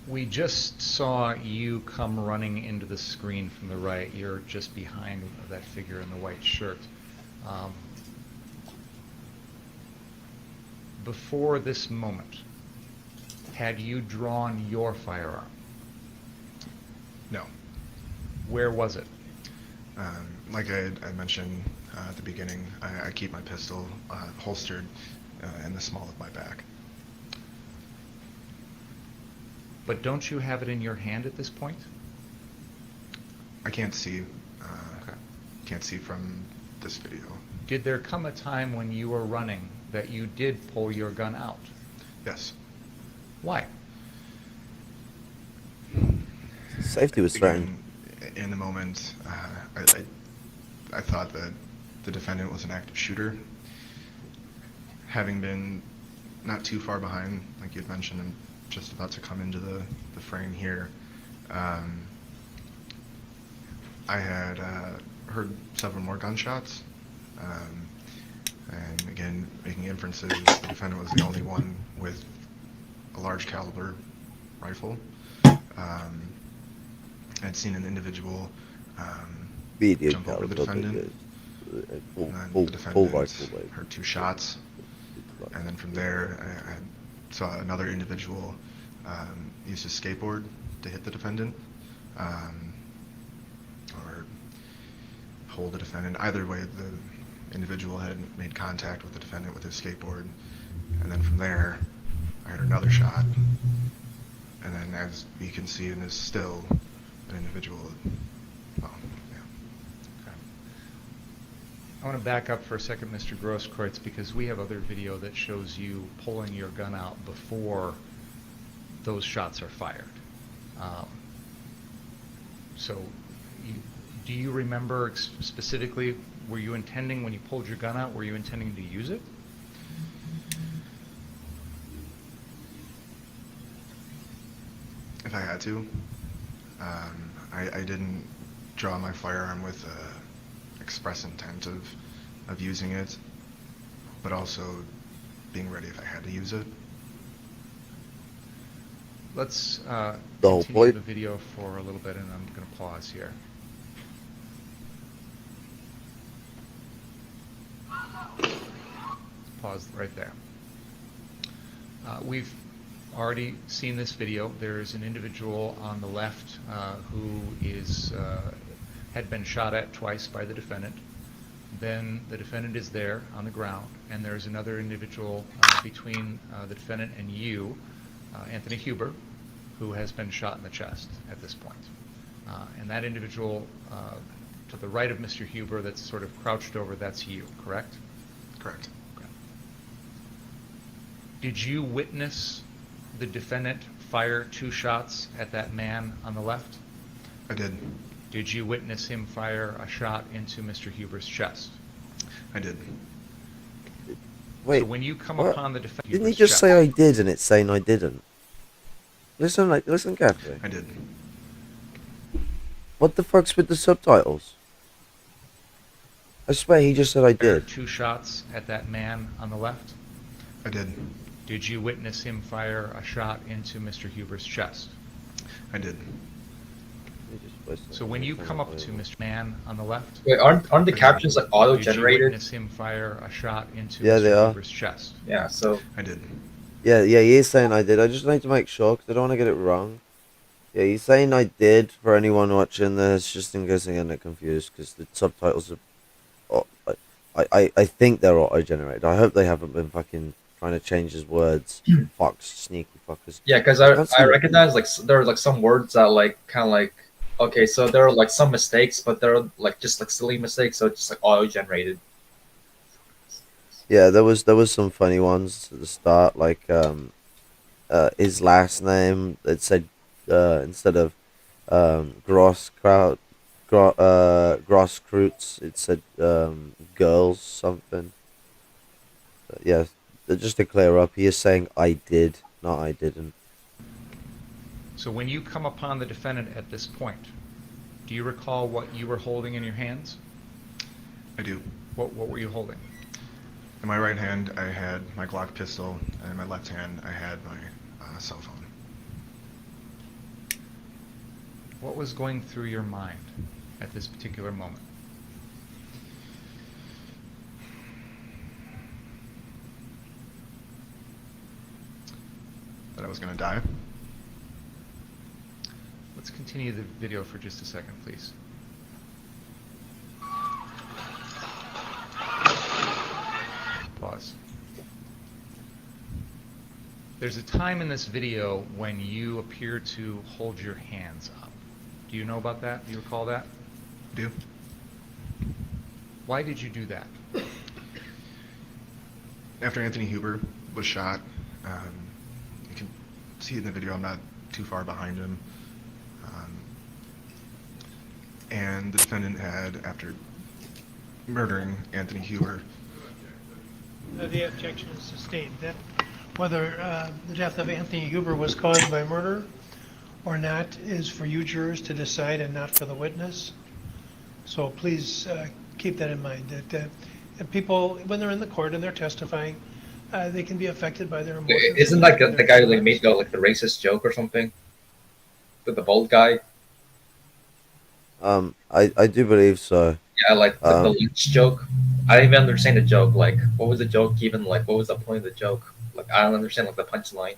We just saw you come running into the screen from the right. You're just behind that figure in the white shirt. Before this moment, had you drawn your firearm? No. Where was it? Like I mentioned at the beginning, I keep my pistol holstered in the small of my back. But don't you have it in your hand at this point? I can't see. Can't see from this video. Did there come a time when you were running that you did pull your gun out? Yes. Why? Safety was threatened. Again, in the moment, I thought that the defendant was an active shooter. Having been not too far behind, like you had mentioned, I'm just about to come into the frame here. I had heard several more gunshots, and again, making inferences, the defendant was the only one with a large caliber rifle. I'd seen an individual jump over the defendant, and then the defendant heard 2 shots, and then from there I saw another individual use his skateboard to hit the defendant, or hold the defendant. Either way, the individual had made contact with the defendant with his skateboard, and then from there I heard another shot, and then as you can see in this still, an individual, well, yeah. Okay. I want to back up for a second, Mr. Grosskreutz, because we have other video that shows you pulling your gun out before those shots are fired. So do you remember specifically, were you intending, when you pulled your gun out, were you intending to use it? If I had to. I didn't draw my firearm with express intent of using it, but also being ready if I had to use it. Let's The whole continue point. the video for a little bit, and I'm going to pause here. Pause right there. We've already seen this video. There's an individual on the left who had been shot at twice by the defendant. Then the defendant is there on the ground, and there's another individual between the defendant and you, Anthony Huber, who has been shot in the chest at this point. And that individual to the right of Mr. Huber that's sort of crouched over, that's you, correct? Correct. Okay. Did you witness the defendant fire 2 shots at that man on the left? I did. Did you witness him fire a shot into Mr. Huber's chest? I did. Wait, so when you come what? upon the defendant, Didn't he just say I did and it's saying I didn't? Listen carefully. I did. What the fuck's with the subtitles? I swear he just said I did. 2 shots at that man on the left? I did. Did you witness him fire a shot into Mr. Huber's chest? I did. So when you come up to Mr. Man on the left, Wait, aren't the captions like did you auto-generated? witness him fire a shot into Yeah, they Mr. are. Huber's chest? Yeah, so I did. Yeah, he is saying I did. I just need to make sure because I don't want to get it wrong. Yeah, he's saying I did for anyone watching this, just in case I get confused, because the subtitles are. I think they're auto-generated. I hope they haven't been fucking trying to change his words. Fucks, sneaky fuckers. yeah, because I recognize like there are like some words that like kind of like okay, so there are like some mistakes, but they're like just like silly mistakes, so it's just like auto-generated. Yeah, there was some funny ones at the start, like his last name. It said instead of Grosskreutz, it said girls something. But yeah, just to clear up, he is saying I did, not I didn't. So when you come upon the defendant at this point, do you recall what you were holding in your hands? I do. What were you holding? In my right hand, I had my Glock pistol, and in my left hand, I had my cell phone. What was going through your mind at this particular moment? That I was going to die. Let's continue the video for just a second, please. There's a time in this video when you appear to hold your hands up. Do you know about that? Do you recall that? Do. Why did you do that? After Anthony Huber was shot, you can see in the video I'm not too far behind him. And the defendant had, after murdering Anthony Huber, The objection is sustained. That whether the death of Anthony Huber was caused by murder or not is for you jurors to decide and not for the witness. So please keep that in mind. That people, when they're in the court and they're testifying, they can be affected by their emotions. Isn't like the guy who like made like the racist joke or something? The bald guy? I do believe so. Yeah, like the lynch joke. I don't even understand the joke. Like, what was the joke even? Like, what was the point of the joke? Like, I don't understand like the punchline.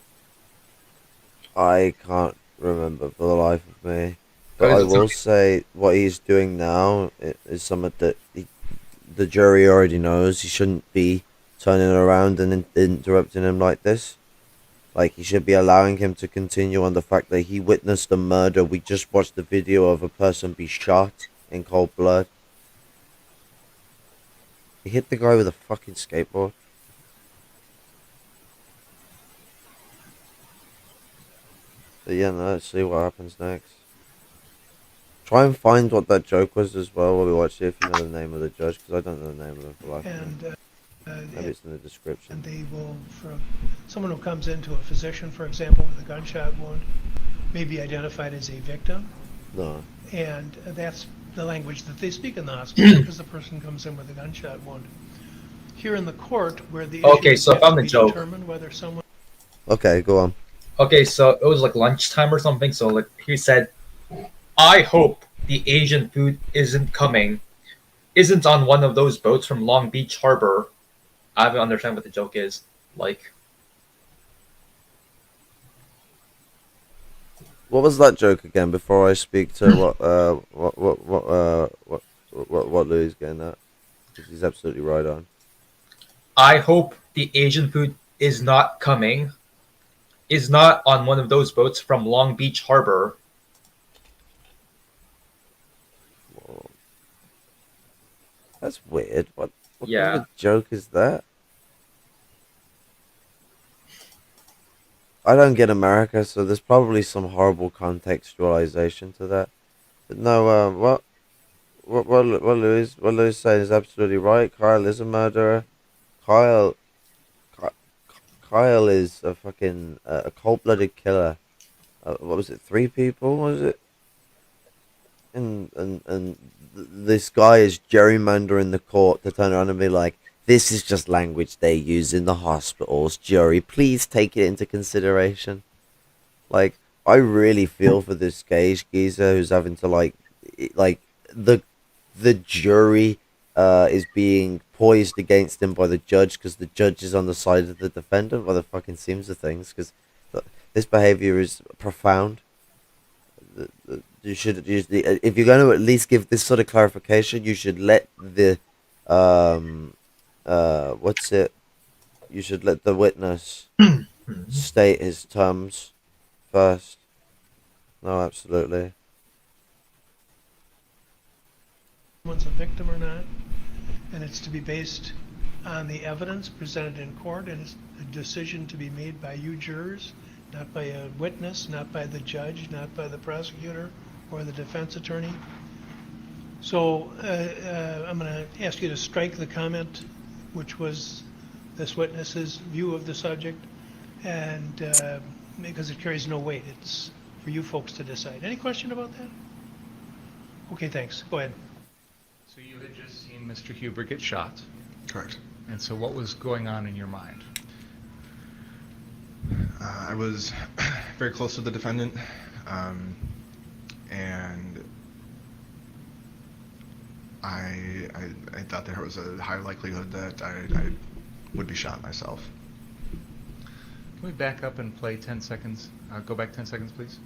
I can't remember for the life of me. But I will say what he's doing now is something that the jury already knows. He shouldn't be turning around and interrupting him like this. Like, he should be allowing him to continue on the fact that he witnessed a murder. We just watched the video of a person be shot in cold blood. He hit the guy with a fucking skateboard. But yeah, no, let's see what happens next. Try and find what that joke was as well while we watch it, if you know the name of the judge, because I don't know the name of him for life. Maybe it's in the description. And they will, for someone who comes into a physician, for example, with a gunshot wound, may be identified as a victim. No. And that's the language that they speak in the hospital because the person comes in with a gunshot wound. Here in the court, where the Okay, so I found the joke. Determine whether someone. Okay, go on. Okay, so it was like lunchtime or something. So like he said, "I hope the Asian food isn't on one of those boats from Long Beach Harbor." I don't understand what the joke is. Like, what was that joke again? Before I speak to what Louis getting at, because he's absolutely right on. I hope the Asian food is not on one of those boats from Long Beach Harbor. Whoa. That's weird. What Yeah. kind of joke is that? I don't get America, so there's probably some horrible contextualization to that. But no, what Louis is saying is absolutely right. Kyle is a murderer. Kyle is a fucking a cold-blooded killer. What was it? 3 people? Was it? And this guy is gerrymandering the court to turn around and be like, "This is just language they use in the hospitals. Jury, please take it into consideration." Like, I really feel for this Gaige geezer who's having to like the jury is being poised against him by the judge because the judge is on the side of the defendant by the fucking seams of things, because this behavior is profound. You should, if you're going to at least give this sort of clarification, you should let the you should let the witness state his terms first. No, absolutely. Someone's a victim or not, and it's to be based on the evidence presented in court, and it's a decision to be made by you jurors, not by a witness, not by the judge, not by the prosecutor or the defense attorney. So I'm going to ask you to strike the comment, which was this witness's view of the subject, and because it carries no weight, it's for you folks to decide. Any question about that? Okay, thanks. Go ahead. So you had just seen Mr. Huber get shot. correct. And so what was going on in your mind? I was very close to the defendant, and I thought there was a high likelihood that I would be shot myself. Can we back up and play 10 seconds? Go back 10 seconds, please.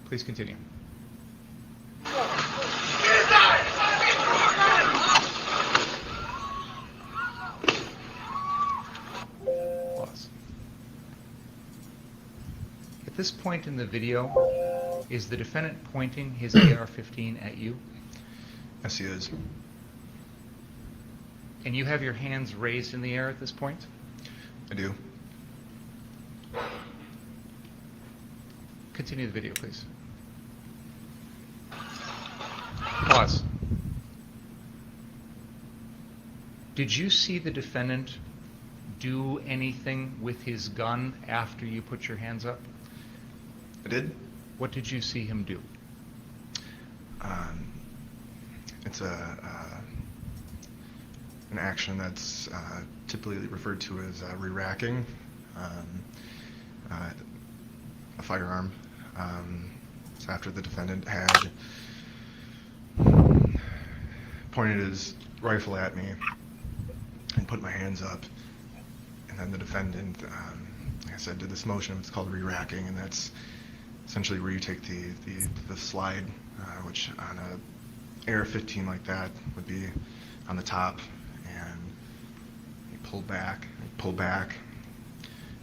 Please continue. Pause. this point in the video, is the defendant pointing his AR-15 at you? Yes, he is. And you have your hands raised in the air at this point? I do. Continue the video, please. Pause. Did you see the defendant do anything with his gun after you put your hands up? I did. What did you see him do? It's an action that's typically referred to as re-racking a firearm. So after the defendant had pointed his rifle at me and put my hands up, and then the defendant, like I said, did this motion. It's called re-racking, and that's essentially where you take the slide, which on a AR-15 like that would be on the top, and you pull back,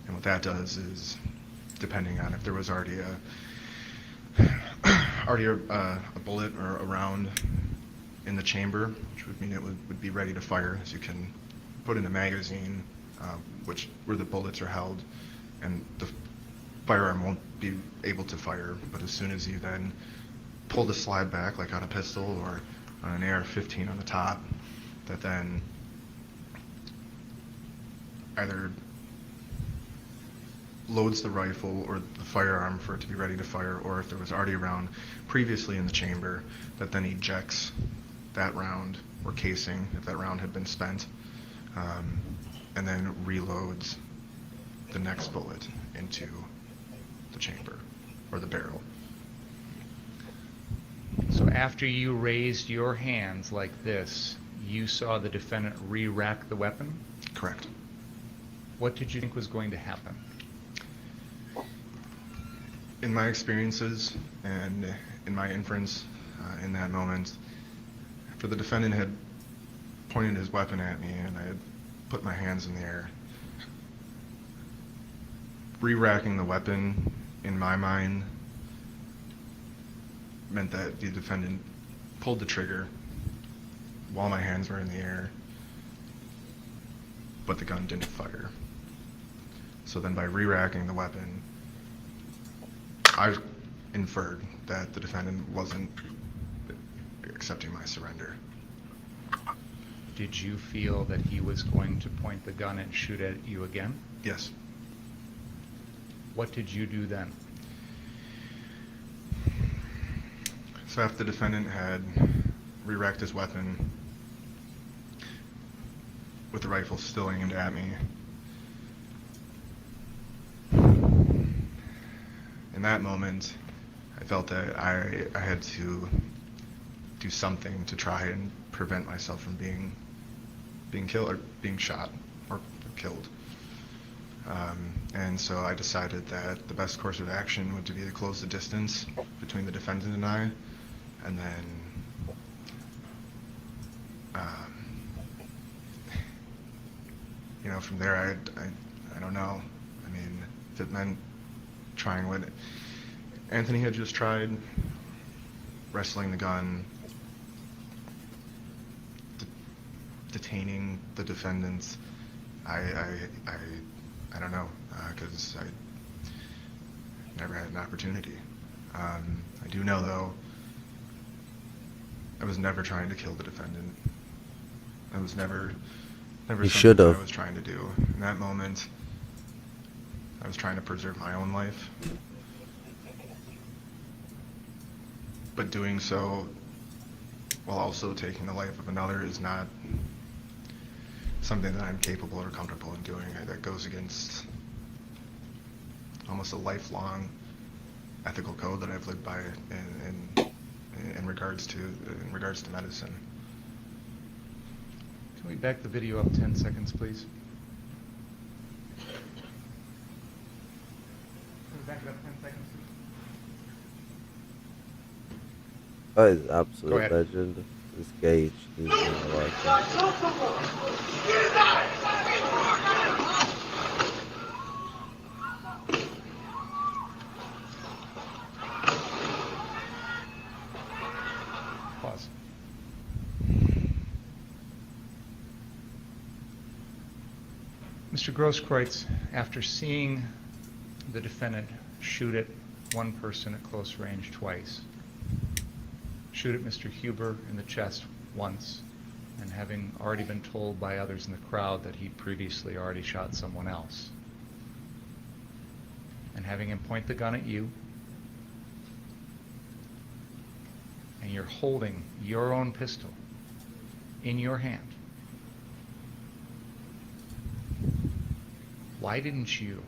and what that does is, depending on if there was already a bullet or a round in the chamber, which would mean it would be ready to fire, so you can put in a magazine, where the bullets are held, and the firearm won't be able to fire. But as soon as you then pull the slide back, like on a pistol or on an AR-15 on the top, that then either loads the rifle or the firearm for it to be ready to fire, or if there was already a round previously in the chamber, that then ejects that round or casing, if that round had been spent, and then reloads the next bullet into the chamber or the barrel. So after you raised your hands like this, you saw the defendant re-rack the weapon? Correct. What did you think was going to happen? In my experiences and in my inference in that moment, after the defendant had pointed his weapon at me and I had put my hands in the air, re-racking the weapon in my mind meant that the defendant pulled the trigger while my hands were in the air, but the gun didn't fire. So then by re-racking the weapon, I inferred that the defendant wasn't accepting my surrender. Did you feel that he was going to point the gun and shoot at you again? Yes. What did you do then? So after the defendant had re-racked his weapon with the rifle still aimed at me, in that moment, I felt that I had to do something to try and prevent myself from being killed or being shot or killed. And so I decided that the best course of action would be to close the distance between the defendant and I, and then from there, I don't know. I mean, if it meant trying what Anthony had just tried, wrestling the gun, detaining the defendants, I don't know, because I never had an opportunity. I do know, though, I was never trying to kill the defendant. I was never You something should that have. I was trying to do. In that moment, I was trying to preserve my own life. But doing so while also taking the life of another is not something that I'm capable or comfortable in doing. That goes against almost a lifelong ethical code that I've lived by in regards to medicine. Can we back the video up 10 seconds, please? Can we back it up 10 seconds, please? That is Go absolute ahead. legend. This Gaige, he's gonna like it. Mr. Grosskreutz, after seeing the defendant shoot at one person at close range twice, shoot at Mr. Huber in the chest once, and having already been told by others in the crowd that he'd previously already shot someone else, and having him point the gun at you, and you're holding your own pistol in your hand, why didn't you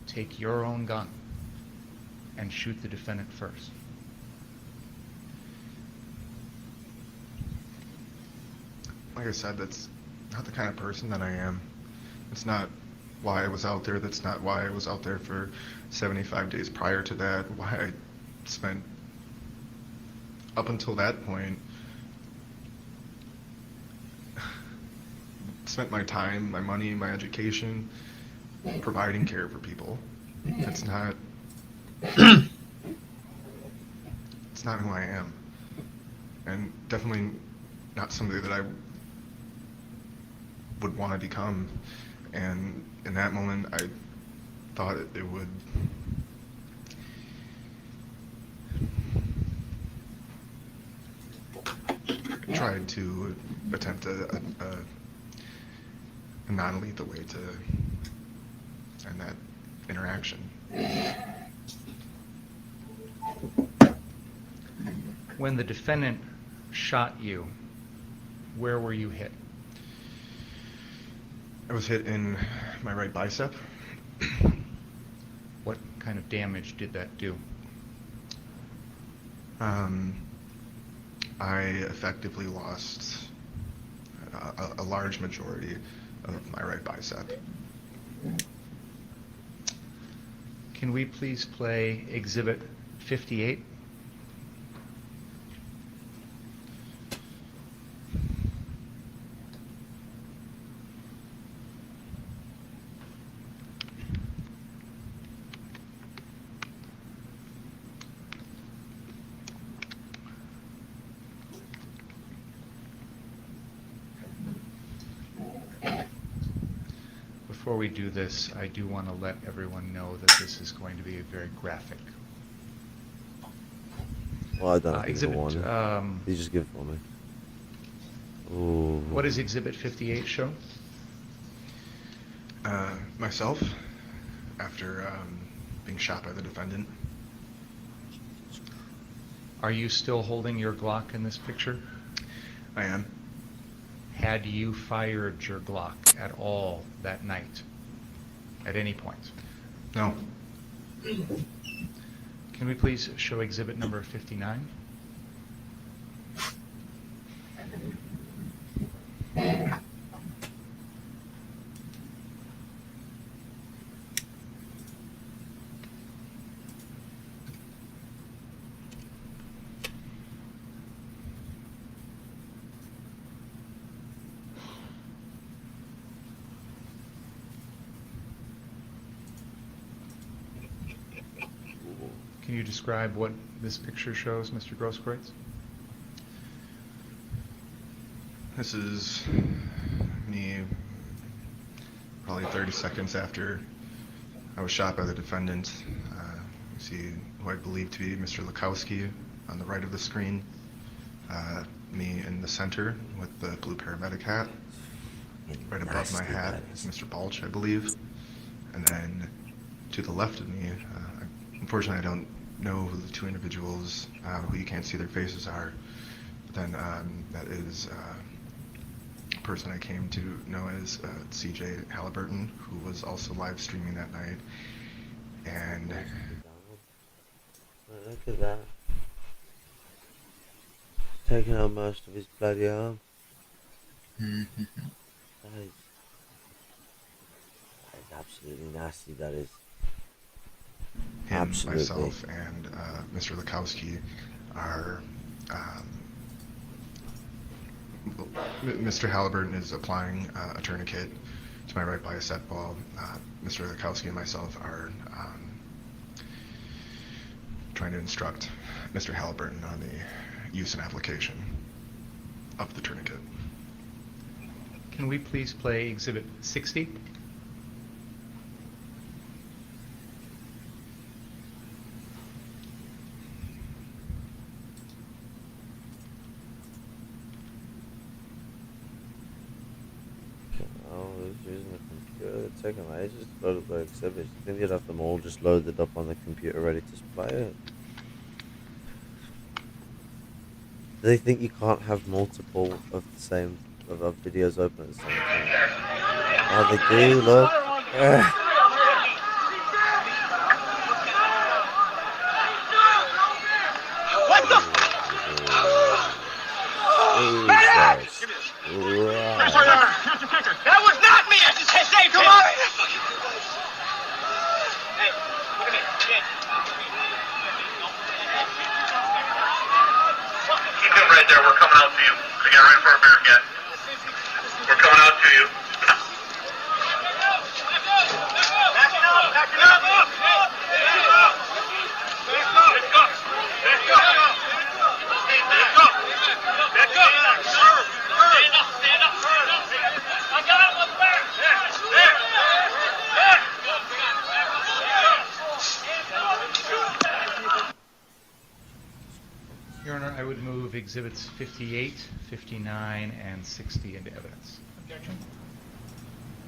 take your own gun and shoot the defendant first? Like I said, that's not the kind of person that I am. It's not why I was out there. That's not why I was out there for 75 days prior to that. Why I spent, up until that point, spent my time, my money, my education, providing care for people. It's not it's not who I am. And definitely not somebody that I would want to become. And in that moment, I thought it would try to attempt a non-lethal way to end that interaction. When the defendant shot you, where were you hit? I was hit in my right bicep. What kind of damage did that do? I effectively lost a large majority of my right bicep. Can we please play Exhibit 58? Before we do this, I do want to let everyone know that this is going to be very graphic. Well, I don't have Exhibit, one. You just give it for me. Ooh. What does Exhibit 58 show? Myself, after being shot by the defendant. Are you still holding your Glock in this picture? I am. Had you fired your Glock at all that night? At any point? No. Can we please show exhibit number 59? Can you describe what this picture shows, Mr. Grosskreutz? This is me probably 30 seconds after I was shot by the defendant. You see who I believe to be Mr. Lukowski on the right of the screen. Me in the center with the blue paramedic hat. Right above my hat is Mr. Balch, I believe. And then to the left of me, unfortunately I don't know who the two individuals who you can't see their faces are. But then that is a person I came to know as CJ Halliburton, who was also live streaming that night. And look at that. Taking out most of his bloody arm. That is absolutely nasty, that is. him, Absolutely. myself, and Mr. Lukowski are. Mr. Halliburton is applying a tourniquet to my right bicep while Mr. Lukowski and myself are trying to instruct Mr. Halliburton on the use and application of the tourniquet. Can we please play exhibit 60? taking ages to load up the exhibits. You think you'd have them all just loaded up on the computer ready to play it? Do they think you can't have multiple of the same of videos open at the same time? Oh, they do, look. Jesus. That was not me! I just saved him! Come on! Hey, look at me. Keep him right there. We're coming out to you. We got ready for a bear cat. We're coming out to you. Back it up! Back it up! Your Honor, I would move exhibits 58, 59, and 60 into evidence. Objection.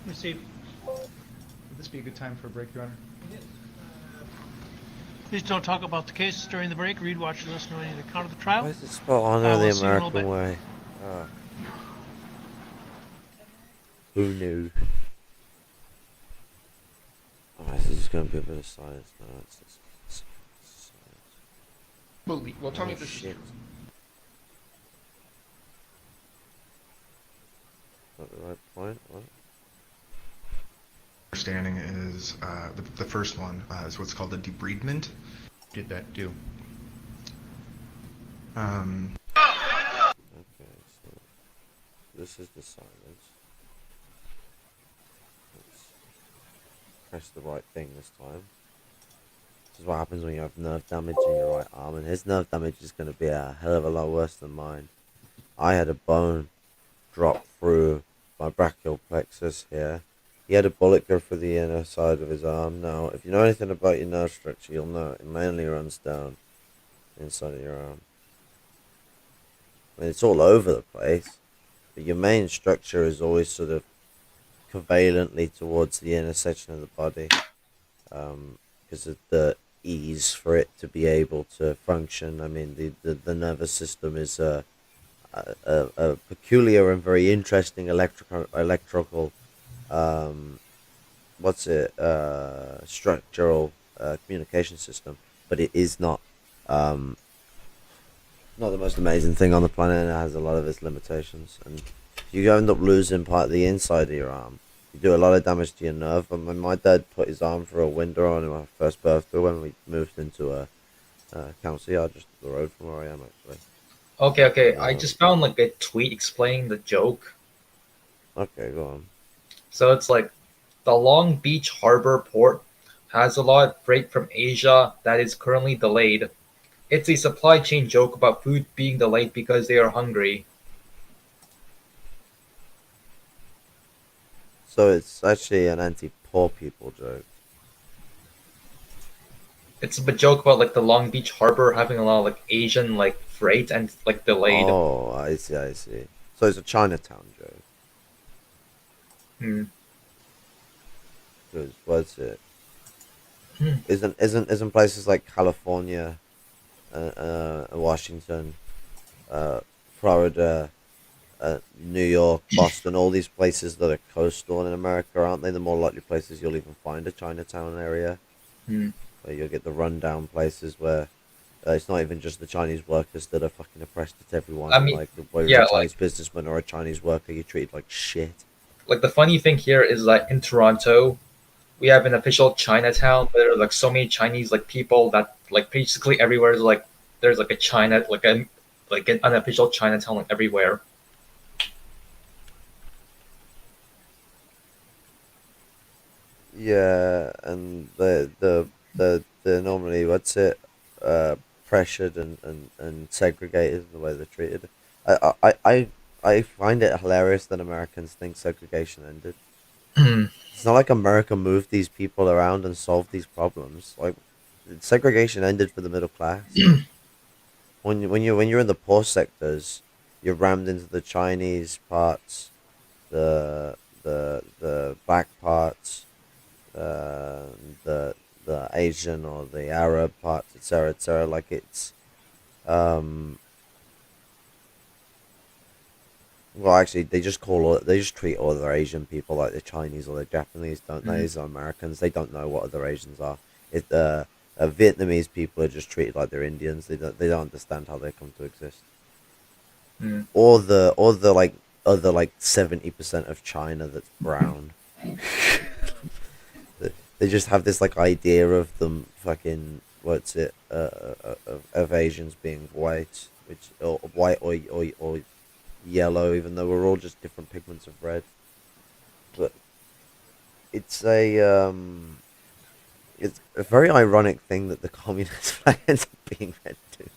Received. Would this be a good time for a break, Your Honor? Please don't talk about the cases during the break. Read, watch, and listen to any account of the trial. Why is it spelled honor the American way? Oh. Who knew? Alright, so there's going to be a bit of silence now. It's Well, tell me this is shit. Not the right point? What? Understanding is the first one is what's called a debridement. Did that do? Okay, so this is the silence. Let's press the right thing this time. This is what happens when you have nerve damage in your right arm, and his nerve damage is going to be a hell of a lot worse than mine. I had a bone drop through my brachial plexus here. He had a bullet go through the inner side of his arm. Now, if you know anything about your nerve structure, you'll know it mainly runs down inside of your arm. I mean, it's all over the place, but your main structure is always sort of covalently towards the inner section of the body, because of the ease for it to be able to function. I mean, the nervous system is a peculiar and very interesting electrical structural communication system, but it is not the most amazing thing on the planet, and it has a lot of its limitations. And if you end up losing part of the inside of your arm, you do a lot of damage to your nerve. And when my dad put his arm through a window on my first birthday when we moved into a council yard just up the road from where I am, actually. Okay. I just found like a tweet explaining the joke. Okay, go on. So it's like the Long Beach Harbor Port has a lot of freight from Asia that is currently delayed. It's a supply chain joke about food being delayed because they are hungry. So it's actually an anti-poor people joke. It's a joke about like the Long Beach Harbor having a lot of like Asian like freight and like delayed. Oh, I see. So it's a Chinatown joke. Because what's it? Isn't places like California, Washington, Florida, New York, Boston, all these places that are coastal in America, aren't they the more likely places you'll even find a Chinatown area? Where you'll get the rundown places where it's not even just the Chinese workers that are fucking oppressed, it's everyone. I mean, like, whether you're a Chinese businessman or a Chinese worker, you're treated like shit. Like the funny thing here is that in Toronto, we have an official Chinatown. But there are like so many Chinese like people that like basically everywhere is like there's like a China like an unofficial Chinatown like everywhere. Yeah, and they're normally pressured and segregated in the way they're treated. I find it hilarious that Americans think segregation ended. It's not like America moved these people around and solved these problems. Like, segregation ended for the middle class. when you're in the poor sectors, you're rammed into the Chinese parts, the black parts, uh, the Asian or the Arab parts, etc., etc. Like it's well, actually, they just treat all other Asian people like the Chinese or the Japanese, don't they? These are Americans. They don't know what other Asians are. If Vietnamese people are just treated like they're Indians. They don't understand how they come to exist. Or the like other like 70% of China that's brown. They just have this like idea of them fucking of Asians being white, which or white or yellow, even though we're all just different pigments of red. But it's a very ironic thing that the communist flag ends up being red too.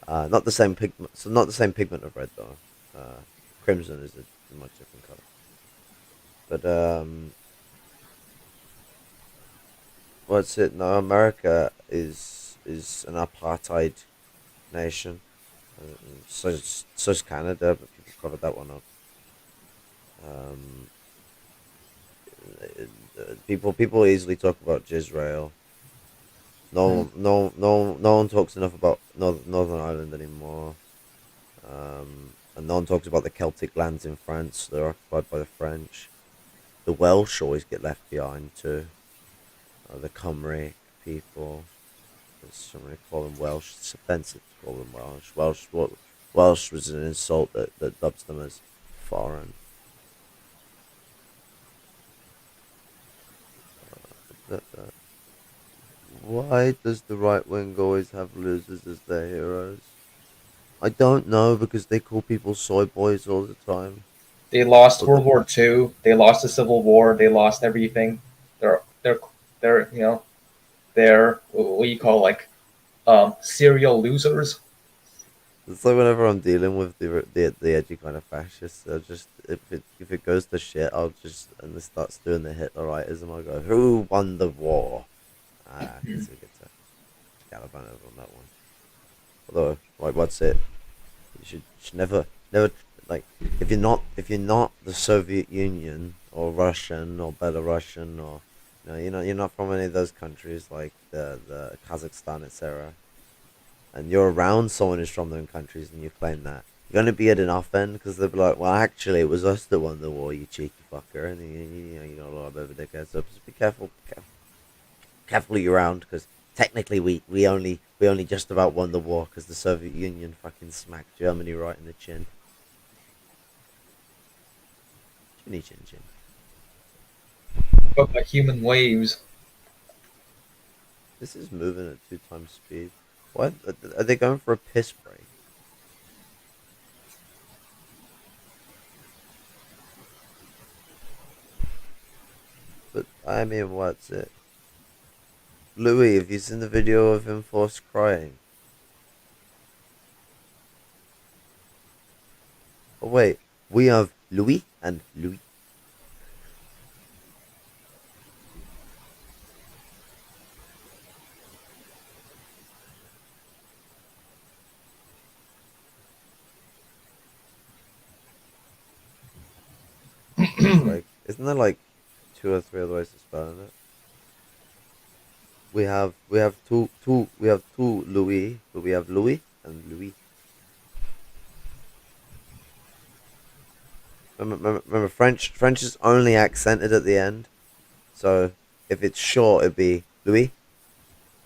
Not the same pigment, so not the same pigment of red though. Crimson is a much different color. But what's it? No, America is an apartheid nation. So's Canada, but people covered that one up. People easily talk about Israel. No one talks enough about Northern Ireland anymore. And no one talks about the Celtic lands in France. They're occupied by the French. The Welsh always get left behind too. The Cymry people. Somebody call them Welsh. It's offensive to call them Welsh. Welsh was an insult that dubs them as foreign. Why does the right wing always have losers as their heroes? I don't know, because they call people soy boys all the time. They lost World War II. They lost the Civil War. They lost everything. They're they're what do you call serial losers. It's like whenever I'm dealing with the edgy kind of fascists, I'll just if it goes to shit, I'll just and it starts doing the Hitleritism. I'll go, who won the war? Because we get to gallivant over on that one. Although, like, what's it? You should never like if you're not the Soviet Union or Russian or Belarusian or you're not from any of those countries like the Kazakhstan, etc. And you're around someone who's from those countries and you claim that, you're gonna be at an off end because they'll be like, well, actually, it was us that won the war, you cheeky fucker, and you got a lot of over dickheads. So just be careful who you're around, because technically we only just about won the war because the Soviet Union fucking smacked Germany right in the chin. Chinny chin chin. But by human waves. This is moving at 2 times speed. Why are they going for a piss break? But I mean, what's it? Louis, have you seen the video of him forced crying? Oh wait, we have Louis and Louis. Like, isn't there like 2 or 3 other ways to spell it? We have two Louis, but we have Louis and Louis. Remember French is only accented at the end. So if it's short, it'd be Louis.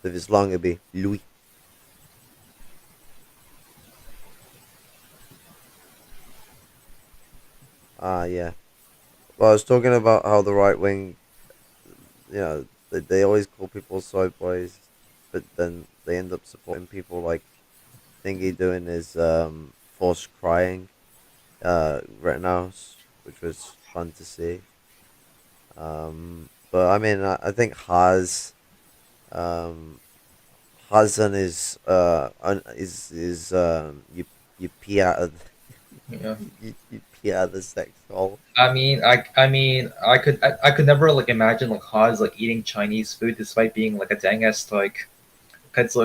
If it's long, it'd be Louis. Yeah. Well, I was talking about how the right wing, they always call people soy boys, but then they end up supporting people like Thingy doing his forced crying, Rittenhouse, which was fun to see. But I mean, I think Haas and his you pee out of you pee out of the sex hole. I mean, I could never imagine Haas eating Chinese food despite being a dang ass it's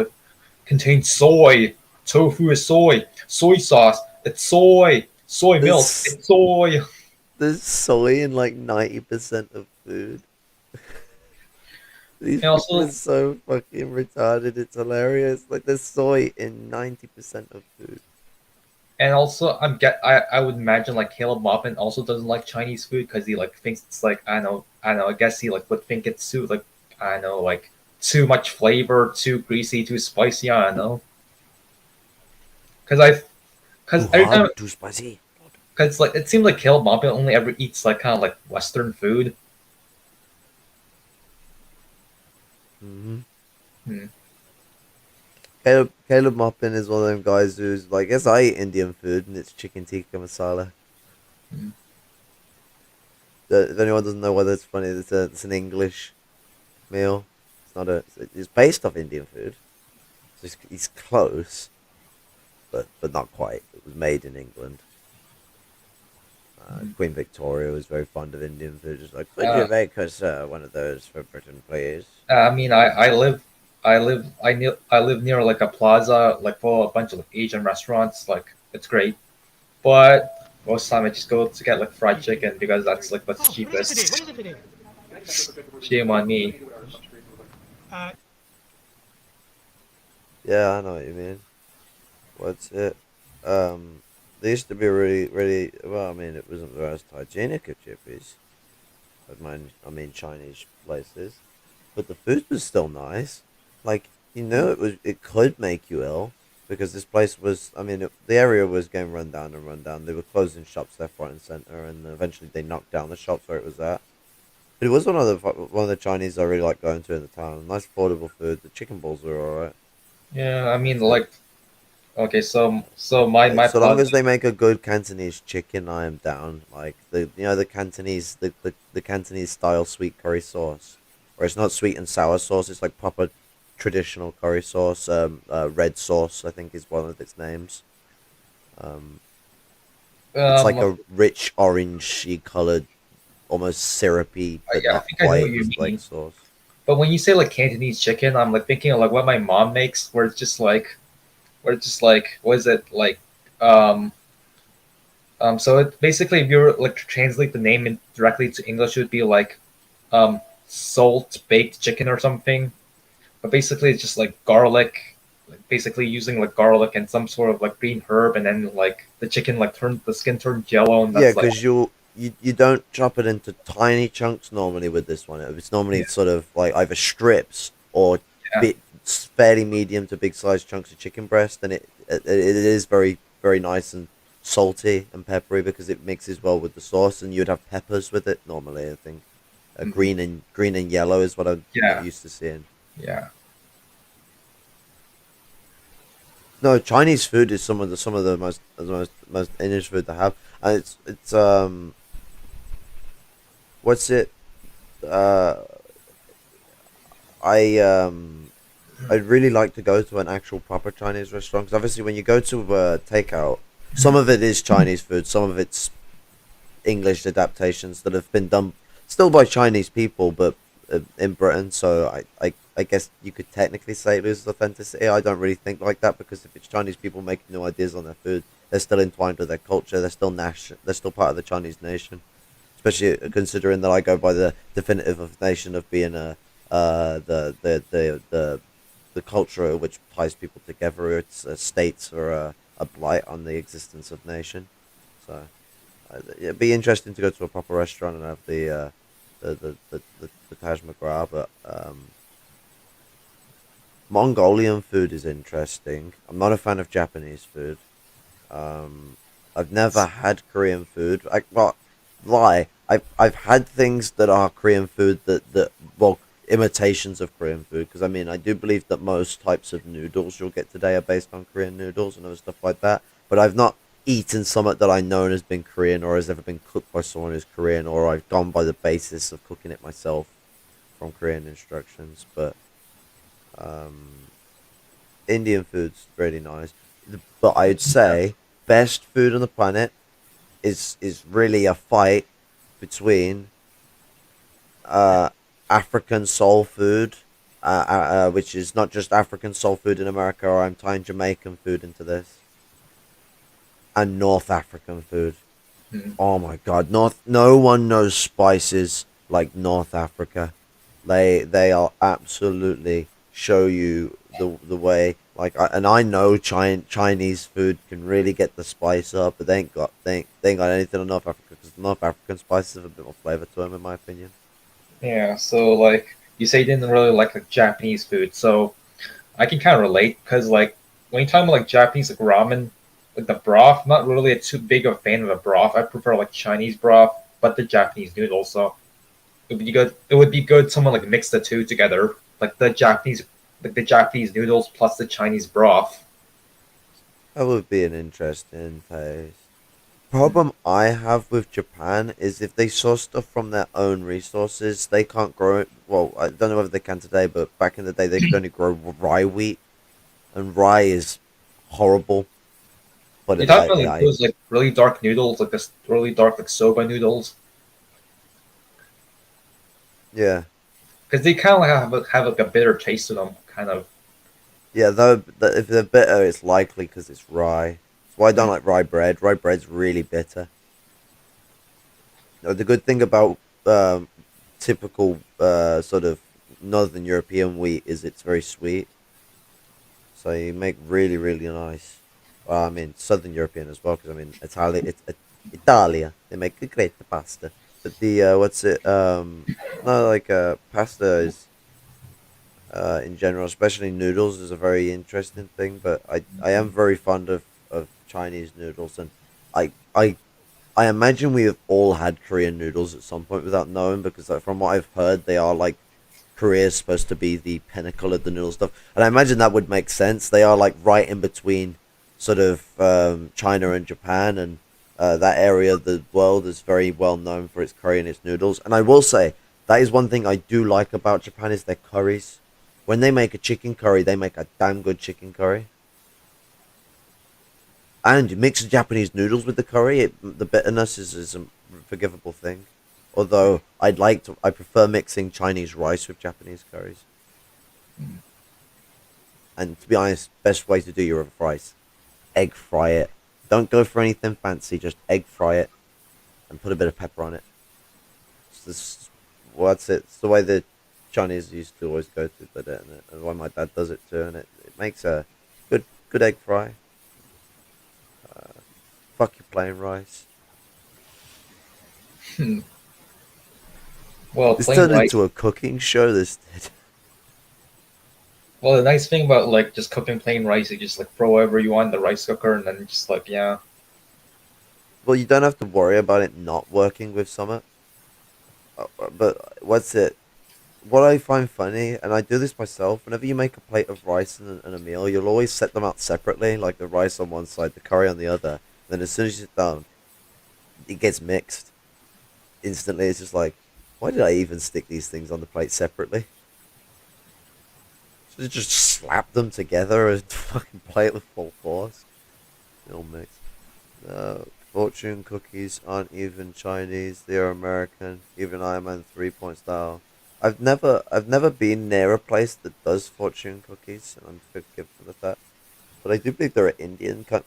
contains soy, tofu is soy sauce, it's soy milk, it's soy. There's soy in 90% of food. These And people also, are so fucking retarded. It's hilarious. Like there's soy in 90% of food. I would imagine like Caleb Maupin also doesn't like Chinese food because he like thinks it's like I don't know. I guess he like would think it's too like I don't know like too much flavor, too greasy, too spicy. I don't know. Because I Too because every time hard, too spicy. because like it seems like Caleb Maupin only ever eats like kind of like Western food. Mm-hmm. Hmm. Caleb Maupin is one of them guys who's like, yes, I eat Indian food and it's chicken tikka masala. Mm. If anyone doesn't know whether it's funny, it's an English meal. It's not a. It's based off Indian food. So it's close, but not quite. It was made in England. Queen Victoria was very fond of Indian food. Just like, could you make us one of those for Britain, please? I mean, I live near like a plaza, like full of a bunch of like, Asian restaurants. Like it's great, but most of the time I just go to get like fried chicken because that's like the cheapest. Shame on me. Yeah, I know what you mean. What's it? They used to be really well. I mean, it wasn't the most hygienic of chippies. I mean Chinese places, but the food was still nice. Like it could make you ill because this place was. I mean, the area was getting run down and run down. They were closing shops left, right, and center, and eventually they knocked down the shops where it was at. But it was one of the Chinese I really like going to in the town. Nice affordable food. The chicken balls were alright. Yeah, I mean, like okay, so my So long plaza. as they make a good Cantonese chicken, I am down. Like the Cantonese the Cantonese style sweet curry sauce, where it's not sweet and sour sauce. It's like proper traditional curry sauce. Red sauce I think is one of its names. Um, it's like Um, a rich orangey colored, almost syrupy, but yeah, I not think I know what quite you like mean. sauce. But when you say like Cantonese chicken, I'm like thinking of like what my mom makes, where it's just like, what is it like? Um, so it basically, if you were like to translate the name directly to English, it would be like salt baked chicken or something. But basically, it's just like garlic, like basically using like garlic and some sort of like green herb, and then like the skin turns yellow, and Yeah, that's like because you don't chop it into tiny chunks normally with this one. It's normally yeah, sort of like either strips or yeah. bit fairly medium to big sized chunks of chicken breast, and it is very nice and salty and peppery because it mixes well with the sauce. And you'd have peppers with it normally. I think Mhm. green and yellow is what I'm Yeah, used to seeing. yeah. No, Chinese food is some of the most English food to have, and it's what's it uh I I'd really like to go to an actual proper Chinese restaurant because obviously when you go to takeout, some of it is Chinese food, some of it's English adaptations that have been done still by Chinese people, but in Britain. So I guess you could technically say it loses authenticity. I don't really think like that because if it's Chinese people making new ideas on their food, they're still entwined with their culture. They're still they're still part of the Chinese nation. Especially considering that I go by the definitive of nation of being the culture which ties people together. It's states are a blight on the existence of nation. So it'd be interesting to go to a proper restaurant and have the Taj Mahal, but Mongolian food is interesting. I'm not a fan of Japanese food. Um, I've never had Korean food. Well, lie. I've had things that are Korean food that well imitations of Korean food because I mean I do believe that most types of noodles you'll get today are based on Korean noodles and other stuff like that. But I've not eaten something that I know has been Korean or has ever been cooked by someone who's Korean or I've gone by the basis of cooking it myself from Korean instructions. But um, Indian food's really nice. But I'd say best food on the planet is really a fight between uh, African soul food, which is not just African soul food in America, or I'm tying Jamaican food into this, and North African food. Mhm. Oh my God, no one knows spices like North Africa. They are absolutely show you the way. Like, I know Chinese food can really get the spice up, but they ain't got anything on North Africa because North African spices have a bit more flavor to them, in my opinion. Yeah, so like you say you didn't really like Japanese food, so I can kind of relate because like when you talk about like Japanese like ramen, like the broth, not really a too big of a fan of the broth. I prefer like Chinese broth, but the Japanese noodles. So it would be good. It would be good someone like mix the two together, like the Japanese noodles plus the Chinese broth. That would be an interesting taste. Problem I have with Japan is if they source stuff from their own resources, they can't grow it. Well, I don't know whether they can today, but back in the day, they could only grow rye wheat, and rye is horrible. Put You it talk about like lightly. those like really dark noodles, like this really dark like soba noodles, Yeah, because they kind of have like a bitter taste to them, kind of. yeah. Though if they're bitter, it's likely because it's rye. That's why I don't like rye bread. Rye bread's really bitter. The good thing about typical sort of Northern European wheat is it's very sweet. So you make really, really nice. Well, I mean, Southern European as well, because I mean, Italia, they make a great pasta. But the what's it? No, like pasta is in general, especially noodles, is a very interesting thing. But I am very fond of Chinese noodles, and I I I imagine we have all had Korean noodles at some point without knowing, because like, from what I've heard, they are like Korea is supposed to be the pinnacle of the noodle stuff, and I imagine that would make sense. They are like right in between, sort of China and Japan, and that area of the world is very well known for its curry and its noodles. And I will say that is one thing I do like about Japan is their curries. When they make a chicken curry, they make a damn good chicken curry. And you mix the Japanese noodles with the curry, the bitterness is a forgivable thing. Although I prefer mixing Chinese rice with Japanese curries. And to be honest, best way to do your rice, egg fry it. Don't go for anything fancy, just egg fry it and put a bit of pepper on it. What's it? It's the way the Chinese used to always go to, but and why my dad does it too, and it makes a good egg fry. Fuck your plain rice. Hmm. Well, This plain turned rice. into a cooking show. This did. Well, the nice thing about like just cooking plain rice, you just like throw whatever you want in the rice cooker, and then just like yeah. Well, you don't have to worry about it not working with Summit. But what's it? What I find funny, and I do this myself, whenever you make a plate of rice and a meal, you'll always set them out separately, like the rice on one side, the curry on the other. Then as soon as you're done, it gets mixed instantly. It's just like, why did I even stick these things on the plate separately? Should have just slapped them together and fucking play it with full force. It all mixed. Fortune cookies aren't even Chinese; they are American. Even Iron Man 3 Point style. I've never been near a place that does fortune cookies, and I'm forgiven for that. But I do believe there are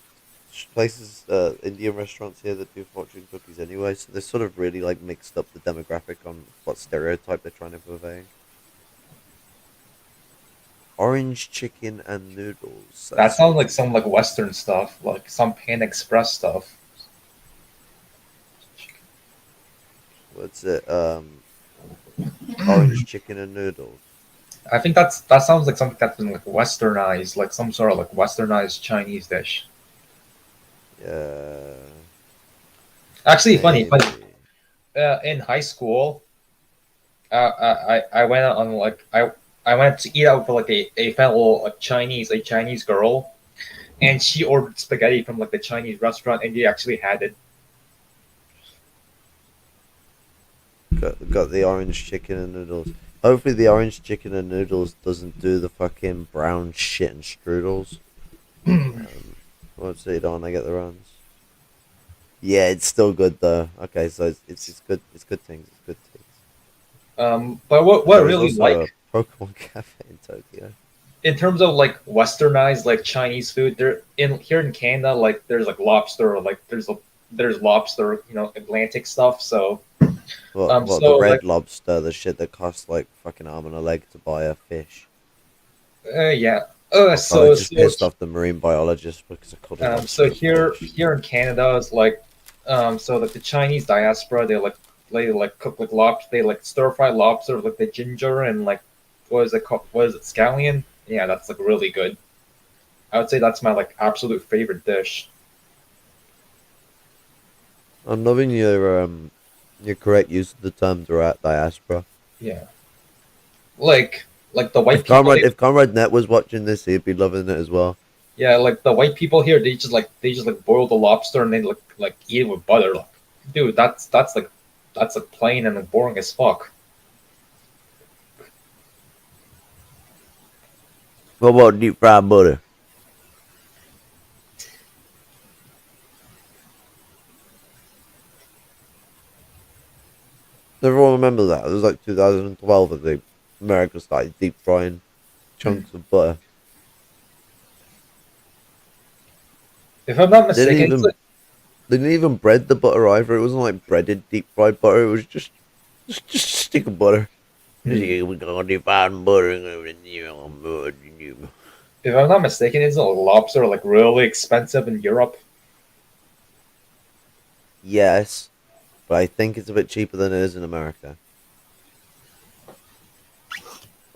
places, Indian restaurants here that do fortune cookies anyway. So they're sort of really like mixed up the demographic on what stereotype they're trying to purvey. Orange chicken and noodles. That sounds like some like Western stuff, like some Pan Express stuff. What's it? Orange chicken and noodles. I think that sounds like something that's been like westernized, like some sort of like westernized Chinese dish. Yeah. Actually, funny, Maybe. in high school, I went out on like I went to eat out with like a fellow a Chinese girl, and she ordered spaghetti from like the Chinese restaurant, and they actually had it. Got the orange chicken and noodles. Hopefully the orange chicken and noodles doesn't do the fucking brown shit and strudels. What's it on? I get the runs. Yeah, it's still good though. Okay, so it's good. It's good things. It's good things. But what I There is really also like a Pokemon Cafe in Tokyo. in terms of like westernized like Chinese food, there in here in Canada, like there's like lobster, or like there's lobster, Atlantic stuff. So What the So like, red lobster, the shit that costs like fucking arm and a leg to buy a fish. yeah. Oh god, I just pissed off the marine biologist because I called it So lobster fish. here in Canada is like, so like the Chinese diaspora, they like cook like lobster, they like stir fry lobster with like the ginger and like what is it called? What is it? Scallion? Yeah, that's like really good. I would say that's my like absolute favorite dish. I'm loving your correct use of the term diaspora. Yeah, like the white people. If Comrade Net was watching this, he'd be loving it as well. Yeah, like the white people here, they just like boil the lobster and they like eat it with butter. Like, dude, that's like plain and like, boring as fuck. What about deep fried butter? Everyone remember that? It was like 2012 as America started deep frying chunks of butter. If I'm not mistaken, They didn't even bread the butter either. It wasn't like breaded deep fried butter. It was just a stick of butter. We're gonna deep fried butter. if I'm not mistaken, isn't lobster like really expensive in Europe? Yes, but I think it's a bit cheaper than it is in America.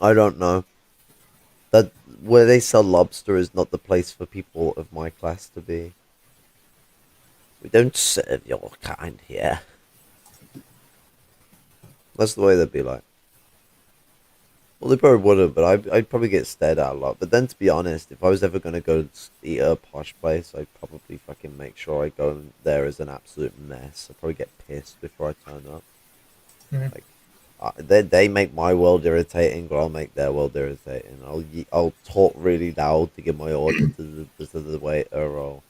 I don't know. That where they sell lobster is not the place for people of my class to be. We don't serve your kind here. That's the way they'd be like. Well, they probably wouldn't, but I'd probably get stared at a lot. But then, to be honest, if I was ever going to go eat at a posh place, I'd probably fucking make sure I go there as an absolute mess. I'd probably get pissed before I turn up. Like, they make my world irritating, or I'll make their world irritating. I'll talk really loud to give my order to the waiter, or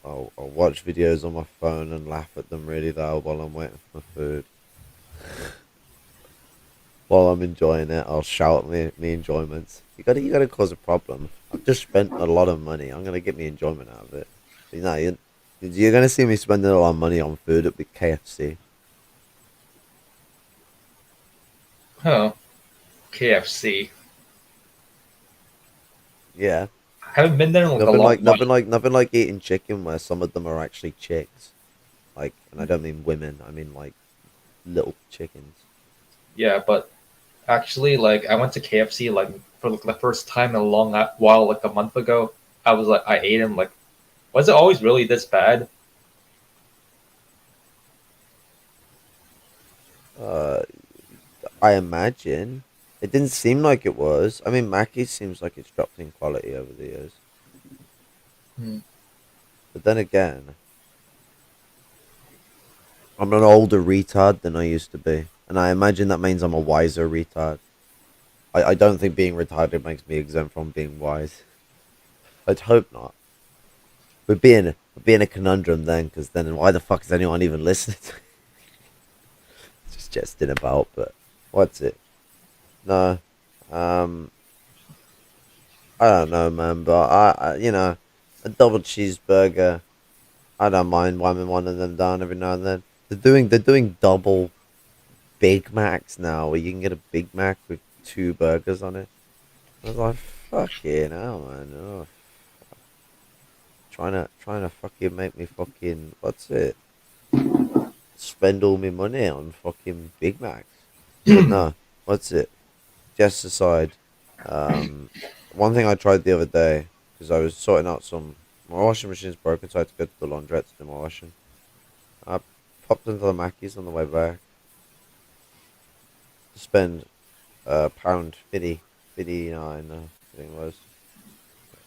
I'll watch videos on my phone and laugh at them really loud while I'm waiting for my food. While I'm enjoying it, I'll shout me enjoyments. You gotta cause a problem. I've just spent a lot of money. I'm gonna get me enjoyment out of it. You know, you're gonna see me spending a lot of money on food at the KFC. Oh, KFC. Yeah. I haven't been there in like nothing like eating chicken where some of them are actually chicks. Like, and I don't mean women. I mean like little chickens. Yeah, but actually, like I went to KFC like for like the first time in a long while, like a month ago. I ate them. Like, was it always really this bad? I imagine. It didn't seem like it was. I mean, Mackey's seems like it's dropped in quality over the years. But then again, I'm an older retard than I used to be. And I imagine that means I'm a wiser retard. I don't think being retarded makes me exempt from being wise. I'd hope not. We're being a conundrum then, because then why the fuck is anyone even listening to it? Just jesting about, but what's it? No. I don't know, man, but I you know, a double cheeseburger, I don't mind whamming one of them down every now and then. They're doing double Big Macs now, where you can get a Big Mac with 2 burgers on it. I was like, fucking hell, man. Oh, trying to fucking make me fucking, what's it? Spend all my money on fucking Big Macs. But no, what's it? Just aside, one thing I tried the other day, because I was sorting out my washing machine's broken, so I had to go to the laundrette to do my washing. I popped into the Mackey's on the way back to spend pound 59, I think it was.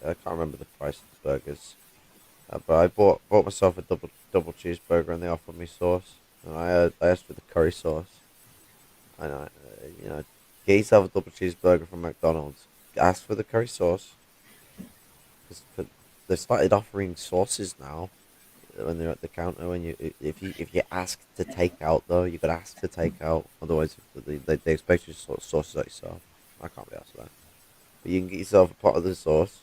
I can't remember the price of the burgers. But I bought myself a double cheeseburger, and they offered me sauce. And I asked for the curry sauce. And get yourself a double cheeseburger from McDonald's. Ask for the curry sauce. Because they started offering sauces now when they're at the counter. If you ask to take out though, you gotta ask to take out. Otherwise, they expect you to sort of sauce out yourself. I can't be asked for that. But you can get yourself a pot of the sauce,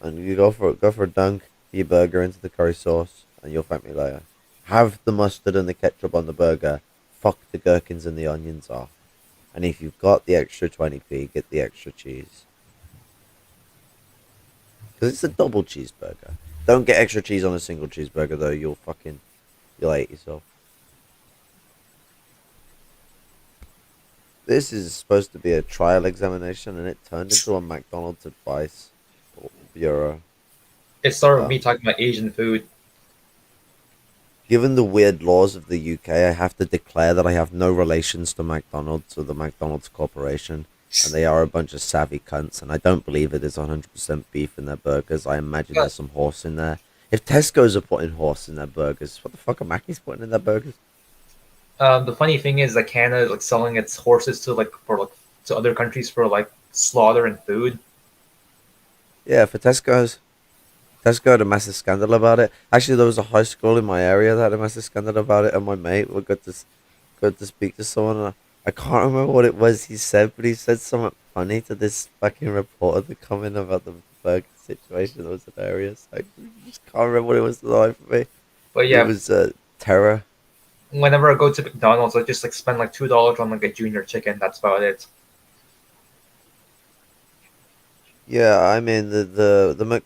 and you go for a dunk of your burger into the curry sauce, and you'll thank me later. have the mustard and the ketchup on the burger. Fuck the gherkins and the onions off. And if you've got the extra 20p, get the extra cheese. Because it's a double cheeseburger. Don't get extra cheese on a single cheeseburger though. You'll hate yourself. This is supposed to be a trial examination, and it turned into a McDonald's advice bureau. It started with me talking about Asian food. Given the weird laws of the UK, I have to declare that I have no relations to McDonald's or the McDonald's Corporation, and they are a bunch of savvy cunts, and I don't believe it is 100% beef in their burgers. I imagine there's some horse in there. If Tesco's are putting horse in their burgers, what the fuck are Mackey's putting in their burgers? The funny thing is that Canada is like selling its horses to to other countries for like slaughter and food. Yeah, for Tesco's. Tesco had a massive scandal about it. Actually, there was a high school in my area that had a massive scandal about it, and my mate got to speak to someone. And I can't remember what it was he said, but he said something funny to this fucking reporter that come in about the burger situation. That was hilarious. I just can't remember what it was like for me. But yeah, it was terror. Whenever I go to McDonald's, I just like spend like $2 on like a junior chicken. That's about it. Yeah, I mean the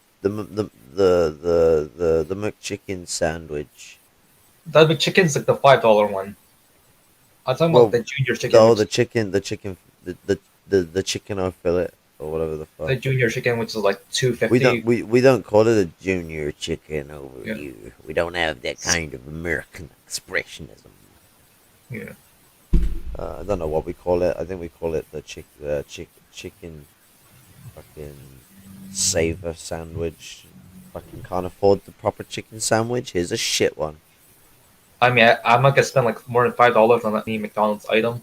McChicken sandwich. The McChicken's like the $5 one. I'm talking about the junior chicken. Oh, the chicken or fillet or whatever the fuck. The junior chicken, which is like $2.50. We don't call it a junior chicken over here. We don't have that kind of American expressionism. Yeah. I don't know what we call it. I think we call it the chicken fucking savor sandwich. Fucking can't afford the proper chicken sandwich. Here's a shit one. I mean, I'm not gonna spend like more than $5 on any McDonald's item.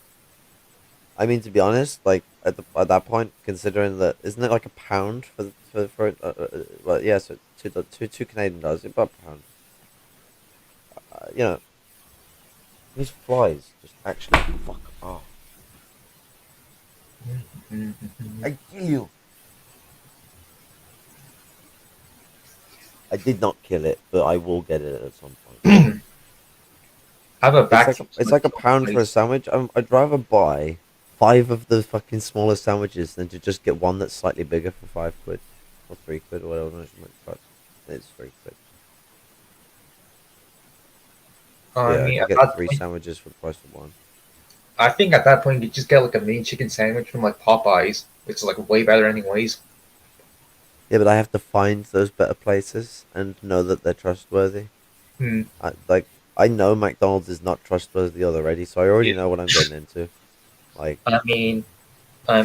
I mean, to be honest, like at that point, considering that isn't it like a pound for well, yeah, so two Canadian dollars, about a pound. You know, these flies just actually fuck off. I kill you. I did not kill it, but I will get it at some point. I have a back. It's like a pound for a sandwich. I'd rather buy 5 of the fucking smaller sandwiches than to just get one that's slightly bigger for £5 or £3 or whatever. It's £3. I get 3 sandwiches for the price of one. I think at that point you just get like a main chicken sandwich from like Popeyes, which is like way better anyways. Yeah, but I have to find those better places and know that they're trustworthy. I know McDonald's is not trustworthy already, so I already know what I'm getting into. Like, I mean, I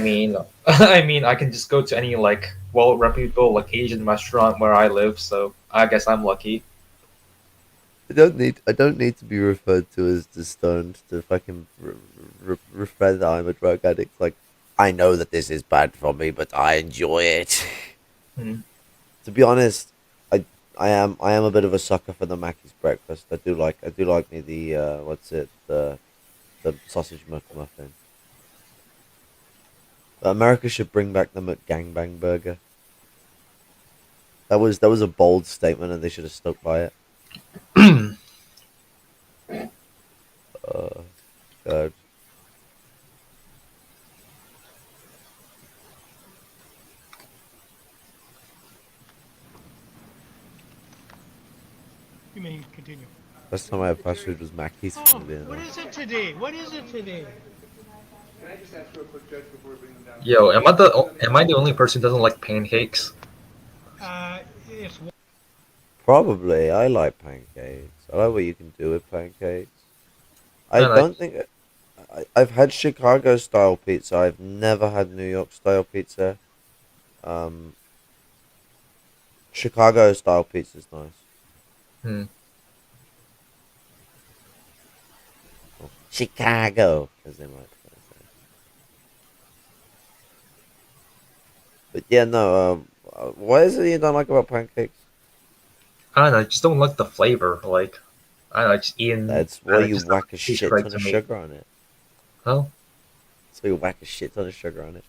can just go to any like well-reputable like Asian restaurant where I live, so I guess I'm lucky. I don't need to be referred to as stoned to fucking refer that I'm a drug addict. Like, I know that this is bad for me, but I enjoy it. To be honest, I am a bit of a sucker for the Mackey's breakfast. I do like me the sausage McMuffin. But America should bring back the McGangbang burger. That was a bold statement, and they should have stuck by it. God. You may continue. Last time I had fast food was Mackey's. What is it today? What is it today? Can I just ask real quick, Judge, before we bring them down? Yo, am I the only person who doesn't like pancakes? It's Probably. I like pancakes. I like what you can do with pancakes. I've had Chicago style pizza. I've never had New York style pizza. Chicago style pizza is nice. Chicago, as they might say. But yeah, no. What is it you don't like about pancakes? I don't know. I just don't like the flavor. Like, I don't know. Just eating. That's why you whack a shit ton of sugar on it. Huh? So you whack a shit ton of sugar on it.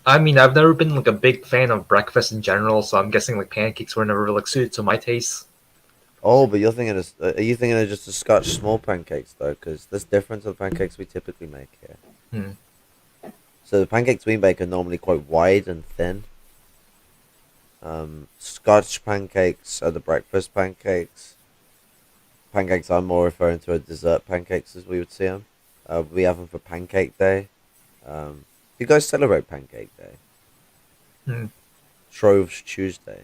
I mean, I've never been like a big fan of breakfast in general, so I'm guessing like pancakes were never like suited to my taste. Oh, but you're thinking of, are you thinking of just the Scotch small pancakes though? Because that's different to the pancakes we typically make here. Hmm. So the pancakes we make are normally quite wide and thin. Scotch pancakes are the breakfast pancakes. Pancakes I'm more referring to are dessert pancakes as we would see them. We have them for Pancake Day. Do you guys celebrate Pancake Day? Hmm. Troves Tuesday.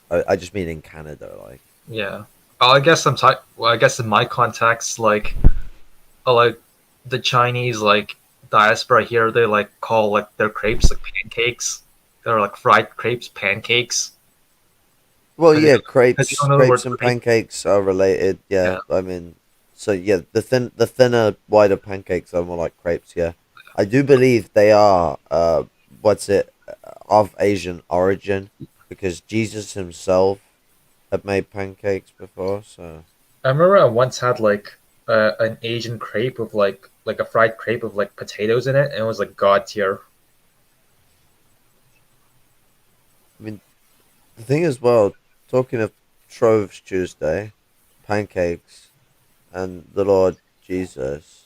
I just mean in Canada, like. Yeah. Well, I guess in my context, like the Chinese like diaspora here, they like call like their crepes like pancakes. They're like fried crepes, pancakes. Well, Because yeah, you don't know the word crepes and crepe. pancakes are related. Yeah, Yeah. I mean, so yeah, the thinner, wider pancakes are more like crepes. Yeah, I do believe they are. What's it? Of Asian origin, because Jesus himself had made pancakes before. So I remember I once had like an Asian crepe with like a fried crepe with like potatoes in it, and it was like god tier. I mean, the thing as well, talking of Troves Tuesday, pancakes, and the Lord Jesus,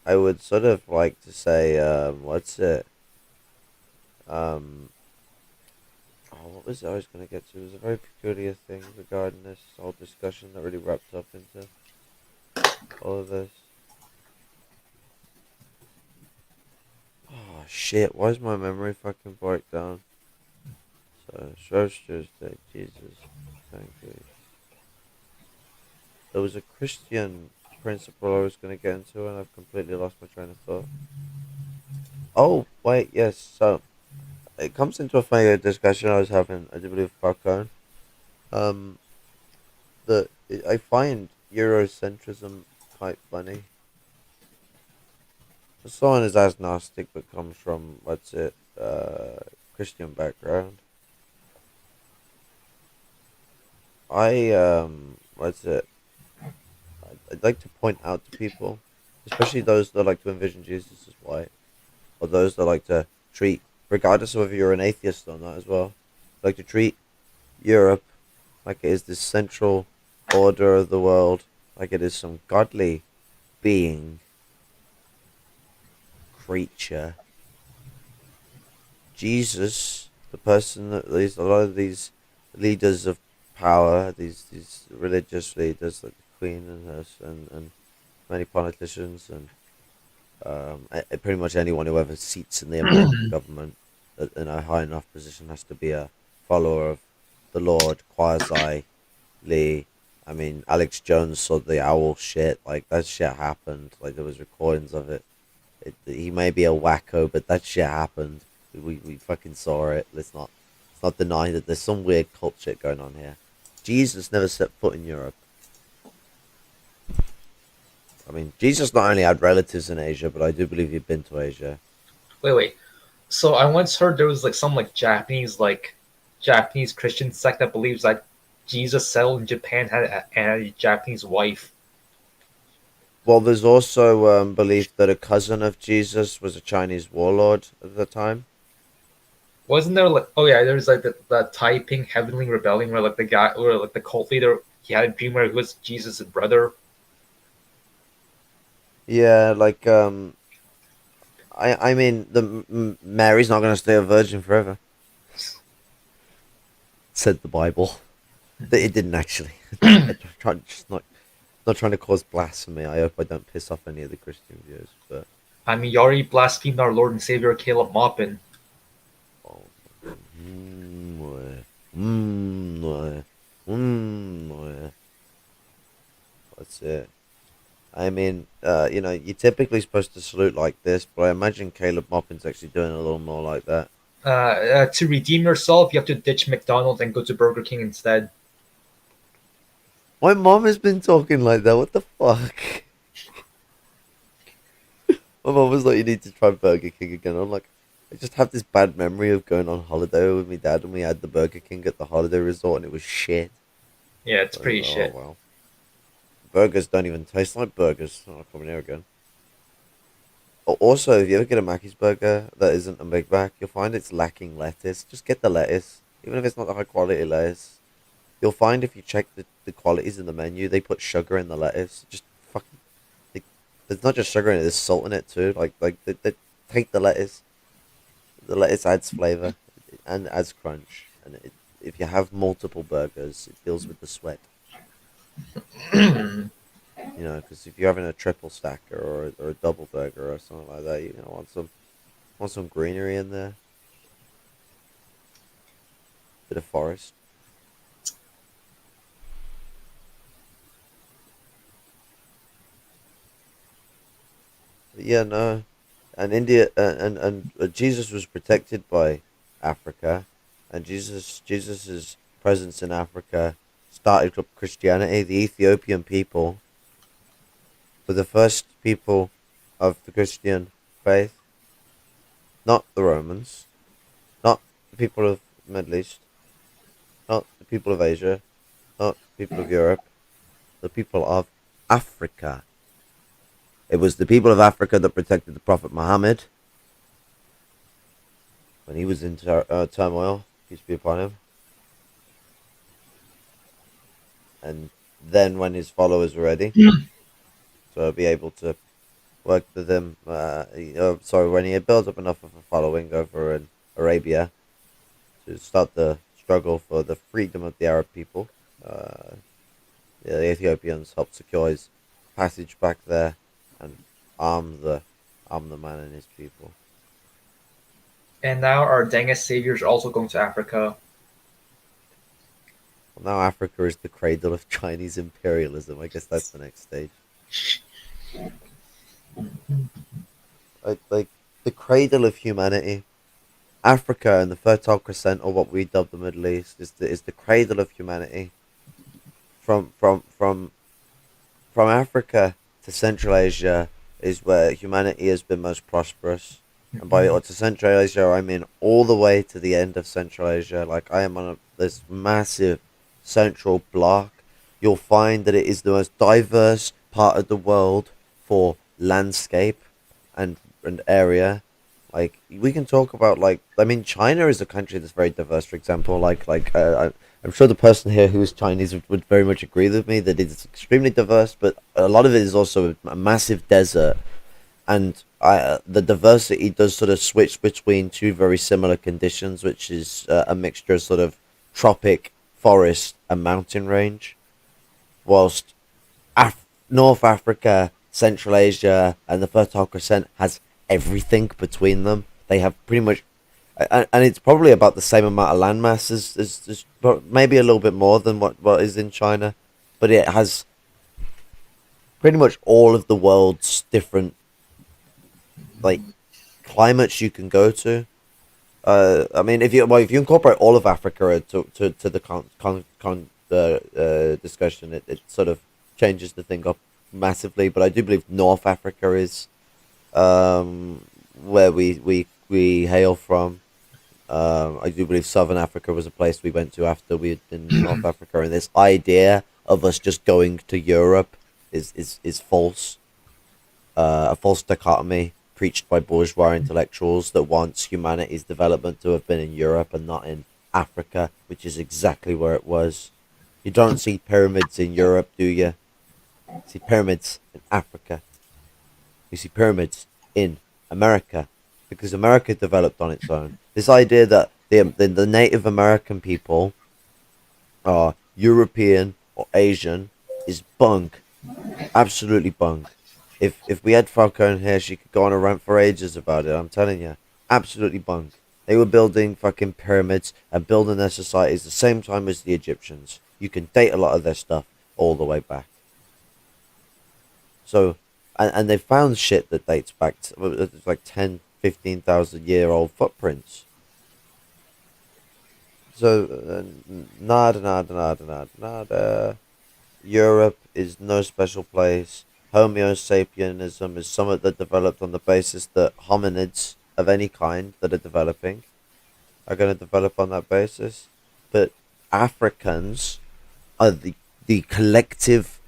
I would sort of like to say, what's it? Um, oh, what was it I was going to get to? It was a very peculiar thing regarding this whole discussion that really wrapped up into all of this. Oh shit! Why is my memory fucking broke down? So, Shrove Tuesday, Jesus, thank you. There was a Christian principle I was going to get into, and I've completely lost my train of thought. Oh wait, yes. So it comes into a funny discussion I was having. I do believe Falcone. Um, I find Eurocentrism quite funny. Someone is agnostic but comes from what's it, Christian background. What's it? I'd like to point out to people, especially those that like to envision Jesus as white, or those that like to treat, regardless of whether you're an atheist or not as well, like to treat Europe like it is this central order of the world, like it is some godly being, creature. Jesus, the person that these a lot of these leaders of power, these religious leaders like the Queen and us and many politicians and pretty much anyone who ever seats in the American government in a high enough position has to be a follower of the Lord quasi Lee. I mean, Alex Jones saw the owl shit. Like that shit happened. Like there was recordings of it. He may be a wacko, but that shit happened. We fucking saw it. Let's not deny that there's some weird cult shit going on here. Jesus never set foot in Europe. I mean, Jesus not only had relatives in Asia, but I do believe he'd been to Asia. Wait. So I once heard there was like some like Japanese Christian sect that believes that Jesus settled in Japan had a Japanese wife. Well, there's also belief that a cousin of Jesus was a Chinese warlord at the time. Wasn't there like there's like the Taiping Heavenly Rebellion where like the guy or like the cult leader he had a dream where he was Jesus' brother. Yeah, like I mean, Mary's not going to stay a virgin forever, said the Bible. It didn't actually. Just not trying to cause blasphemy. I hope I don't piss off any of the Christian viewers, but I mean, you already blasphemed our Lord and Savior Caleb Maupin. oh, mm, that's it. I mean, you're typically supposed to salute like this, but I imagine Caleb Maupin's actually doing a little more like that. To redeem yourself, you have to ditch McDonald's and go to Burger King instead. My mom has been talking like that. What the fuck? My mom was like, "You need to try Burger King again." I'm like, I just have this bad memory of going on holiday with my dad, and we had the Burger King at the holiday resort, and it was shit. Yeah, it's pretty shit. Well, burgers don't even taste like burgers. I'm not coming here again. Also, if you ever get a Mackey's burger that isn't a Big Mac, you'll find it's lacking lettuce. Just get the lettuce, even if it's not the high quality lettuce. You'll find if you check the qualities in the menu, they put sugar in the lettuce. Just fucking, there's not just sugar in it, there's salt in it too. They take the lettuce. The lettuce adds flavor and adds crunch. And if you have multiple burgers, it deals with the sweat. You know, because if you're having a triple stacker or a double burger or something like that, you know, want some greenery in there, bit of forest. But yeah, no, and India and Jesus was protected by Africa, and Jesus's presence in Africa started up Christianity. The Ethiopian people were the first people of the Christian faith, not the Romans, not the people of the Middle East, not the people of Asia, not the people of Europe, the people of Africa. It was the people of Africa that protected the Prophet Muhammad when he was in turmoil, peace be upon him. And then when his followers were ready, so be able to work with him. When he had built up enough of a following over in Arabia to start the struggle for the freedom of the Arab people, the Ethiopians helped secure his passage back there and arm the man and his people. And now our Dengue saviors are also going to Africa. Well, now Africa is the cradle of Chinese imperialism. I guess that's the next stage. Like the cradle of humanity. Africa and the Fertile Crescent, or what we dub the Middle East, is the cradle of humanity. From Africa to Central Asia is where humanity has been most prosperous. And by to Central Asia, I mean all the way to the end of Central Asia. Like I am on this massive central block. You'll find that it is the most diverse part of the world for landscape and area. Like we can talk about China is a country that's very diverse. For example, I'm sure the person here who is Chinese would very much agree with me that it's extremely diverse, but a lot of it is also a massive desert, and the diversity does sort of switch between two very similar conditions, which is a mixture of sort of tropic, forest, and mountain range, whilst North Africa, Central Asia, and the Fertile Crescent has everything between them. They have pretty much, and it's probably about the same amount of landmass as maybe a little bit more than what is in China, but it has pretty much all of the world's different climates you can go to. If you incorporate all of Africa to the discussion, it sort of changes the thing up massively. But I do believe North Africa is where we hail from. I do believe Southern Africa was a place we went to after we had been in North Africa, and this idea of us just going to Europe is false. A false dichotomy preached by bourgeois intellectuals that wants humanity's development to have been in Europe and not in Africa, which is exactly where it was. You don't see pyramids in Europe, do you? You see pyramids in Africa. You see pyramids in America, because America developed on its own. This idea that the Native American people are European or Asian is bunk. Absolutely bunk. If we had Falcone here, she could go on a rant for ages about it. I'm telling you, absolutely bunk. They were building fucking pyramids and building their societies the same time as the Egyptians. You can date a lot of their stuff all the way back. So, and they found shit that dates back to it's like 10, 15,000 year old footprints. So, nada. Europe is no special place. Homo sapienism is something that developed on the basis that hominids of any kind that are developing are going to develop on that basis. But Africans are the collective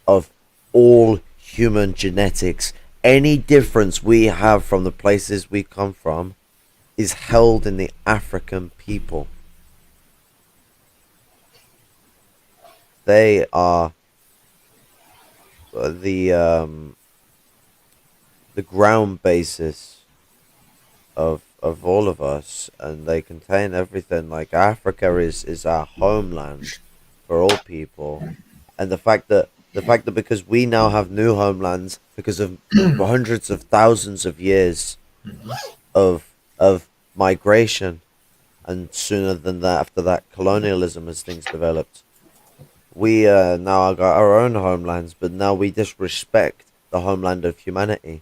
of all human genetics. Any difference we have from the places we come from is held in the African people. they are the ground basis of all of us, and they contain everything. Like Africa is our homeland for all people, and the fact that because we now have new homelands because of hundreds of thousands of years of migration, and sooner than that, after that, colonialism as things developed, we now got our own homelands, but now we disrespect the homeland of humanity.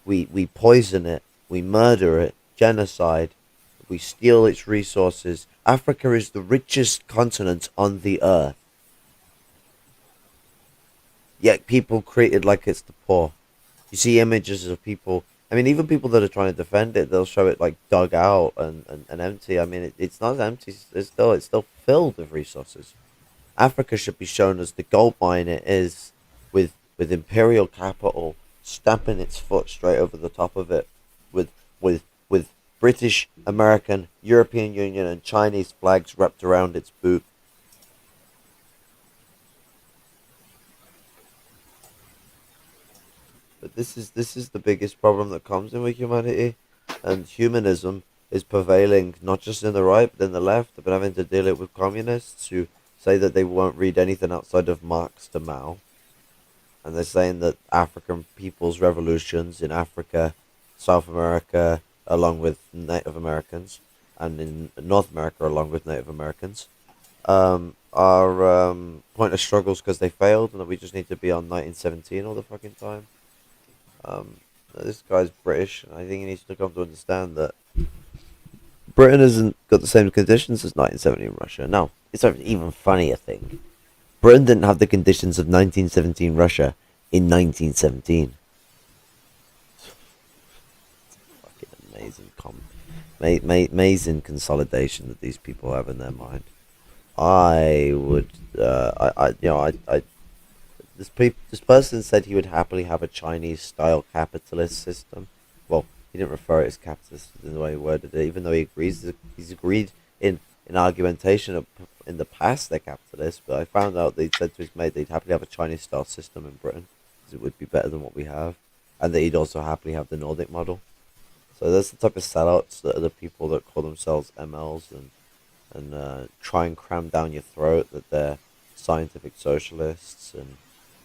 We poison it, we murder it, genocide, we steal its resources. Africa is the richest continent on the earth, yet people treat it like it's the poor. You see images of people. I mean, even people that are trying to defend it, they'll show it like dug out and empty. I mean, it's not empty. It's still filled with resources. Africa should be shown as the gold mine it is, with imperial capital stamping its foot straight over the top of it, with British, American, European Union, and Chinese flags wrapped around its boot. But this is the biggest problem that comes in with humanity, and humanism is prevailing not just in the right but in the left. They've been having to deal it with communists who say that they won't read anything outside of Marx to Mao, and they're saying that African people's revolutions in Africa, South America, along with Native Americans, and in North America, along with Native Americans, are pointless struggles because they failed, and that we just need to be on 1917 all the fucking time. This guy's British, and I think he needs to come to understand that Britain hasn't got the same conditions as 1917 Russia. No, it's an even funnier thing. Britain didn't have the conditions of 1917 Russia in 1917. Fucking amazing consolidation that these people have in their mind. I would, this person said he would happily have a Chinese-style capitalist system. Well, he didn't refer it as capitalist in the way he worded it, even though he's agreed in argumentation in the past they're capitalist. But I found out they said to his mate they'd happily have a Chinese-style system in Britain, because it would be better than what we have, and that he'd also happily have the Nordic model. So that's the type of sellouts that are the people that call themselves MLs and try and cram down your throat that they're scientific socialists. And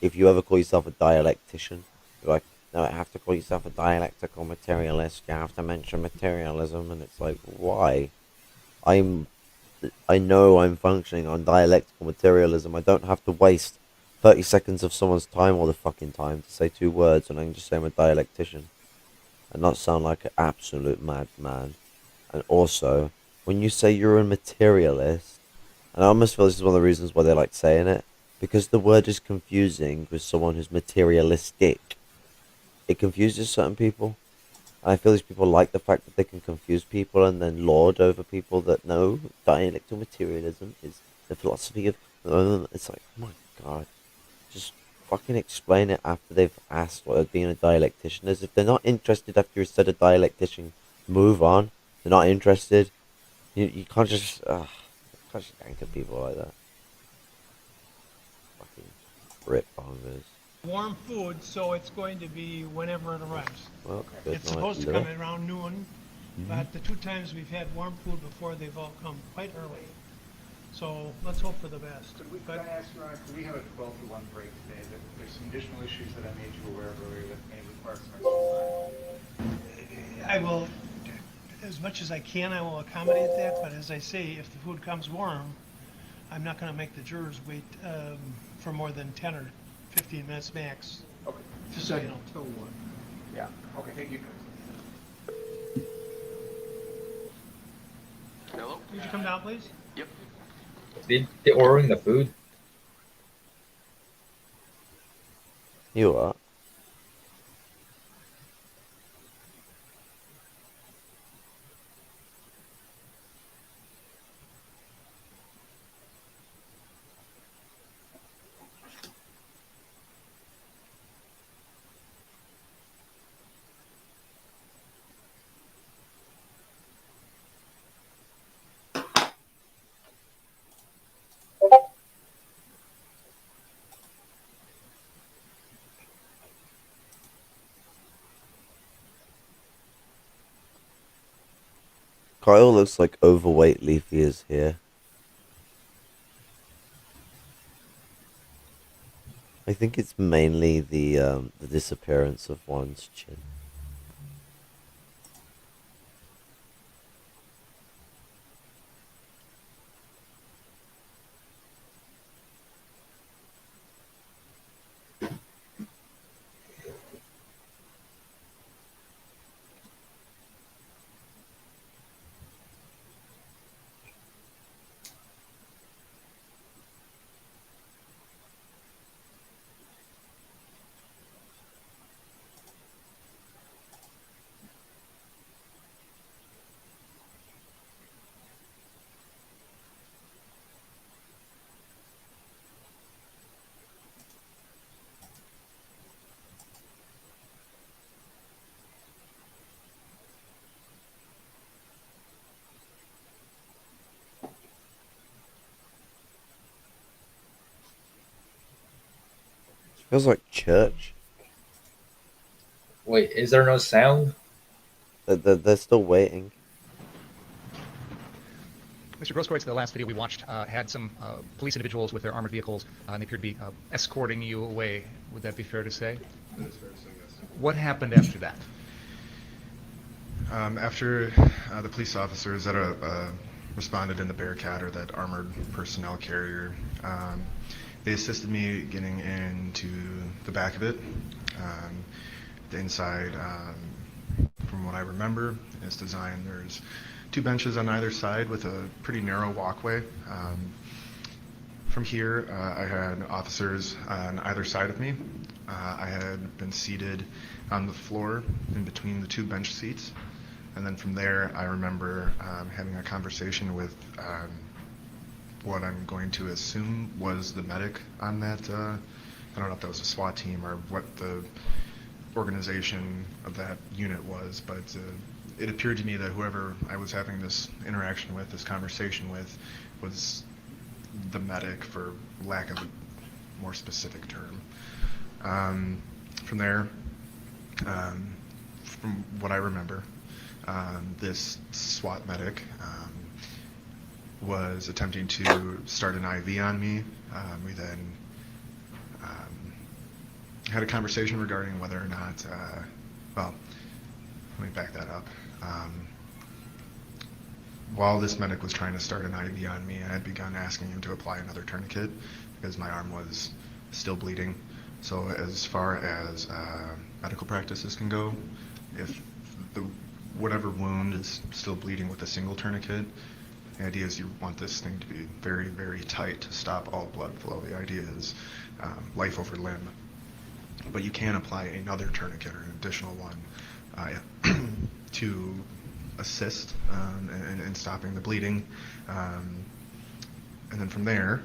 if you ever call yourself a dialectician, you're like, no, I have to call yourself a dialectical materialist. You have to mention materialism, and it's like, why? I know I'm functioning on dialectical materialism. I don't have to waste 30 seconds of someone's time all the fucking time to say two words, and I can just say I'm a dialectician and not sound like an absolute madman. And also, when you say you're a materialist, and I almost feel this is one of the reasons why they like saying it, because the word is confusing with someone who's materialistic. It confuses certain people. And I feel these people like the fact that they can confuse people and then lord over people that know dialectical materialism is the philosophy of... It's like, oh my god, just fucking explain it after they've asked what being a dialectician is. If they're not interested after you said a dialectician, move on. They're not interested. You can't just... can't just anchor people like that. Fucking Brit bongers. Warm food, so it's going to be whenever it arrives. Well, It's supposed to come around noon, but the two times we've had warm food before, they've all come quite early. So let's hope for the best. Could we ask, Ron, could we have a 12 to 1 break today? There's some additional issues that I made you aware of earlier that may require some extra time. I will, as much as I can, I will accommodate that, but as I say, if the food comes warm, I'm not gonna make the jurors wait for more than 10 or 15 minutes max. Okay. Just so you know. Till 1. Yeah, okay, thank you. Hello? Could you come down, please? Yep. They ordering the food. You are. Kyle looks like overweight Leafy is here. I think it's mainly the disappearance of one's chin. Feels like church. Wait, is there no sound? They're still waiting. Mr. Grosskreutz, the last video we watched had some police individuals with their armored vehicles, and they appeared to be escorting you away. Would that be fair to say? That is fair to say, yes. What happened after that? After the police officers that responded in the Bearcat, or that armored personnel carrier, they assisted me getting into the back of it. The inside, from what I remember, is designed. There's 2 benches on either side with a pretty narrow walkway. From here, I had officers on either side of me. I had been seated on the floor in between the 2 bench seats. And then from there, I remember having a conversation with what I'm going to assume was the medic on that. I don't know if that was a SWAT team or what the organization of that unit was, but it appeared to me that whoever I was having this interaction with, this conversation with, was the medic, for lack of a more specific term. From there, from what I remember, this SWAT medic was attempting to start an IV on me. We then had a conversation regarding whether or not, well, let me back that up. While this medic was trying to start an IV on me, I had begun asking him to apply another tourniquet because my arm was still bleeding. So as far as medical practices can go, if whatever wound is still bleeding with a single tourniquet, the idea is you want this thing to be very, very tight to stop all blood flow. The idea is life over limb. But you can apply another tourniquet or an additional one to assist in stopping the bleeding. And then from there,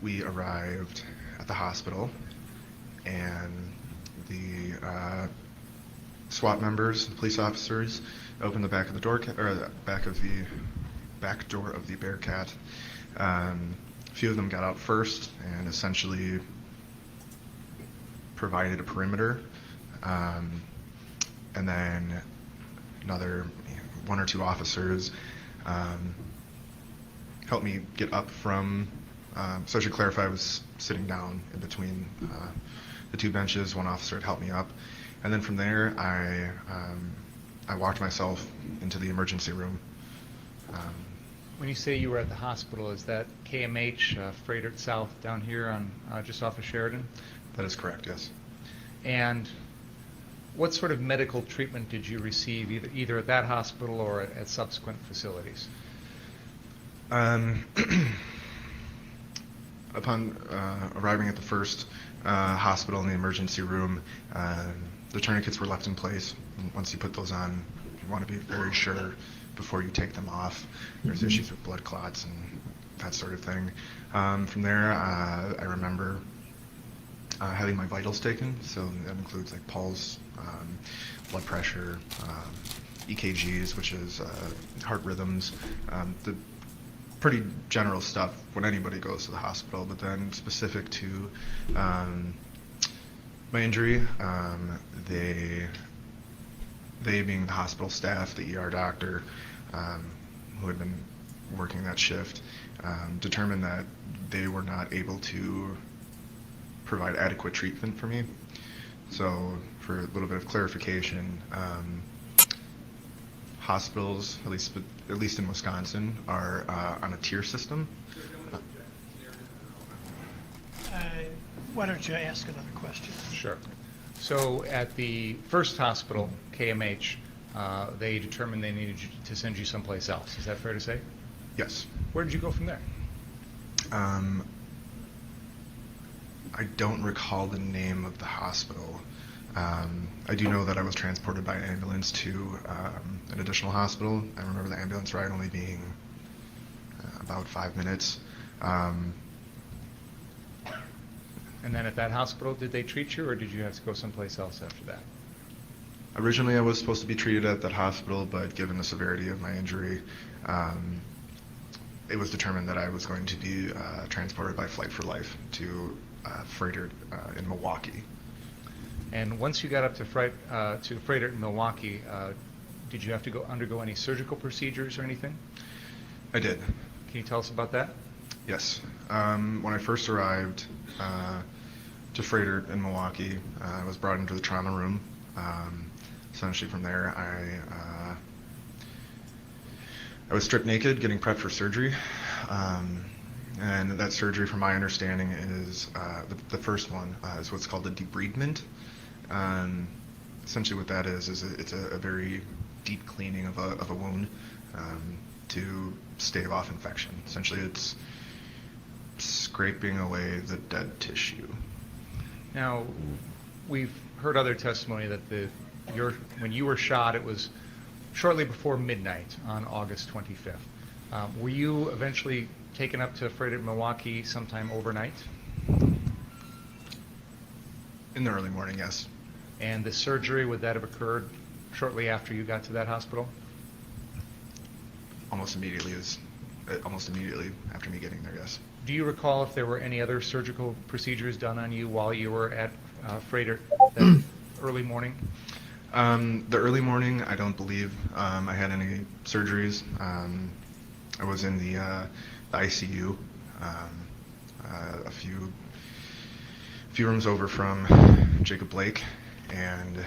we arrived at the hospital, and the SWAT members, the police officers, opened the back of the door, or the back door of the Bearcat. A few of them got out first and essentially provided a perimeter, and then another 1 or 2 officers helped me get up from. So I should clarify, I was sitting down in between the 2 benches. 1 officer had helped me up, and then from there I walked myself into the emergency room. When you say you were at the hospital, is that KMH, Freighter South, down here on just off of Sheridan? That is correct, yes. And what sort of medical treatment did you receive either at that hospital or at subsequent facilities? Upon arriving at the first hospital in the emergency room, the tourniquets were left in place. And once you put those on, you want to be very sure before you take them off. There's issues with blood clots and that sort of thing. From there, I remember having my vitals taken, so that includes like pulse, blood pressure, EKGs, which is heart rhythms, the pretty general stuff when anybody goes to the hospital. But then specific to my injury, they they being the hospital staff, the ER doctor, who had been working that shift, determined that they were not able to provide adequate treatment for me. So for a little bit of clarification, hospitals, at least in Wisconsin, are on a tier system. Why don't you ask another question? Sure. So at the first hospital, KMH, they determined they needed to send you someplace else. Is that fair to say? Yes. Where did you go from there? I don't recall the name of the hospital. I do know that I was transported by ambulance to an additional hospital. I remember the ambulance ride only being about 5 minutes. And then at that hospital, did they treat you, or did you have to go someplace else after that? Originally, I was supposed to be treated at that hospital, but given the severity of my injury, it was determined that I was going to be transported by Flight for Life to Freighter in Milwaukee. And once you got up to Freighter in Milwaukee, did you have to undergo any surgical procedures or anything? I did. Can you tell us about that? Yes. When I first arrived to Freighter in Milwaukee, I was brought into the trauma room. Essentially from there, I was stripped naked, getting prepped for surgery. And that surgery, from my understanding, is the first one is what's called a debridement. Essentially what that is it's a very deep cleaning of a wound to stave off infection. Essentially it's scraping away the dead tissue. Now, we've heard other testimony that when you were shot, it was shortly before midnight on August 25th. Were you eventually taken up to Freighter Milwaukee sometime overnight? In the early morning, yes. And the surgery, would that have occurred shortly after you got to that hospital? Almost immediately after me getting there, yes. Do you recall if there were any other surgical procedures done on you while you were at Freighter that early morning? The early morning, I don't believe I had any surgeries. I was in the ICU, a few rooms over from Jacob Blake, and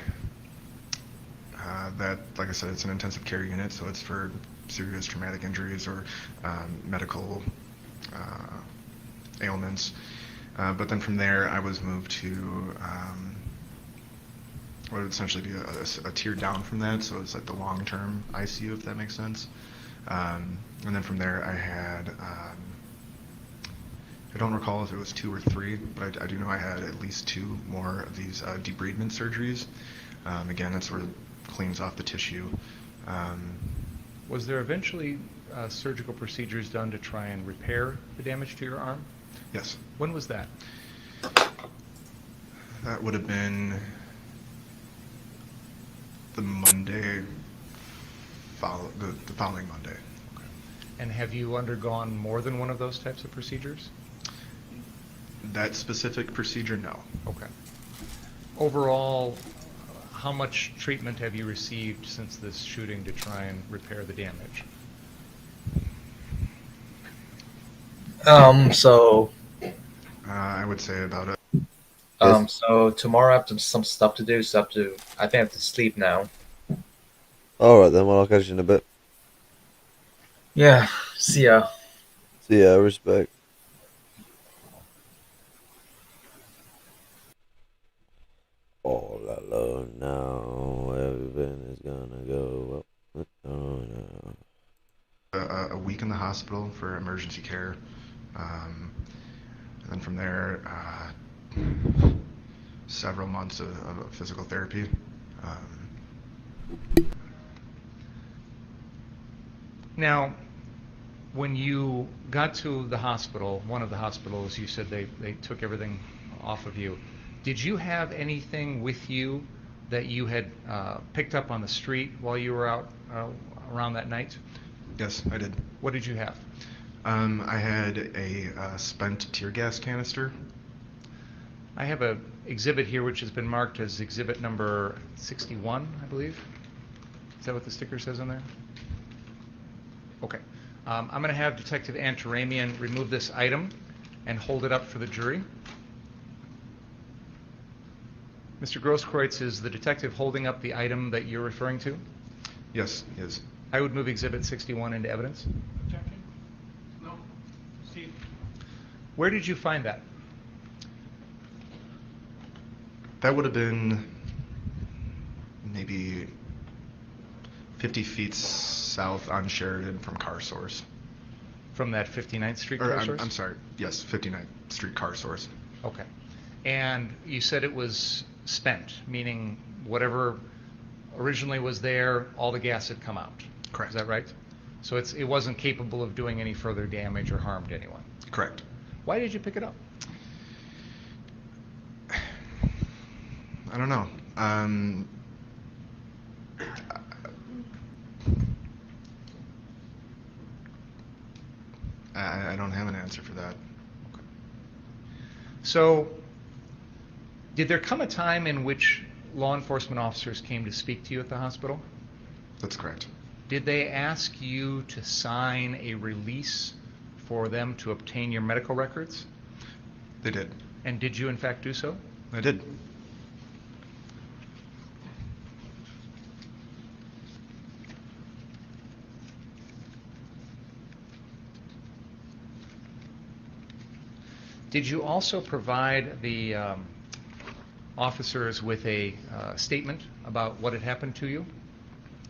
that, like I said, it's an intensive care unit, so it's for serious traumatic injuries or medical ailments. But then from there, I was moved to what would essentially be a tier down from that, so it's like the long-term ICU, if that makes sense. And then from there, I had, I don't recall if it was 2 or 3, but I do know I had at least 2 more of these debridement surgeries. Again, that sort of cleans off the tissue. Was there eventually surgical procedures done to try and repair the damage to your arm? Yes. When was that? That would have been the Monday, the following Monday. Okay. And have you undergone more than one of those types of procedures? That specific procedure, no. Okay. Overall, how much treatment have you received since this shooting to try and repair the damage? I would say about it. So tomorrow I have some stuff to do, so I think I have to sleep now. Alright then, well, I'll catch you in a bit. Yeah, see ya. See ya, respect. All alone now, everything is gonna go up. Oh, no. A week in the hospital for emergency care. And then from there, several months of physical therapy. Now, when you got to the hospital, one of the hospitals, you said they took everything off of you. Did you have anything with you that you had picked up on the street while you were out around that night? Yes, I did. What did you have? I had a spent tear gas canister. I have an exhibit here which has been marked as exhibit number 61, I believe. that what the sticker says on there? Okay. I'm going to have Detective Antaramian remove this item and hold it up for the jury. Mr. Grosskreutz, is the detective holding up the item that you're referring to? Yes, he is. I would move Exhibit 61 into evidence. Objection? No. Steve? Where did you find that? That would have been maybe 50 feet south on Sheridan from Car Source. From that 59th Street Or, car source? I'm sorry, yes, 59th Street Car Source. Okay. And you said it was spent, meaning whatever originally was there, all the gas had come out. Correct. Is that right? So it wasn't capable of doing any further damage or harm to anyone? Correct. Why did you pick it up? I don't know. I don't have an answer for that. So, did there come a time in which law enforcement officers came to speak to you at the hospital? That's correct. Did they ask you to sign a release for them to obtain your medical records? They did. And did you in fact do so? I did. Did you also provide the officers with a statement about what had happened to you?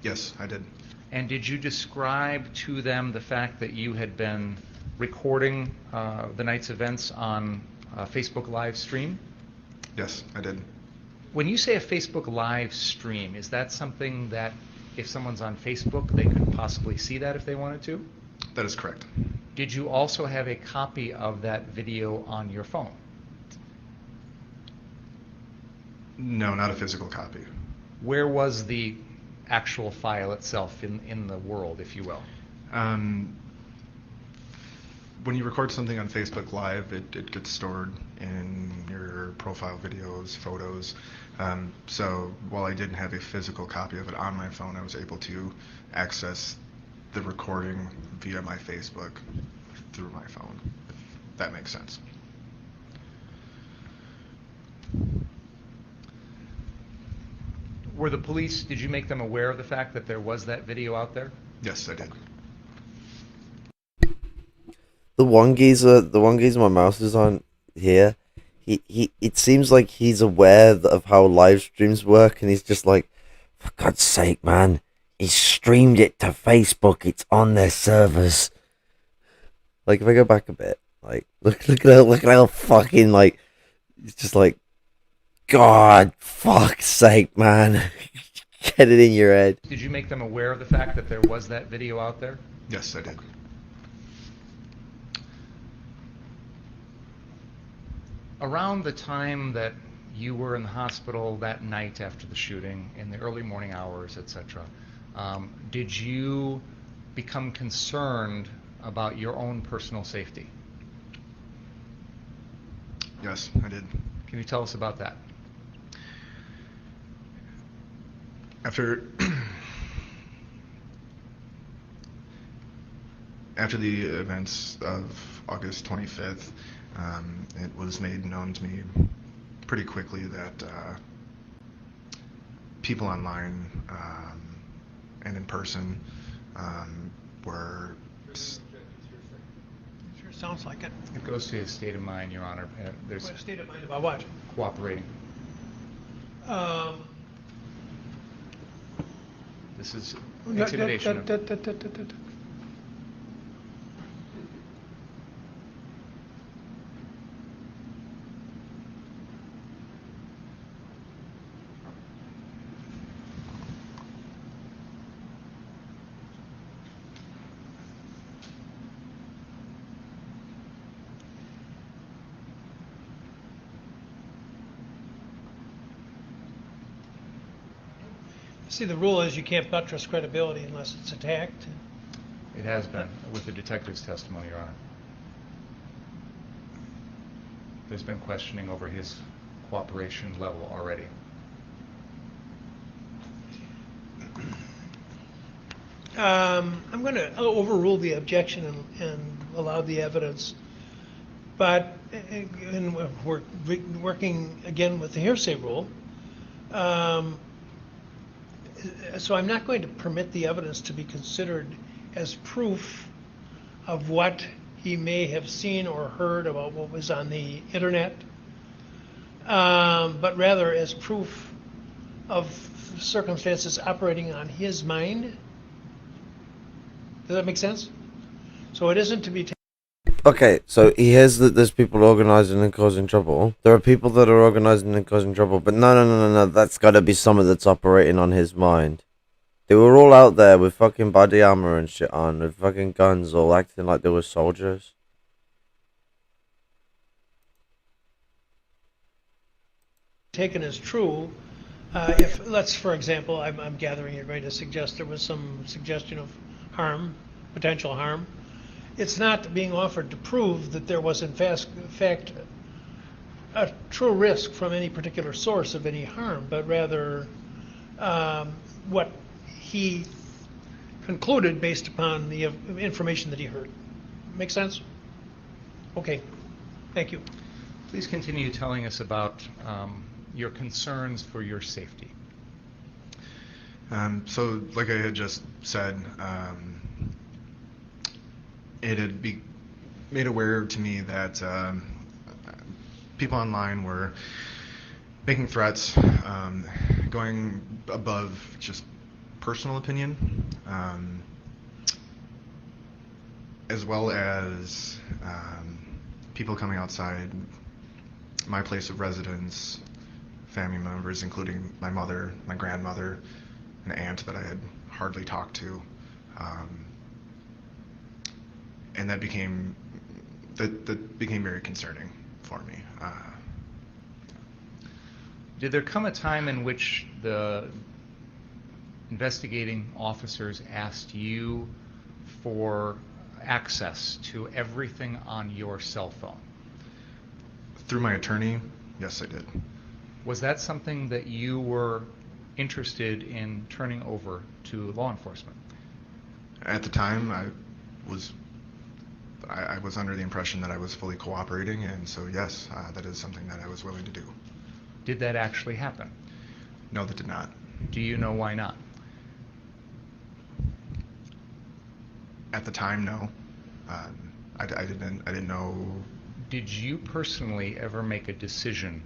Yes, I did. And did you describe to them the fact that you had been recording the night's events on a Facebook live stream? Yes, I did. When you say a Facebook live stream, is that something that if someone's on Facebook, they could possibly see that if they wanted to? That is correct. Did you also have a copy of that video on your phone? No, not a physical copy. Where was the actual file itself in the world, if you will? When you record something on Facebook Live, it gets stored in your profile videos, photos. So while I didn't have a physical copy of it on my phone, I was able to access the recording via my Facebook through my phone, if that makes sense. Were the police, did you make them aware of the fact that there was that video out there? Yes, I did. The one geezer my mouse is on here, it seems like he's aware of how live streams work, and he's just like, for God's sake, man, he streamed it to Facebook, it's on their servers. Like, if I go back a bit, like, look at how fucking, like, it's just like, God, fuck's sake, man. Get it in your head. Did you make them aware of the fact that there was that video out there? Yes, I did. Around the time that you were in the hospital that night after the shooting, in the early morning hours, etc., did you become concerned about your own personal safety? Yes, I did. Can you tell us about that? After the events of August 25th, it was made known to me pretty quickly that people online and in person were... Sure sounds like it. It goes to his state of mind, Your Honor. There's State of mind about what? cooperating. This is intimidation. See, the rule is you can't buttress credibility unless it's attacked. It has been with the detective's testimony, Your Honor. There's been questioning over his cooperation level already. I'm going to overrule the objection and allow the evidence. But and we're working again with the hearsay rule. So I'm not going to permit the evidence to be considered as proof of what he may have seen or heard about what was on the internet, but rather as proof of circumstances operating on his mind. Does that make sense? So it isn't to be Okay, so he hears that there's people organizing and causing trouble. There are people that are organizing and causing trouble, but no. That's got to be someone that's operating on his mind. They were all out there with fucking body armor and shit on, with fucking guns, all acting like they were soldiers. taken as true. If, let's, for example, I'm gathering you're going to suggest there was some suggestion of harm, potential harm. It's not being offered to prove that there was in fact a true risk from any particular source of any harm, but rather what he concluded based upon the information that he heard. Make sense? Okay, thank you. Please continue telling us about your concerns for your safety. So, like I had just said, it had been made aware to me that people online were making threats, going above just personal opinion, as well as people coming outside my place of residence, family members, including my mother, my grandmother, an aunt that I had hardly talked to. And that became very concerning for me. Did there come a time in which the investigating officers asked you for access to everything on your cell phone? Through my attorney, yes, I did. Was that something that you were interested in turning over to law enforcement? At the time, I was under the impression that I was fully cooperating, and so yes, that is something that I was willing to do. Did that actually happen? No, that did not. Do you know why not? At the time, no. I didn't know. Did you personally ever make a decision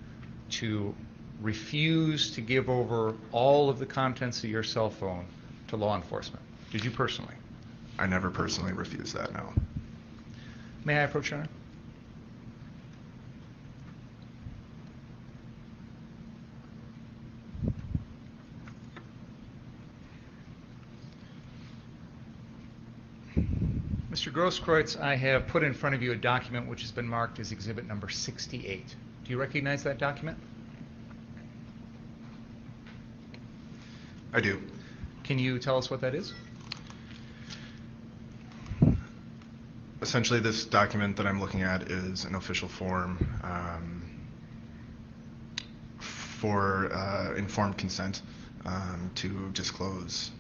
to refuse to give over all of the contents of your cell phone to law enforcement? Did you personally? I never personally refused that, no. May I approach, Your Honor? Mr. Grosskreutz, I have put in front of you a document which has been marked as exhibit number 68. Do you recognize that document? I do. Can you tell us what that is? Essentially, this document that I'm looking at is an official form for informed consent to disclose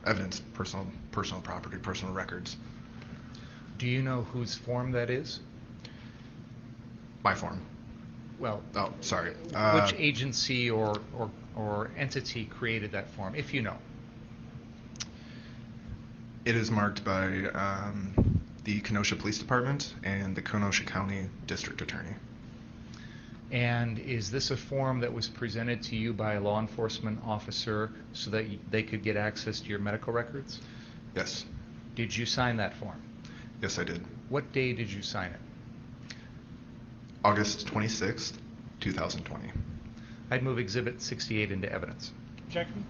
evidence, personal property, personal records. Do you know whose form that is? My form. Well, oh, sorry. Which agency or entity created that form, if you know? It is marked by the Kenosha Police Department and the Kenosha County District Attorney. And is this a form that was presented to you by a law enforcement officer so that they could get access to your medical records? Yes. Did you sign that form? Yes, I did. What day did you sign it? August 26th, 2020. I'd move exhibit 68 into evidence. Objection?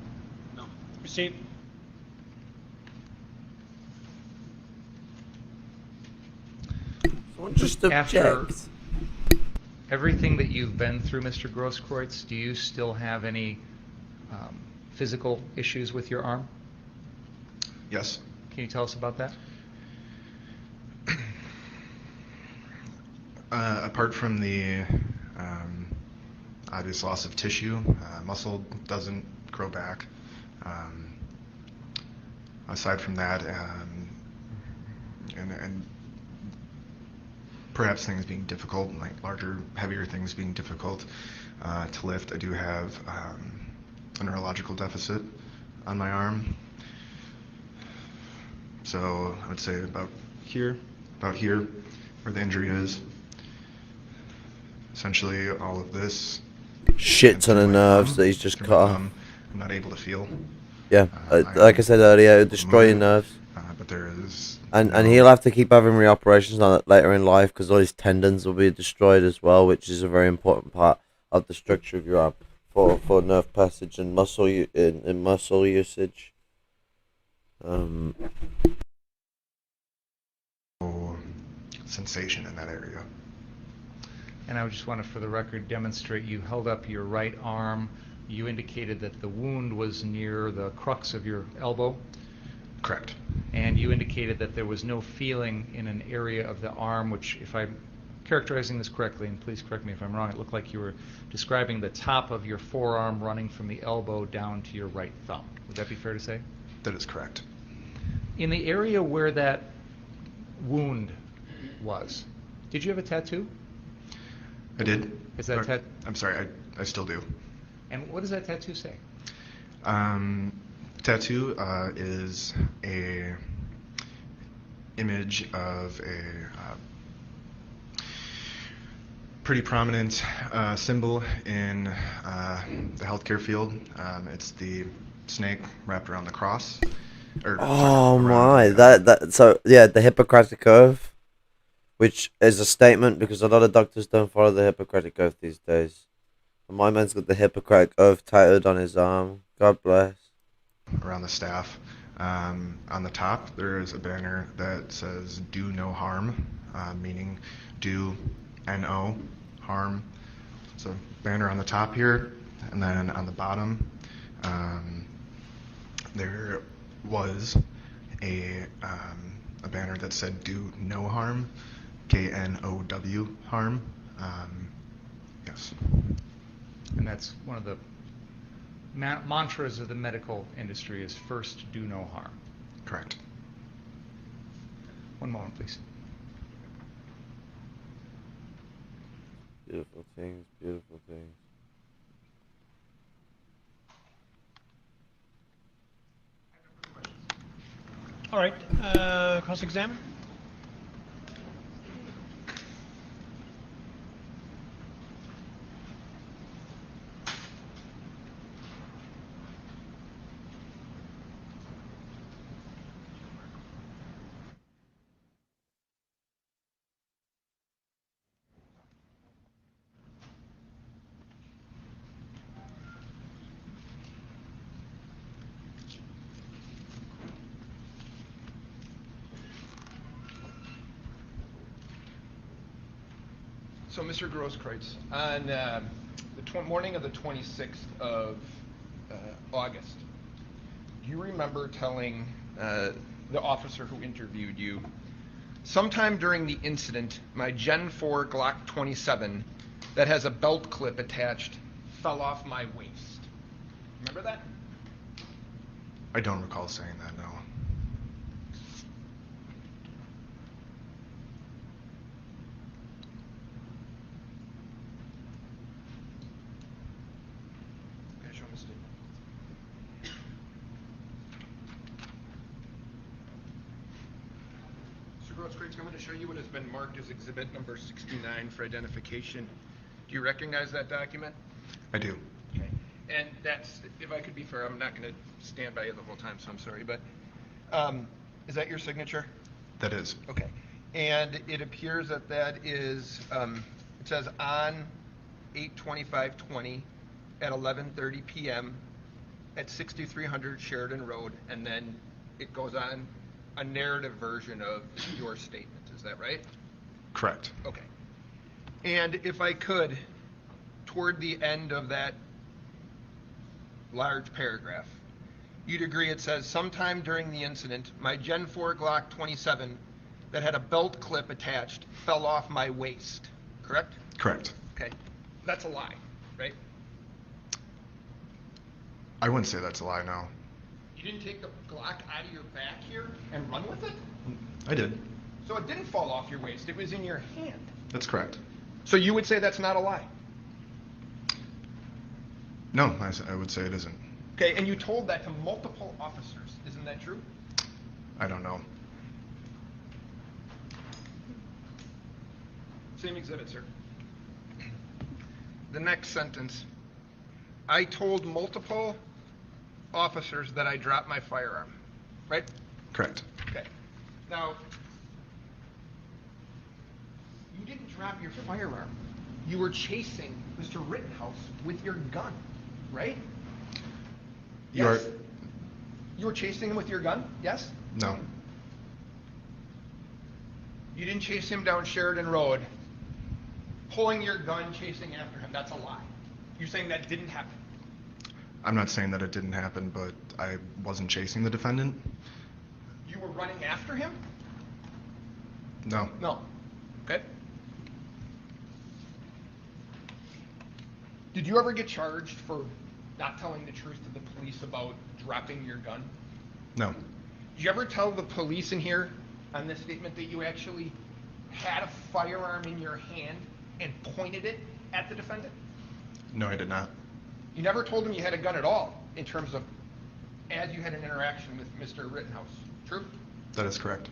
No. Proceed. Just After everything that you've been through, Mr. Grosskreutz, do you still have any physical issues with your arm? Yes. Can you tell us about that? Apart from the obvious loss of tissue, muscle doesn't grow back. Aside from that, and perhaps things being difficult, like larger, heavier things being difficult to lift, I do have a neurological deficit on my arm. So I would say about here, where the injury is. Essentially, all of this. Shit ton of nerves that he's just cut off. I'm not able to feel. Yeah, like I said earlier, it'll destroy your nerves. But there is. And he'll have to keep having reoperations on it later in life because all his tendons will be destroyed as well, which is a very important part of the structure of your arm for nerve passage and muscle muscle usage. Sensation in that area. And I just want to, for the record, demonstrate you held up your right arm. You indicated that the wound was near the crux of your elbow. Correct. And you indicated that there was no feeling in an area of the arm, which, if I'm characterizing this correctly, and please correct me if I'm wrong, it looked like you were describing the top of your forearm running from the elbow down to your right thumb. Would that be fair to say? That is correct. In the area where that wound was, did you have a tattoo? I did. Is that tattoo? I'm sorry, I still do. And what does that tattoo say? Tattoo is a image of a pretty prominent symbol in the healthcare field. It's the snake wrapped around the cross. Oh my! So yeah, the Hippocratic Oath, which is a statement because a lot of doctors don't follow the Hippocratic Oath these days. And my man's got the Hippocratic Oath tattooed on his arm. God bless. Around the staff. On the top, there is a banner that says "Do no harm," meaning do no harm. It's a banner on the top here, and then on the bottom, there was a banner that said "Do no harm," KNOW harm. Yes. And that's one of the mantras of the medical industry is first do no harm. Correct. One moment, please. Beautiful things, beautiful things. All right, cross-examine. So, Mr. Grosskreutz, on the morning of the 26th of August, do you remember telling the officer who interviewed you, sometime during the incident, my Gen 4 Glock 27 that has a belt clip attached fell off my waist? Remember that? I don't recall saying that, no. I'm going to show you what has been marked as exhibit number 69 for identification. Do you recognize that document? I do. Okay. And that's, if I could be fair, I'm not going to stand by you the whole time, so I'm sorry, but is that your signature? That is. Okay. And it appears that that is, it says on 8/25/20 at 11:30 p.m. at 6300 Sheridan Road, and then it goes on a narrative version of your statement. Is that right? Correct. Okay. And if I could, toward the end of that large paragraph, you'd agree it says, sometime during the incident, my Gen 4 Glock 27 that had a belt clip attached fell off my waist, correct? Correct. Okay. That's a lie, right? I wouldn't say that's a lie, no. You didn't take the Glock out of your back here and run with it? I did. So it didn't fall off your waist. It was in your hand. That's correct. So you would say that's not a lie? No, I would say it isn't. Okay, and you told that to multiple officers. Isn't that true? I don't know. Same exhibit, sir. The next sentence. I told multiple officers that I dropped my firearm. Right? Correct. Okay. Now, you didn't drop your firearm. You were chasing Mr. Rittenhouse with your gun, right? You are. Yes? You were chasing him with your gun? Yes? No. You didn't chase him down Sheridan Road, pulling your gun, chasing after him. That's a lie. You're saying that didn't happen. I'm not saying that it didn't happen, but I wasn't chasing the defendant. You were running after him? No. No. Okay. Did you ever get charged for not telling the truth to the police about dropping your gun? No. Did you ever tell the police in here on this statement that you actually had a firearm in your hand and pointed it at the defendant? No, I did not. You never told them you had a gun at all in terms of as you had an interaction with Mr. Rittenhouse. True? That is correct.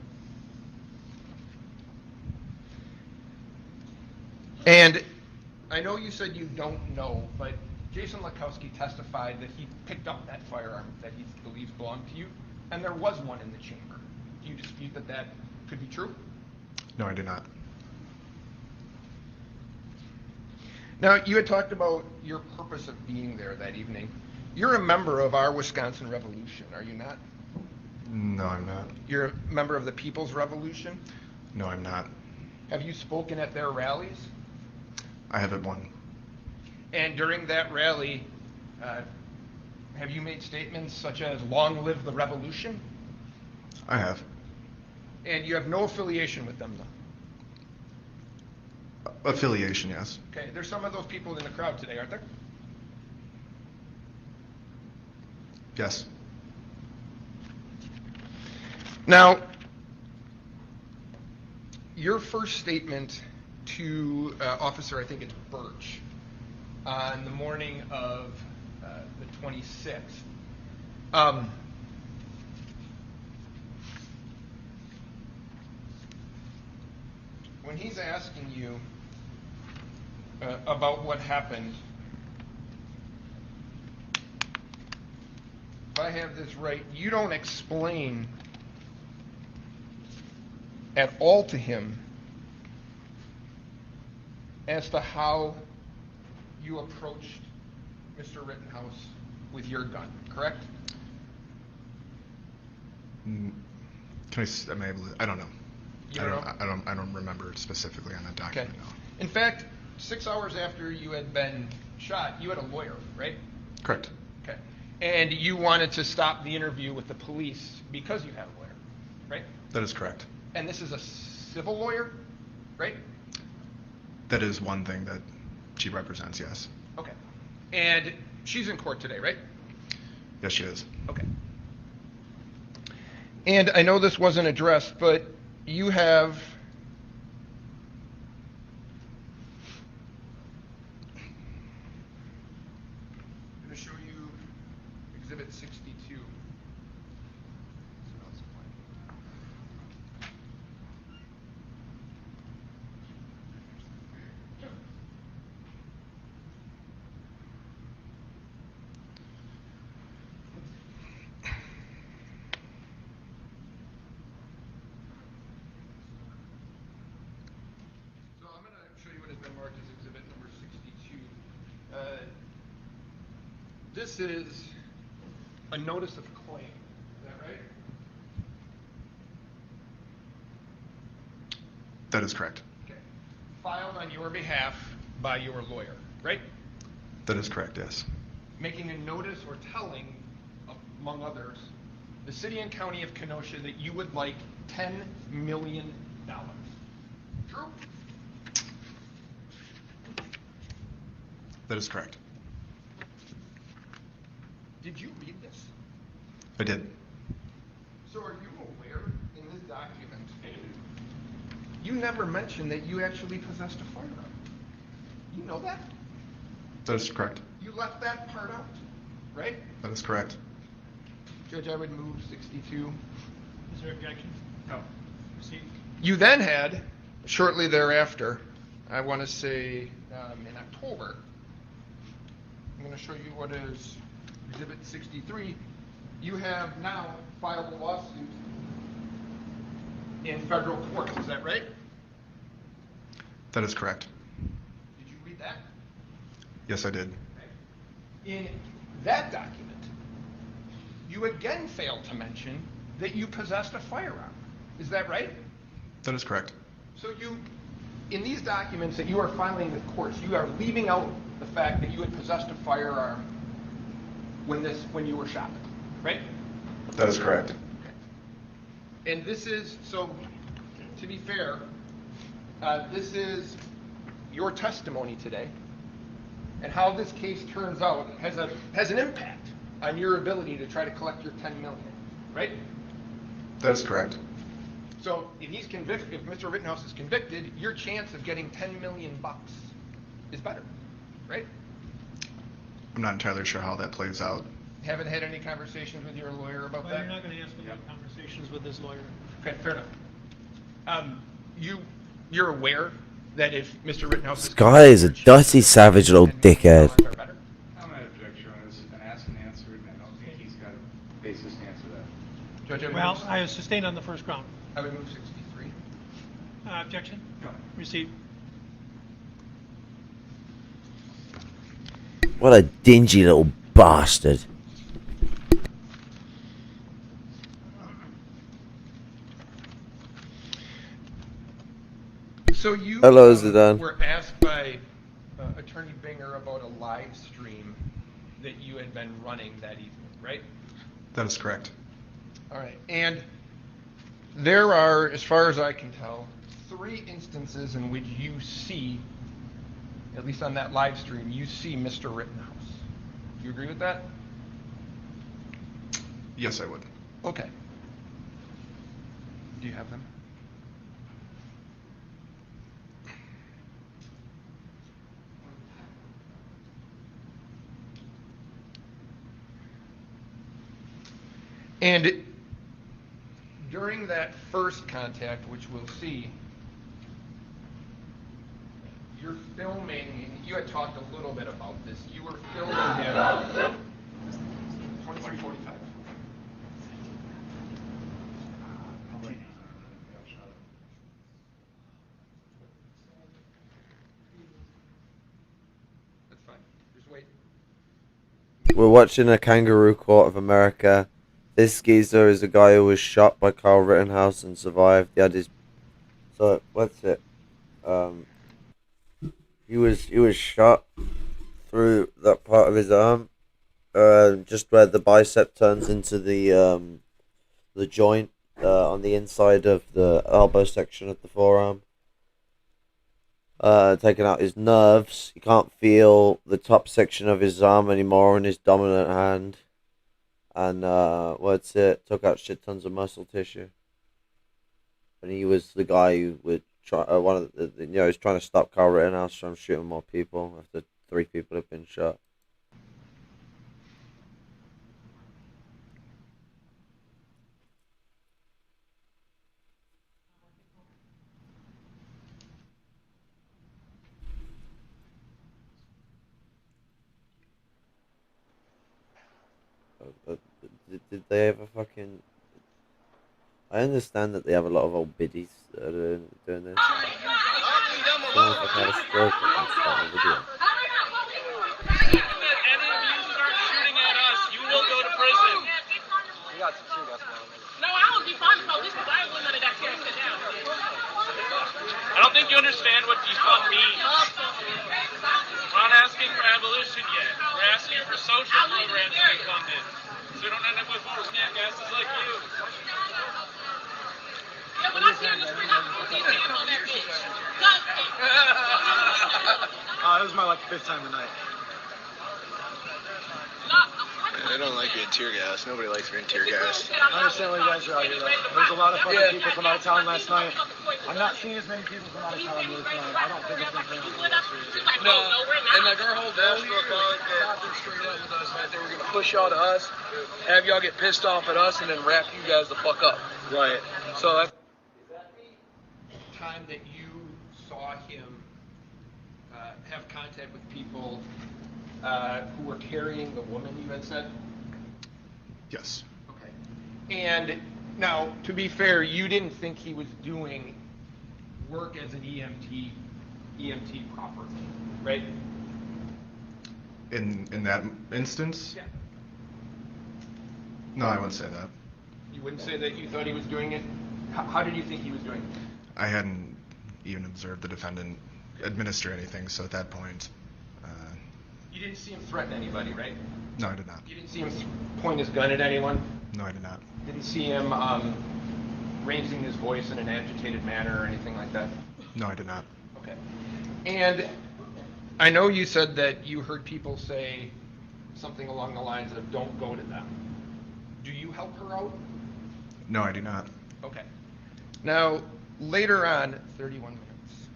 And I know you said you don't know, but Jason Lakowski testified that he picked up that firearm that he believes belonged to you, and there was one in the chamber. Do you dispute that that could be true? No, I did not. Now, you had talked about your purpose of being there that evening. You're a member of our Wisconsin Revolution, are you not? No, I'm not. You're a member of the People's Revolution? No, I'm not. Have you spoken at their rallies? I haven't won. And during that rally, have you made statements such as, "Long live the revolution"? I have. And you have no affiliation with them, though? Affiliation, yes. Okay, there's some of those people in the crowd today, aren't there? Yes. Now, your first statement to Officer, I think it's Birch, on the morning of the 26th. When he's asking you about what happened, if I have this right, you don't explain at all to him as to how you approached Mr. Rittenhouse with your gun, correct? Am I able to, I don't know. You don't know? I don't remember specifically on that document. Okay. No. In fact, 6 hours after you had been shot, you had a lawyer, right? Correct. Okay. And you wanted to stop the interview with the police because you had a lawyer, right? That is correct. And this is a civil lawyer, right? That is one thing that she represents, yes. Okay. And she's in court today, right? Yes, she is. Okay. And I know this wasn't addressed, but you have I'm going to show you Exhibit 62. So I'm going to show you what has been marked as Exhibit number 62. This is a notice of claim. Is that right? That is correct. Okay. Filed on your behalf by your lawyer, right? That is correct, yes. Making a notice or telling, among others, the city and county of Kenosha that you would like $10 million. True? That is correct. Did you read this? I did. So are you aware in this document, you never mentioned that you actually possessed a firearm? You know that? That is correct. You left that part out, right? That is correct. Judge, I would move 62. Is there objection? No. Proceed. You then had, shortly thereafter, I want to say in October, I'm going to show you what is Exhibit 63. You have now filed a lawsuit in federal court. Is that right? That is correct. Did you read that? Yes, I did. In that document, you again failed to mention that you possessed a firearm. Is that right? That is correct. So in these documents that you are filing with courts, you are leaving out the fact that you had possessed a firearm when you were shopping, right? That is correct. And this is, so to be fair, this is your testimony today, and how this case turns out has an impact on your ability to try to collect your $10 million, right? That is correct. So if Mr. Rittenhouse is convicted, your chance of getting $10 million is better, right? I'm not entirely sure how that plays out. Haven't had any conversations with your lawyer about Well, that? you're not going to ask about conversations with his lawyer. Okay, fair enough. You're aware that if Mr. Rittenhouse This guy is a dirty, savage little dickhead. I'm not objecting on this. It's been asked and answered, and I don't think he's got a basis to answer that. Judge, I would Well, move- I sustain on the first ground. I would move 63. Objection? No. Receive. What a dingy little bastard. So you Hello, Zidane. were asked by Attorney Binger about a live stream that you had been running that evening, right? That is correct. All right. And there are, as far as I can tell, 3 instances in which you see, at least on that live stream, you see Mr. Rittenhouse. Do you agree with that? Yes, I would. Okay. Do you have them? And during that first contact, which we'll see, you're filming, you had talked a little bit about this, you were filming him 2345. That's fine, just wait. We're watching a kangaroo court of America. This geezer is a guy who was shot by Kyle Rittenhouse and survived. He had his... So, what's it? He was shot through that part of his arm. Just where the bicep turns into the joint on the inside of the elbow section of the forearm. Taking out his nerves. He can't feel the top section of his arm anymore in his dominant hand. And what's it? Took out shit tons of muscle tissue. And he was the guy who would try. One of the he's trying to stop Kyle Rittenhouse from shooting more people after 3 people have been shot. Did they ever fucking... I understand that they have a lot of old biddies that are doing this. Someone fucking had a stroke and start the video. No, I will defund the police because I ain't with none of that shit. Sit down. I don't think you understand what defund means. We're not asking for abolition yet. We're asking for social programs to be funded. So we don't end up with more scarecasses like you. Yeah, when I see on the screen, I'm going to see him on that bitch. This is my like 5th time tonight. They don't like being tear gas. Nobody likes being tear gas. I understand what you guys are out here, though. There's a lot of fucking people from out of town last night. I'm not seeing as many people from out of town here tonight. I don't think it's been playing for yesterday. No, and like our whole goal here is not to straight up with us, man. They were going to push y'all to us, have y'all get pissed off at us, and then wrap you guys the fuck up. Right. So that's... Time that you saw him have contact with people who were carrying the woman, you had said? Yes. Okay. And now, to be fair, you didn't think he was doing work as an EMT properly, right? In that instance? Yeah. No, I wouldn't say that. You wouldn't say that you thought he was doing it? How did you think he was doing it? I hadn't even observed the defendant administer anything, so at that point... You didn't see him threaten anybody, right? No, I did not. You didn't see him point his gun at anyone? No, I did not. Didn't see him raising his voice in an agitated manner or anything like that? No, I did not. Okay. And I know you said that you heard people say something along the lines of, don't go to them. Do you help her out? No, I do not. Okay. Now, later on, 31 minutes.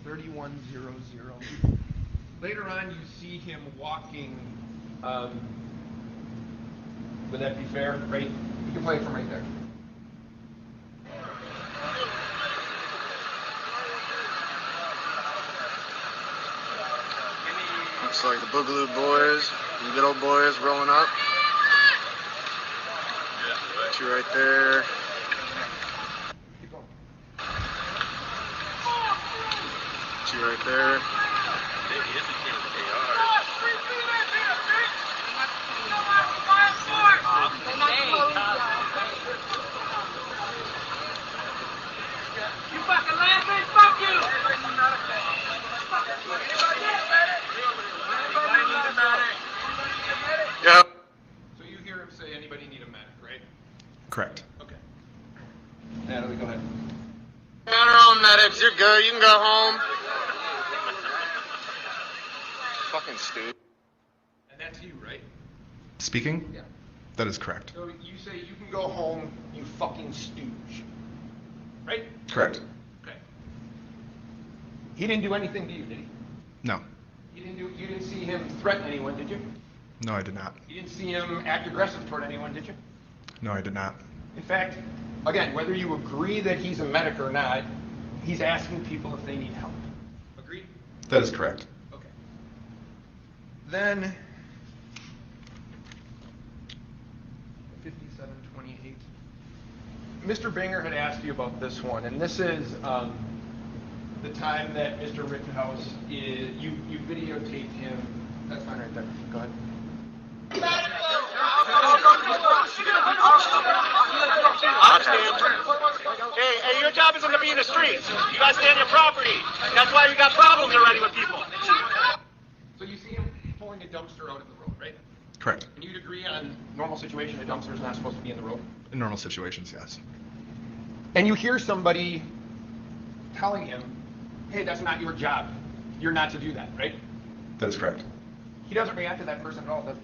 31:00. Later on, you see him walking. Would that be fair? Right? You can play it from right there. Looks like the Boogaloo boys, the good old boys rolling up. Two right there. Two right there. You fucking laughing? Fuck you! Yep. So you hear him say, anybody need a medic, right? Correct. Okay. Natalie, go ahead. On our own medics, you're good. You can go home. Fucking stupid. And that's you, right? Speaking? Yeah. That is correct. So you say you can go home, you fucking stooge. Right? Correct. Okay. He didn't do anything to you, did he? No. You didn't see him threaten anyone, did you? No, I did not. You didn't see him act aggressive toward anyone, did you? No, I did not. In fact, again, whether you agree that he's a medic or not, he's asking people if they need help. Agreed? That is correct. Okay. Then 57:28. Mr. Binger had asked you about this one, and this is the time that Mr. Rittenhouse you videotaped him. That's fine right there. Go ahead. Hey, your job isn't to be in the streets. You guys stay on your property. That's why you got problems already with people. So you see him pulling a dumpster out of the road, right? Correct. And you'd agree on normal situation, a dumpster is not supposed to be in the road? In normal situations, yes. And you hear somebody telling him, hey, that's not your job. You're not to do that, right? That is correct. He doesn't react to that person at all, does he?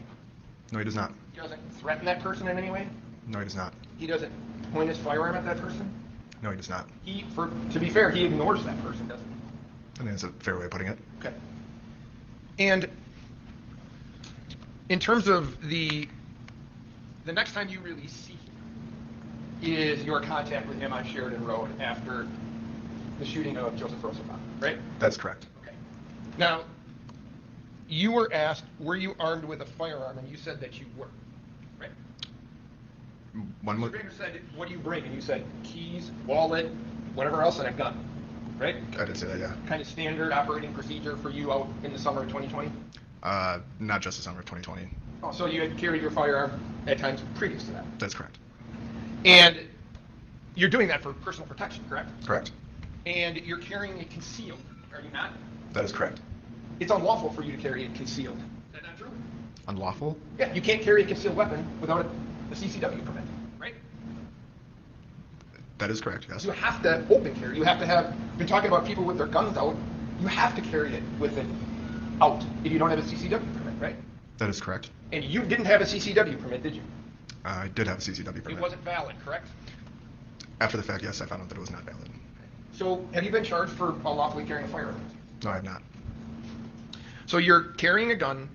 No, he does not. He doesn't threaten that person in any way? No, he does not. He doesn't point his firearm at that person? No, he does not. To be fair, he ignores that person, doesn't he? I think that's a fair way of putting it. Okay. And in terms of the next time you really see him is your contact with him on Sheridan Road after the shooting of Joseph Rosenbaum, right? That's correct. Okay. Now, you were asked, were you armed with a firearm, and you said that you were, right? One Mr. Baker said, what do you bring? And you said keys, wallet, whatever else, and a gun, right? I did say that, yeah. Kind of standard operating procedure for you out in the summer of 2020? Not just the summer of 2020. Oh, so you had carried your firearm at times previous to that? That's correct. And you're doing that for personal protection, correct? Correct. And you're carrying it concealed, are you not? That is correct. It's unlawful for you to carry it concealed. Is that not true? Unlawful? Yeah, you can't carry a concealed weapon without a CCW permit, right? That is correct, yes. You have to open carry. You have to have, been talking about people with their guns out, you have to carry it with it out if you don't have a CCW permit, right? That is correct. And you didn't have a CCW permit, did you? I did have a CCW permit. It wasn't valid, correct? After the fact, yes, I found out that it was not valid. So have you been charged for unlawfully carrying a firearm? No, I have not. So you're carrying a gun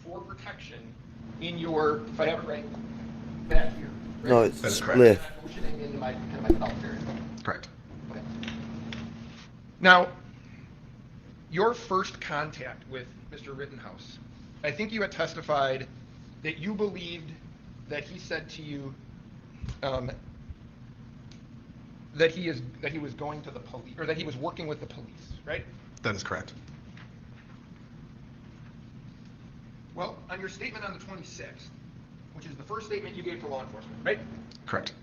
for protection in your, if I have it right, back here. Right? No, it's That is split. correct. Motioning in my belt area. Correct. Okay. Now, your first contact with Mr. Rittenhouse, I think you had testified that you believed that he said to you that he was going to the police, or that he was working with the police, right? That is correct. Well, on your statement on the 26th, which is the first statement you gave to law enforcement, right? Correct.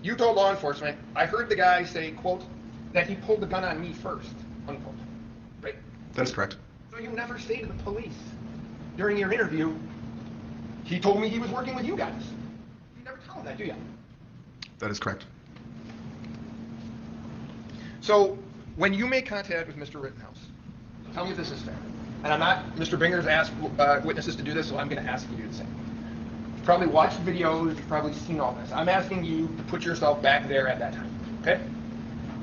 You told law enforcement, I heard the guy say, quote, that he pulled the gun on me first, unquote, right? That is correct. So you never say to the police during your interview, he told me he was working with you guys. You never tell them that, do you? That is correct. So when you make contact with Mr. Rittenhouse, tell me if this is fair. And I'm not, Mr. Binger's asked witnesses to do this, so I'm going to ask you to do the same. You've probably watched videos, you've probably seen all this. I'm asking you to put yourself back there at that time, okay?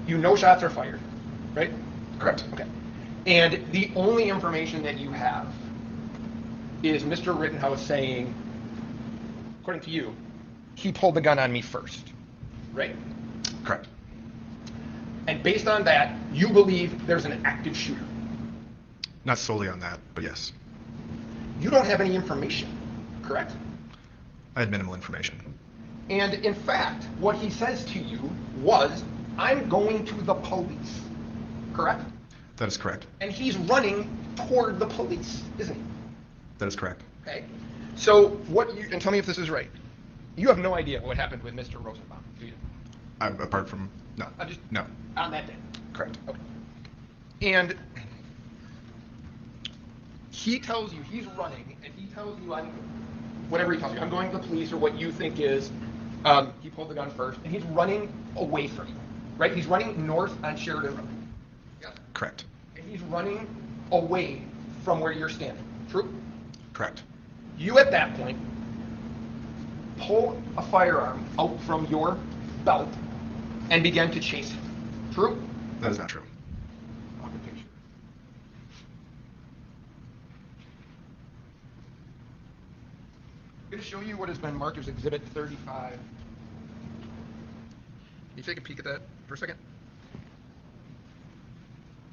You know shots are fired, right? Correct. Okay. And the only information that you have is Mr. Rittenhouse saying, according to you, he pulled the gun on me first, right? Correct. And based on that, you believe there's an active shooter. Not solely on that, but yes. You don't have any information, correct? I had minimal information. And in fact, what he says to you was, I'm going to the police, correct? That is correct. And he's running toward the police, isn't he? That is correct. Okay. So what you, and tell me if this is right. You have no idea what happened with Mr. Rosenbaum, do you? Apart from, no. No. On that day. Correct. Okay. And he tells you he's running, and he tells you, whatever he tells you, I'm going to the police, or what you think is, he pulled the gun first, and he's running away from you, right? He's running north on Sheridan Road. Yes. Correct. And he's running away from where you're standing. True? Correct. You at that point pull a firearm out from your belt and begin to chase him. True? That is not true. I'm going to show you what has been marked as Exhibit 35. Can you take a peek at that for a second?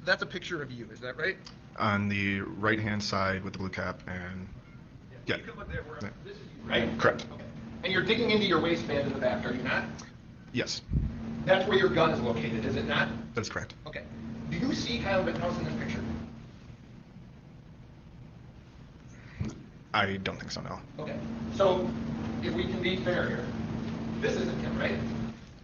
That's a picture of you, is that right? On the right-hand side with the blue cap and... Yeah. You can look there where this is you, right? Correct. Okay. And you're digging into your waistband in the back, are you not? Yes. That's where your gun is located, is it not? That is correct. Okay. Do you see Kyle Rittenhouse in this picture? I don't think so, no. Okay. So, if we can be fair here, this isn't him, right?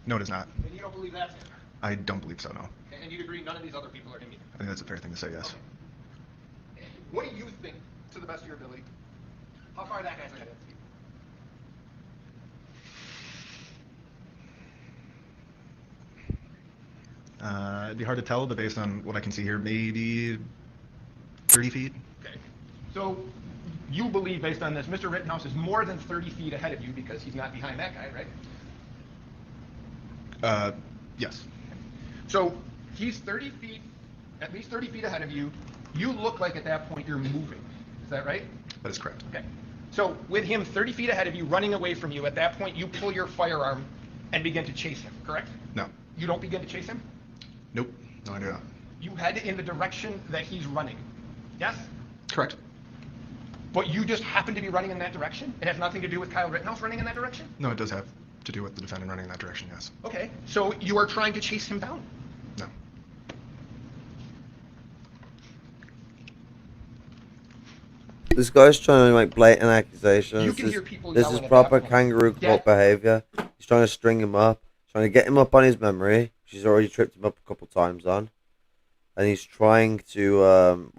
No, it is not. And you don't believe that's him? I don't believe so, no. And you'd agree none of these other people are him either? I think that's a fair thing to say, yes. Okay. What do you think, to the best of your ability, how far that guy's ahead of you? It'd be hard to tell, but based on what I can see here, maybe 30 feet. Okay. So you believe, based on this, Mr. Rittenhouse is more than 30 feet ahead of you because he's not behind that guy, right? Yes. So he's 30 feet, at least 30 feet ahead of you. You look like at that point you're moving. Is that right? That is correct. Okay. So with him 30 feet ahead of you, running away from you, at that point you pull your firearm and begin to chase him, correct? No. You don't begin to chase him? Nope. No, I do not. You head in the direction that he's running. Yes? Correct. But you just happen to be running in that direction? It has nothing to do with Kyle Rittenhouse running in that direction? No, it does have to do with the defendant running in that direction, yes. Okay. So you are trying to chase him down? No. This guy's trying to make blatant accusations. You can hear people This yelling is at proper that point. kangaroo Yeah. court behavior. He's trying to string him up, trying to get him up on his memory. She's already tripped him up a couple times on, and he's trying to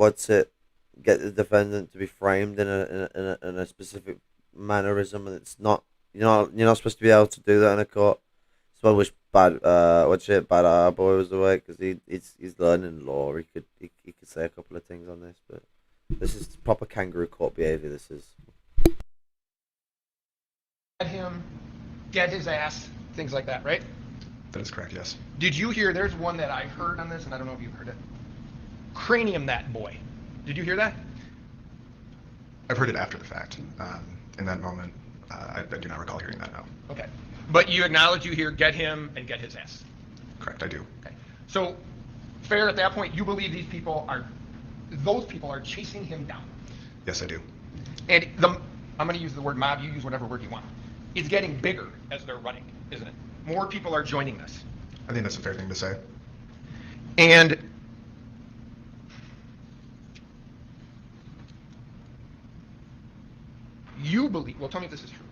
get the defendant to be framed in a specific mannerism, and it's not. You're not supposed to be able to do that in a court. So I wish bad boy was away, because he's learning law. He could say a couple of things on this, but This is proper kangaroo court behavior. This is. Get him, get his ass, things like that, right? That is correct, yes. Did you hear, there's one that I heard on this, and I don't know if you heard it. Cranium that boy. Did you hear that? I've heard it after the fact. In that moment, I do not recall hearing that now. Okay. But you acknowledge you hear get him and get his ass. Correct, I do. Okay. So, fair at that point, you believe those people are chasing him down. Yes, I do. And I'm going to use the word mob, you use whatever word you want. It's getting bigger as they're running, isn't it? More people are joining this. I think that's a fair thing to say. And you believe, well, tell me if this is true.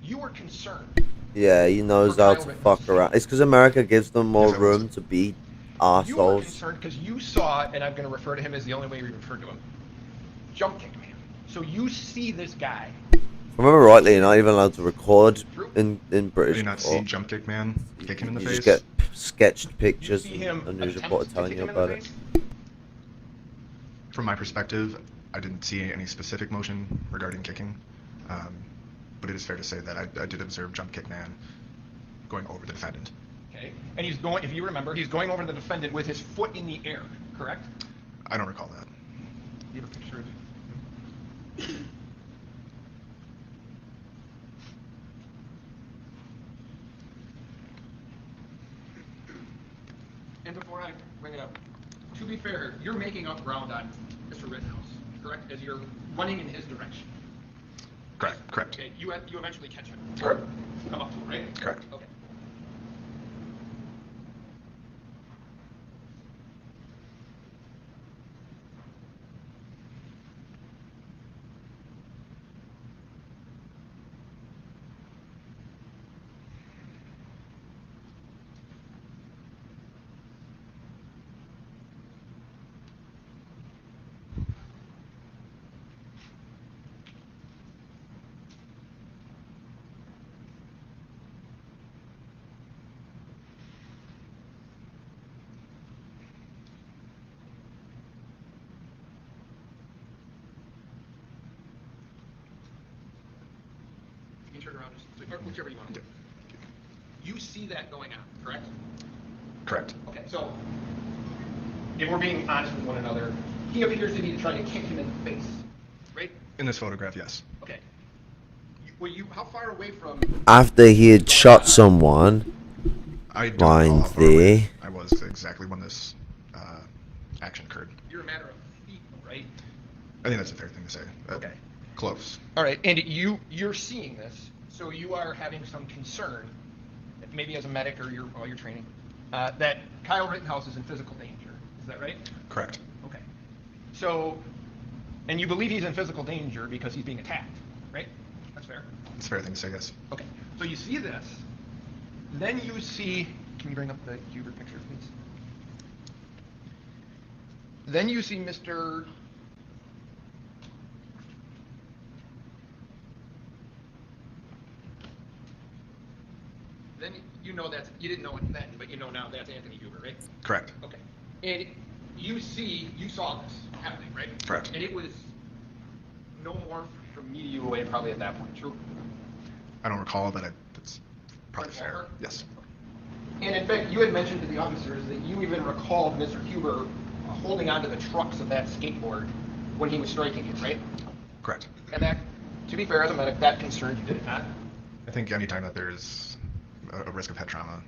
You were concerned. Yeah, he knows how to fuck around. It's because America gives them more Yes, room to be You were arseholes. concerned because you saw, and I'm going to refer to him as the only way we refer to him, jump kick man. So you see this guy. If I remember rightly, you're not even allowed to record in Do British you not see court. Jump Kick Man kick him in the You face? just get sketched pictures You see him and news attempt reporter to telling kick you him in the about it. face? From my perspective, I didn't see any specific motion regarding kicking, but it is fair to say that I did observe Jump Kick Man going over the defendant. Okay. And he's going, if you remember, he's going over the defendant with his foot in the air, correct? I don't recall that. You have a picture of it? And before I bring it up, to be fair, you're making up ground on Mr. Rittenhouse, correct? As you're running in his direction. Correct. Okay, you eventually catch him. Correct. Come up to him, right? Correct. Okay. You can turn around, or whichever you want to do. You see that going on, correct? Correct. Okay, so if we're being honest with one another, he appears to be trying to kick him in the face, right? In this photograph, yes. Okay. How far away from? After he had shot someone, I don't recall mind how far away thee. I was exactly when this action occurred. You're a matter of feet, right? I think that's a fair thing to say. Okay. Close. All right, and you're seeing this, so you are having some concern, maybe as a medic or while you're training, that Kyle Rittenhouse is in physical danger. Is that right? Correct. Okay. So, and you believe he's in physical danger because he's being attacked, right? That's fair. It's a fair thing to say, yes. Okay. So you see this, then you see. Can you bring up the Huber picture, please? Then you see Mr. Then you know you didn't know it then, but you know now that's Anthony Huber, right? Correct. Okay. And you saw this happening, right? Correct. And it was no more from me to you away probably at that point, true? I don't recall, but that's probably That's fair. fair? Yes. And in fact, you had mentioned to the officers that you even recalled Mr. Huber holding onto the trucks of that skateboard when he was striking it, right? Correct. And that, to be fair, as a medic, that concerned you, did it not? I think anytime that there's a risk of head trauma,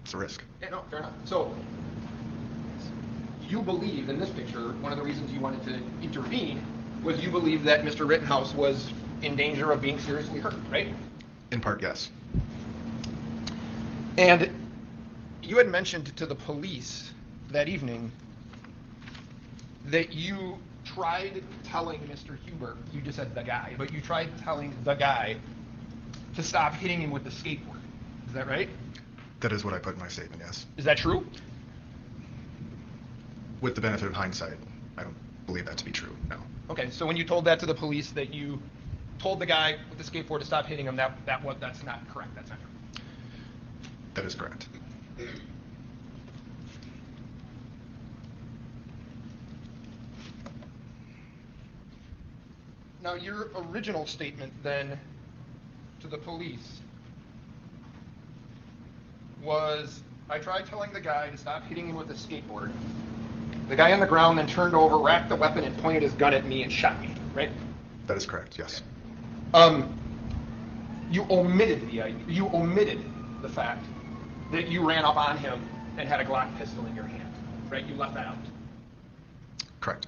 it's a risk. Yeah, no, fair enough. So, you believe in this picture, one of the reasons you wanted to intervene was you believe that Mr. Rittenhouse was in danger of being seriously hurt, right? In part, yes. And you had mentioned to the police that evening that you tried telling Mr. Huber, you just said the guy, but you tried telling the guy to stop hitting him with the skateboard. Is that right? That is what I put in my statement, yes. Is that true? With the benefit of hindsight, I don't believe that to be true, no. Okay, so when you told that to the police that you told the guy with the skateboard to stop hitting him, that's not correct, that's not true. That is correct. Now, your original statement then to the police was, I tried telling the guy to stop hitting him with a skateboard. The guy on the ground then turned over, racked the weapon, and pointed his gun at me and shot me, right? That is correct, yes. You omitted the fact that you ran up on him and had a Glock pistol in your hand, right? You left that out. Correct.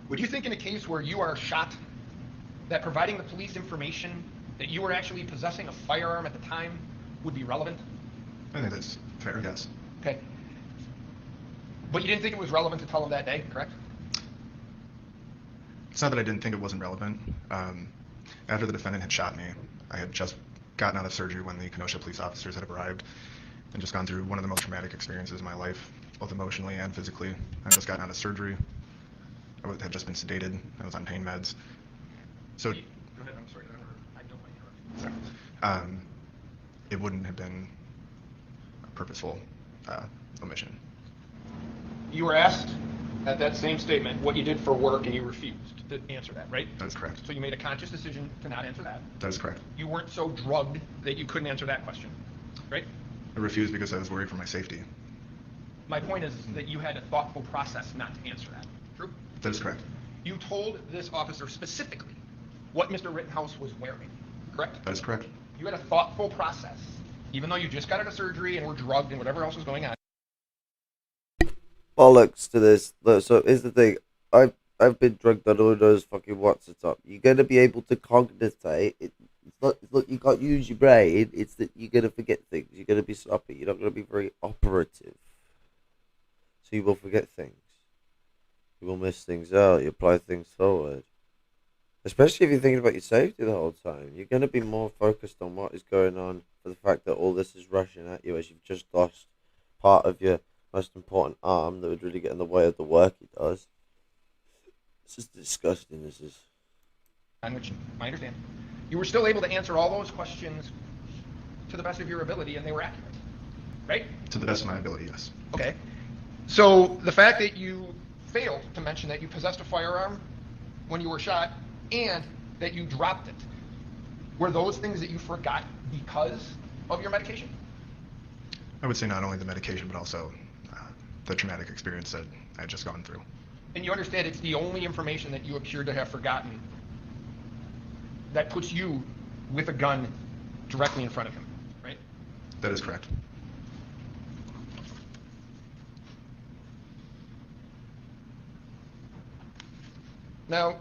Would you think in a case where you are shot that providing the police information that you were actually possessing a firearm at the time would be relevant? I think that's fair, yes. Okay. But you didn't think it was relevant to tell them that day, correct? It's not that I didn't think it wasn't relevant. After the defendant had shot me, I had just gotten out of surgery when the Kenosha police officers had arrived and just gone through one of the most traumatic experiences in my life, both emotionally and physically. I just gotten out of surgery. I had just been sedated. I was on pain meds. So Go ahead, I'm sorry. I don't want to interrupt you. It wouldn't have been a purposeful omission. You were asked at that same statement what you did for work, and you refused to answer that, right? That is correct. So you made a conscious decision to not answer that. That is correct. You weren't so drugged that you couldn't answer that question, right? I refused because I was worried for my safety. My point is that you had a thoughtful process not to answer that. True? That is correct. You told this officer specifically what Mr. Rittenhouse was wearing, correct? That is correct. You had a thoughtful process, even though you just got out of surgery and were drugged and whatever else was going on. Bollocks to this. Look, so here's the thing. I've been drugged on all those fucking what's it up. You're gonna be able to cognitate. It's not you can't use your brain. It's that you're gonna forget things. You're gonna be sloppy. You're not gonna be very operative. So you will forget things. You will miss things out. You apply things forward. Especially if you're thinking about your safety the whole time. You're gonna be more focused on what is going on for the fact that all this is rushing at you as you've just lost part of your most important arm that would really get in the way of the work he does. This is disgusting. This is. On which I understand. You were still able to answer all those questions to the best of your ability, and they were accurate, right? To the best of my ability, yes. Okay. So the fact that you failed to mention that you possessed a firearm when you were shot and that you dropped it, were those things that you forgot because of your medication? I would say not only the medication, but also the traumatic experience that I had just gone through. And you understand it's the only information that you appear to have forgotten that puts you with a gun directly in front of him, right? That is correct. Now,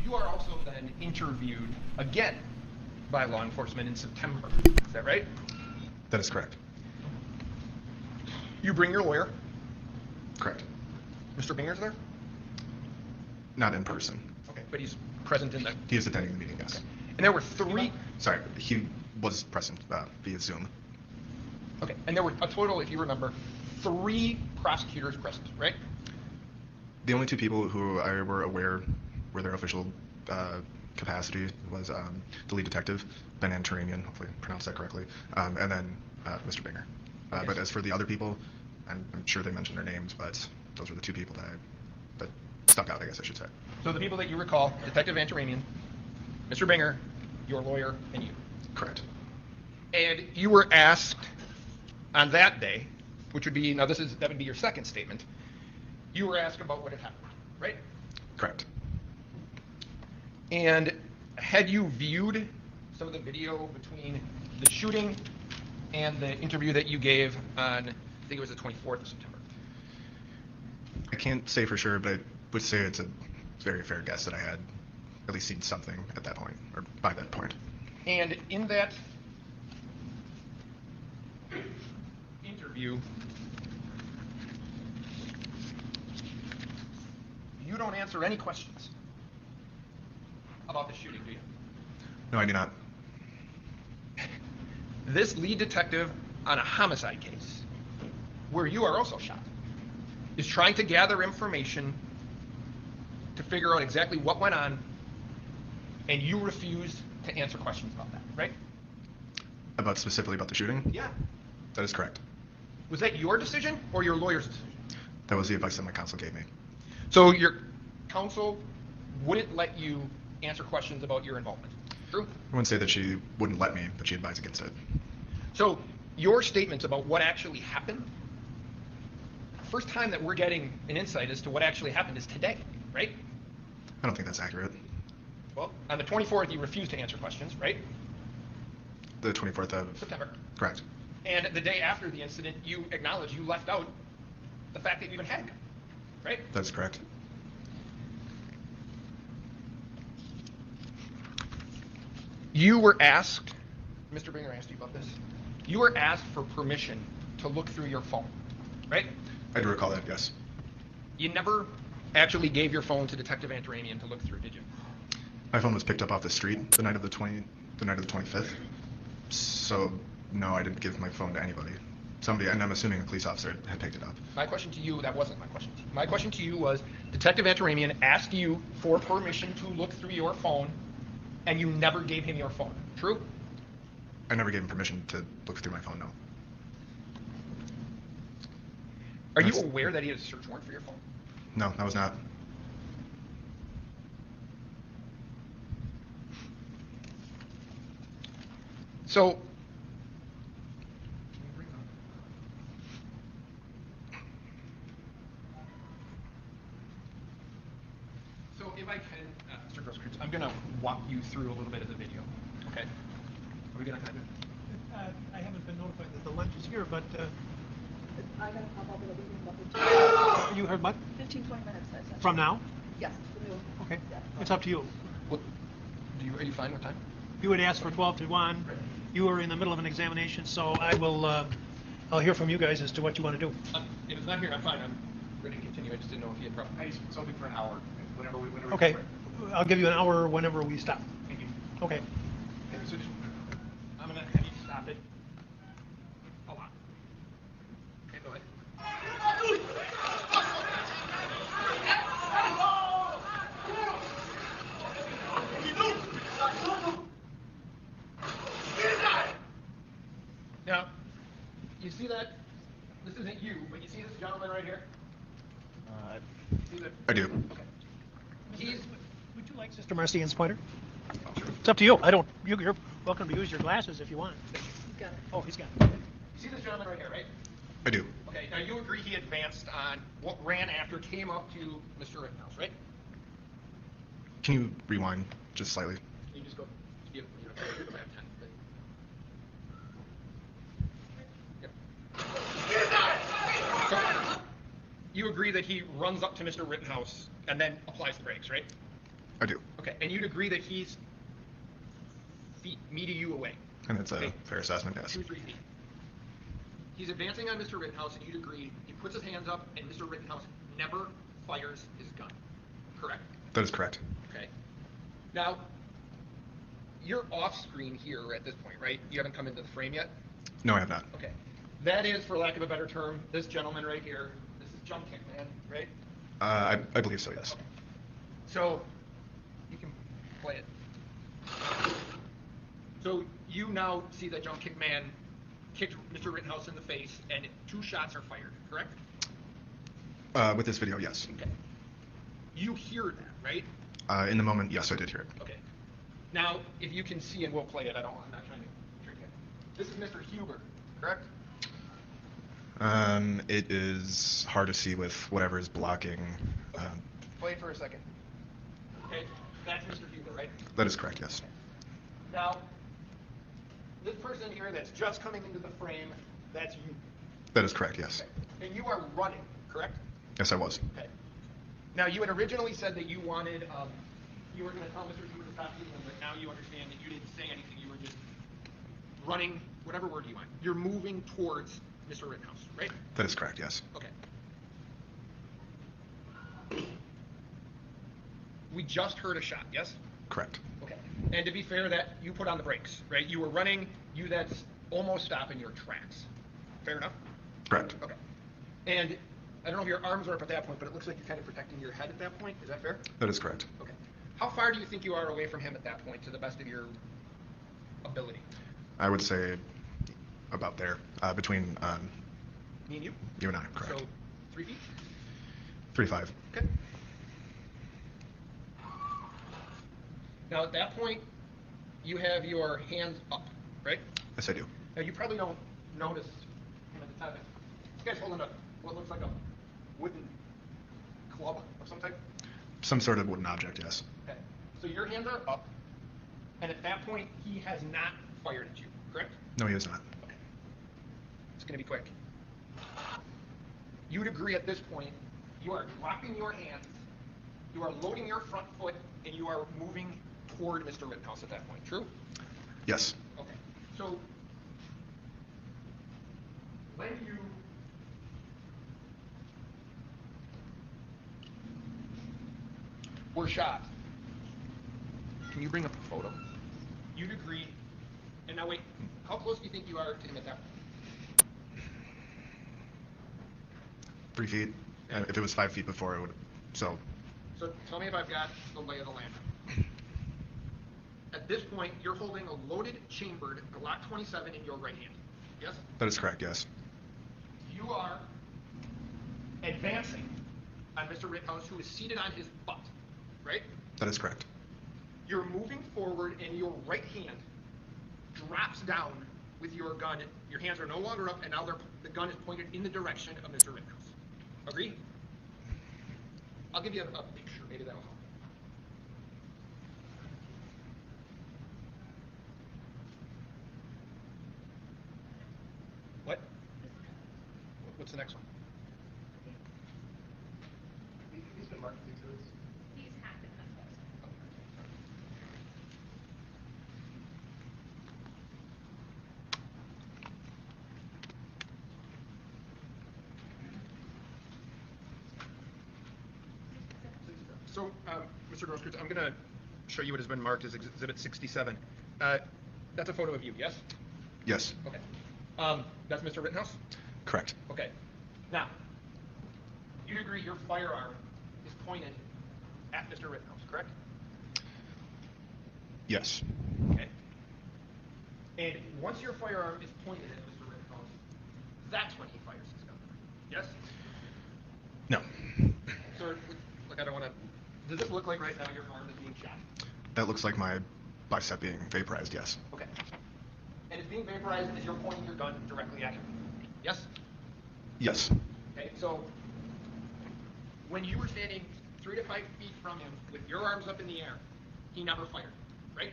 you are also then interviewed again by law enforcement in September. Is that right? That is correct. You bring your lawyer. Correct. Mr. Binger's there? Not in person. Okay, but he's present in the... He is attending the meeting, yes. Okay. And there were three... Sorry, he was present via Zoom. Okay, and there were a total, if you remember, 3 prosecutors present, right? The only 2 people who I were aware were their official capacity was the lead detective, Ben Antaramian, hopefully I pronounced that correctly, and then Mr. Binger. Okay, but as for the other people, I'm sure they mentioned their names, but those were the 2 people that stuck out, I guess I should say. So the people that you recall, Detective Antaramian, Mr. Binger, your lawyer, and you. Correct. And you were asked on that day, which would be, that would be your second statement, you were asked about what had happened, right? Correct. And had you viewed some of the video between the shooting and the interview that you gave on, I think it was the 24th of September? I can't say for sure, but I would say it's a very fair guess that I had at least seen something at that point, or by that point. And in that interview, you don't answer any questions about the shooting, do you? No, I do not. This lead detective on a homicide case, where you are also shot, is trying to gather information to figure out exactly what went on, and you refuse to answer questions about that, right? Specifically about the shooting? Yeah. That is correct. Was that your decision or your lawyer's decision? That was the advice that my counsel gave me. So your counsel wouldn't let you answer questions about your involvement. True? I wouldn't say that she wouldn't let me, but she advised against it. So your statements about what actually happened, first time that we're getting an insight as to what actually happened is today, right? I don't think that's accurate. Well, on the 24th, you refused to answer questions, right? The 24th of September. Correct. And the day after the incident, you acknowledged you left out the fact that you even had a gun, right? That's correct. You were asked, Mr. Bringer asked you about this, you were asked for permission to look through your phone, right? I do recall that, yes. You never actually gave your phone to Detective Antaramian to look through, did you? My phone was picked up off the street the night of the 25th. So no, I didn't give my phone to anybody. Somebody, and I'm assuming a police officer had picked it up. My question to you, that wasn't my question to you. My question to you was, Detective Antaramian asked you for permission to look through your phone, and you never gave him your phone. True? I never gave him permission to look through my phone, no. Are you aware that he had a search warrant for your phone? No, I was not. So, if I can, Mr. Grosskreutz, I'm going to walk you through a little bit of the video, okay? Are we going to kind of... I haven't been notified that the lunch is here, but I gotta pop up in a meeting, but you heard what? 15, 20 minutes, I said. From now? Yes. Okay, it's up to you. What, are you fine with time? You had asked for 12 to 1. You were in the middle of an examination, so I will, I'll hear from you guys as to what you want to do. If it's not here, I'm fine. I'm ready to continue. I just didn't know if you had problems. I just something for an hour, whenever we Okay, I'll give you an hour whenever we stop. Thank you. Okay. Okay, so just, I'm going to have you stop it. Hold on. Okay, go ahead. Now, you see that? This isn't you, but you see this gentleman right here? See that? I do. Okay. He's... Would you like Sister Marcian's pointer? It's up to you. I don't. You're welcome to use your glasses if you want. He's got it. Oh, he's got it. You see this gentleman right here, right? I do. Okay, now you agree he advanced on what ran after came up to Mr. Rittenhouse, right? Can you rewind just slightly? Can you just go, you know, go back 10, but... Yep. So, you agree that he runs up to Mr. Rittenhouse and then applies the brakes, right? I do. Okay, and you'd agree that he's feet, me to you away. And that's a fair assessment, yes. 2, 3 feet. He's advancing on Mr. Rittenhouse, and you'd agree he puts his hands up, and Mr. Rittenhouse never fires his gun. Correct? That is correct. Okay. Now, you're off screen here at this point, right? You haven't come into the frame yet? No, I have not. Okay. That is, for lack of a better term, this gentleman right here. This is Jump Kick Man, right? I believe so, yes. So, you can play it. So, you now see that Jump Kick Man kicked Mr. Rittenhouse in the face, and 2 shots are fired, correct? With this video, yes. Okay. You hear that, right? In the moment, yes, I did hear it. Okay. Now, if you can see, and we'll play it, I'm not trying to trick it. This is Mr. Huber, correct? It is hard to see with whatever is blocking. Play it for a second. Okay, that's Mr. Huber, right? That is correct, yes. Now, this person here that's just coming into the frame, that's you. That is correct, yes. Okay. And you are running, correct? Yes, I was. Okay. Now, you had originally said that you wanted, you were going to tell Mr. Huber to stop shooting him, but now you understand that you didn't say anything. You were just running, whatever word you want. You're moving towards Mr. Rittenhouse, right? That is correct, yes. Okay. We just heard a shot, yes? Correct. Okay. And to be fair, that you put on the brakes, right? You were running, you that's almost stopping your tracks. Fair enough? Correct. Okay. And I don't know if your arms are up at that point, but it looks like you're kind of protecting your head at that point. Is that fair? That is correct. Okay. How far do you think you are away from him at that point, to the best of your ability? I would say about there, between Me and you? You and I, correct. So 3 feet? 3'5". Okay. Now at that point, you have your hands up, right? Yes, I do. Now you probably don't notice him at the time. This guy's holding what looks like a wooden club of some type. Some sort of wooden object, yes. Okay. So your hands are up, and at that point, he has not fired at you, correct? No, he is not. Okay. It's going to be quick. You would agree at this point, you are dropping your hands, you are loading your front foot, and you are moving toward Mr. Rittenhouse at that point, true? Yes. Okay. So when you were shot, can you bring up a photo? You'd agree. And now wait, how close do you think you are to him at that point? 3 feet. And if it was 5 feet before, it would. So Tell me if I've got the lay of the land. At this point, you're holding a loaded, chambered Glock 27 in your right hand. Yes? that is correct. Yes. You are advancing on Mr. Rittenhouse, who is seated on his butt, right? That is correct. You're moving forward, and your right hand drops down with your gun. Your hands are no longer up, and now the gun is pointed in the direction of Mr. Rittenhouse. Agree? I'll give you a picture. Maybe that'll help. What? What's the next one? He's been marked these words. He's hacked it. So, Mr. Grosskreutz, I'm going to show you what has been marked as Exhibit 67. That's a photo of you, yes? Yes. Okay. That's Mr. Rittenhouse? Correct. Okay. Now, you agree your firearm is pointed at Mr. Rittenhouse, correct? Yes. Okay. And once your firearm is pointed at Mr. Rittenhouse, that's when he fires his gun. Yes? No. Sir, look, I don't want to. Does this look like right now your arm is being shot? That looks like my bicep being vaporized. Yes. Okay. And it's being vaporized as you're pointing your gun directly at him. Yes? Yes. Okay, so when you were standing 3 to 5 feet from him with your arms up in the air, he never fired, right?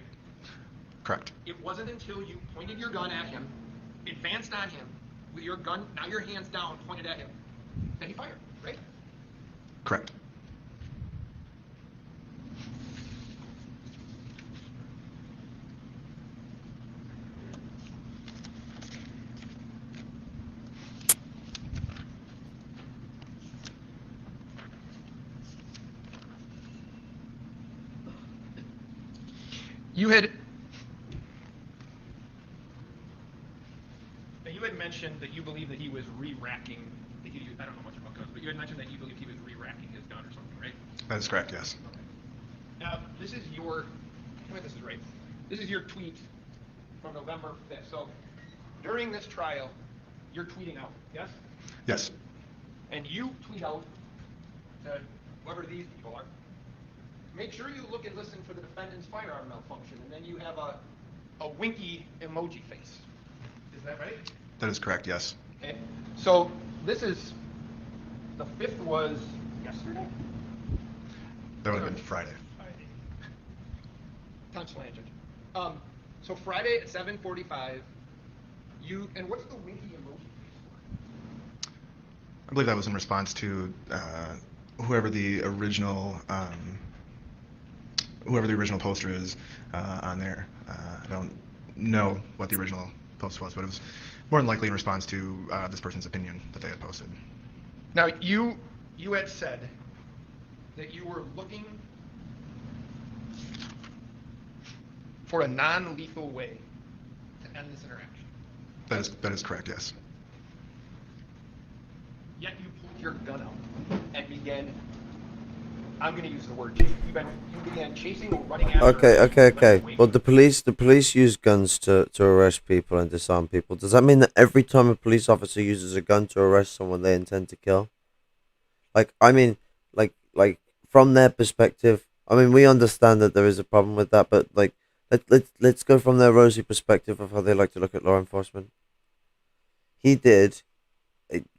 Correct. It wasn't until you pointed your gun at him, advanced on him, with your gun, now your hands down, pointed at him, that he fired, right? Correct. You had mentioned that you believe that he was re-racking. I don't know much about guns, but you had mentioned that you believe he was re-racking his gun or something, right? That is correct. Yes. Okay. Now, this is your. Tell me if this is right. This is your tweet from November 5th. So, during this trial, you're tweeting out, yes? Yes. And you tweet out to whoever these people are. Make sure you look and listen for the defendant's firearm malfunction, and then you have a winky emoji face. Is that right? That is correct. Yes. Okay. So this is the 5th was yesterday. That would have been Friday. Time slanted. So Friday at 7:45. And what's the winky emoji face I believe that was in response to whoever the original poster is on there. I don't know what the original post was, but it was more than likely in response to this person's opinion that they had posted. Now, you had said that you were looking for a non-lethal way to end this interaction. That is correct. Yes. Yet you pulled your gun out and began I'm going to use the word chase. You began chasing or running after. Okay. Well, the police use guns to arrest people and disarm people. Does that mean that every time a police officer uses a gun to arrest someone, they intend to kill? Like, I mean, like from their perspective, I mean, we understand that there is a problem with that, but like, let's go from their rosy perspective of how they like to look at law enforcement. He did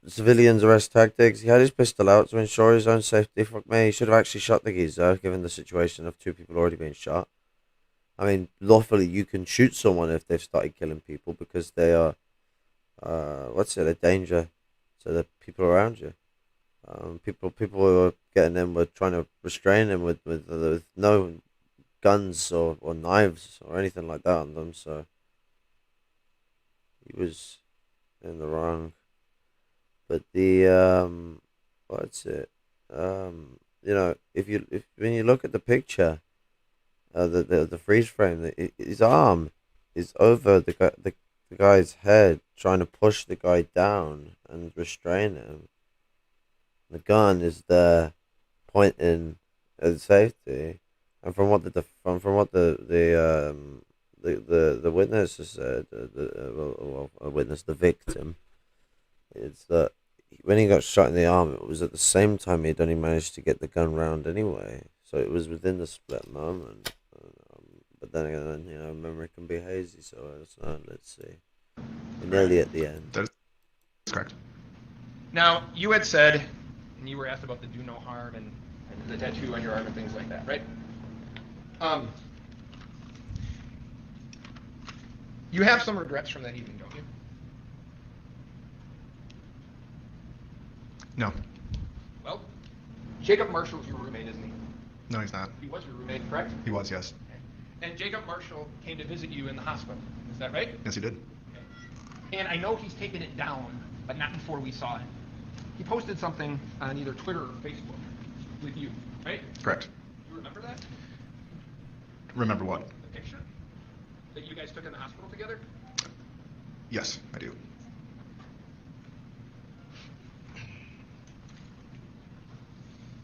civilians arrest tactics. He had his pistol out to ensure his own safety. Fuck me, he should have actually shot the geezer, given the situation of two people already being shot. I mean, lawfully, you can shoot someone if they've started killing people because they are, a danger to the people around you. People who were getting in were trying to restrain him with no guns or knives or anything like that on them, so he was in the wrong. But the if when you look at the picture, the freeze frame, his arm is over the guy's head, trying to push the guy down and restrain him. The gun is there, pointing at safety, and from what the witness has said, a witness, the victim, is that when he got shot in the arm, it was at the same time he'd only managed to get the gun round anyway, so it was within the split moment. But then again, memory can be hazy, so let's see. We're nearly at the end. That's correct. Now, you had said, and you were asked about the do no harm and the tattoo on your arm and things like that, right? You have some regrets from that evening, don't you? No. Well, Jacob Marshall's your roommate, isn't he? No, he's not. He was your roommate, correct? He was, yes. And Jacob Marshall came to visit you in the hospital, is that right? Yes, he did. Okay. And I know he's taken it down, but not before we saw it. He posted something on either Twitter or Facebook with you, right? Correct. You remember that? Remember what? The picture that you guys took in the hospital together? Yes, I do.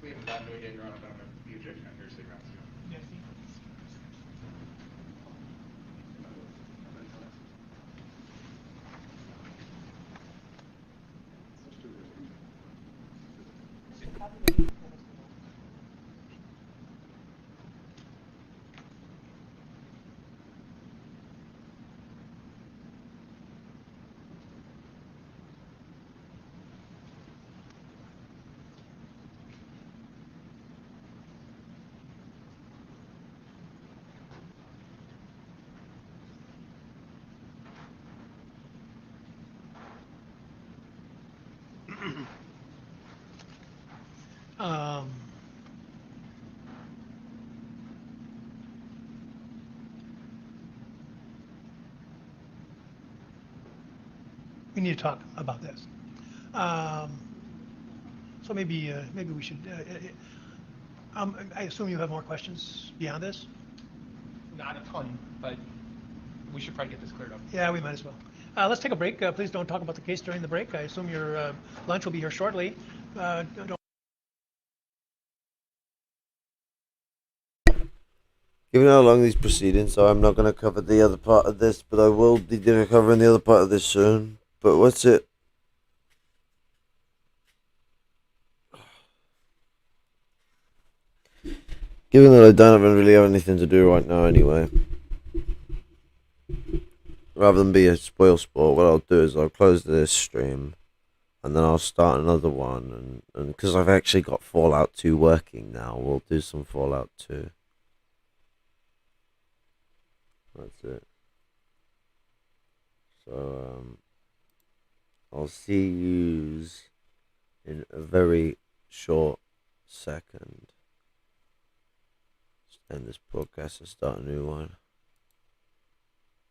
We haven't gotten to it yet, Your Honor, but I'm going to be objection on hearsay grounds. Yes, we need to talk about this. So maybe we should. I assume you have more questions beyond this. Not a ton, but we should probably get this cleared up. Yeah, we might as well. Let's take a break. Please don't talk about the case during the break. I assume your lunch will be here shortly. Don't Given how long these proceedings are, I'm not going to cover the other part of this, but I will be covering the other part of this soon. But what's it? Given that I don't really have anything to do right now anyway, rather than be a spoil sport, what I'll do is I'll close this stream, and then I'll start another one, and because I've actually got Fallout 2 working now, we'll do some Fallout 2. That's it. So, I'll see yous in a very short second. Just end this broadcast and start a new one.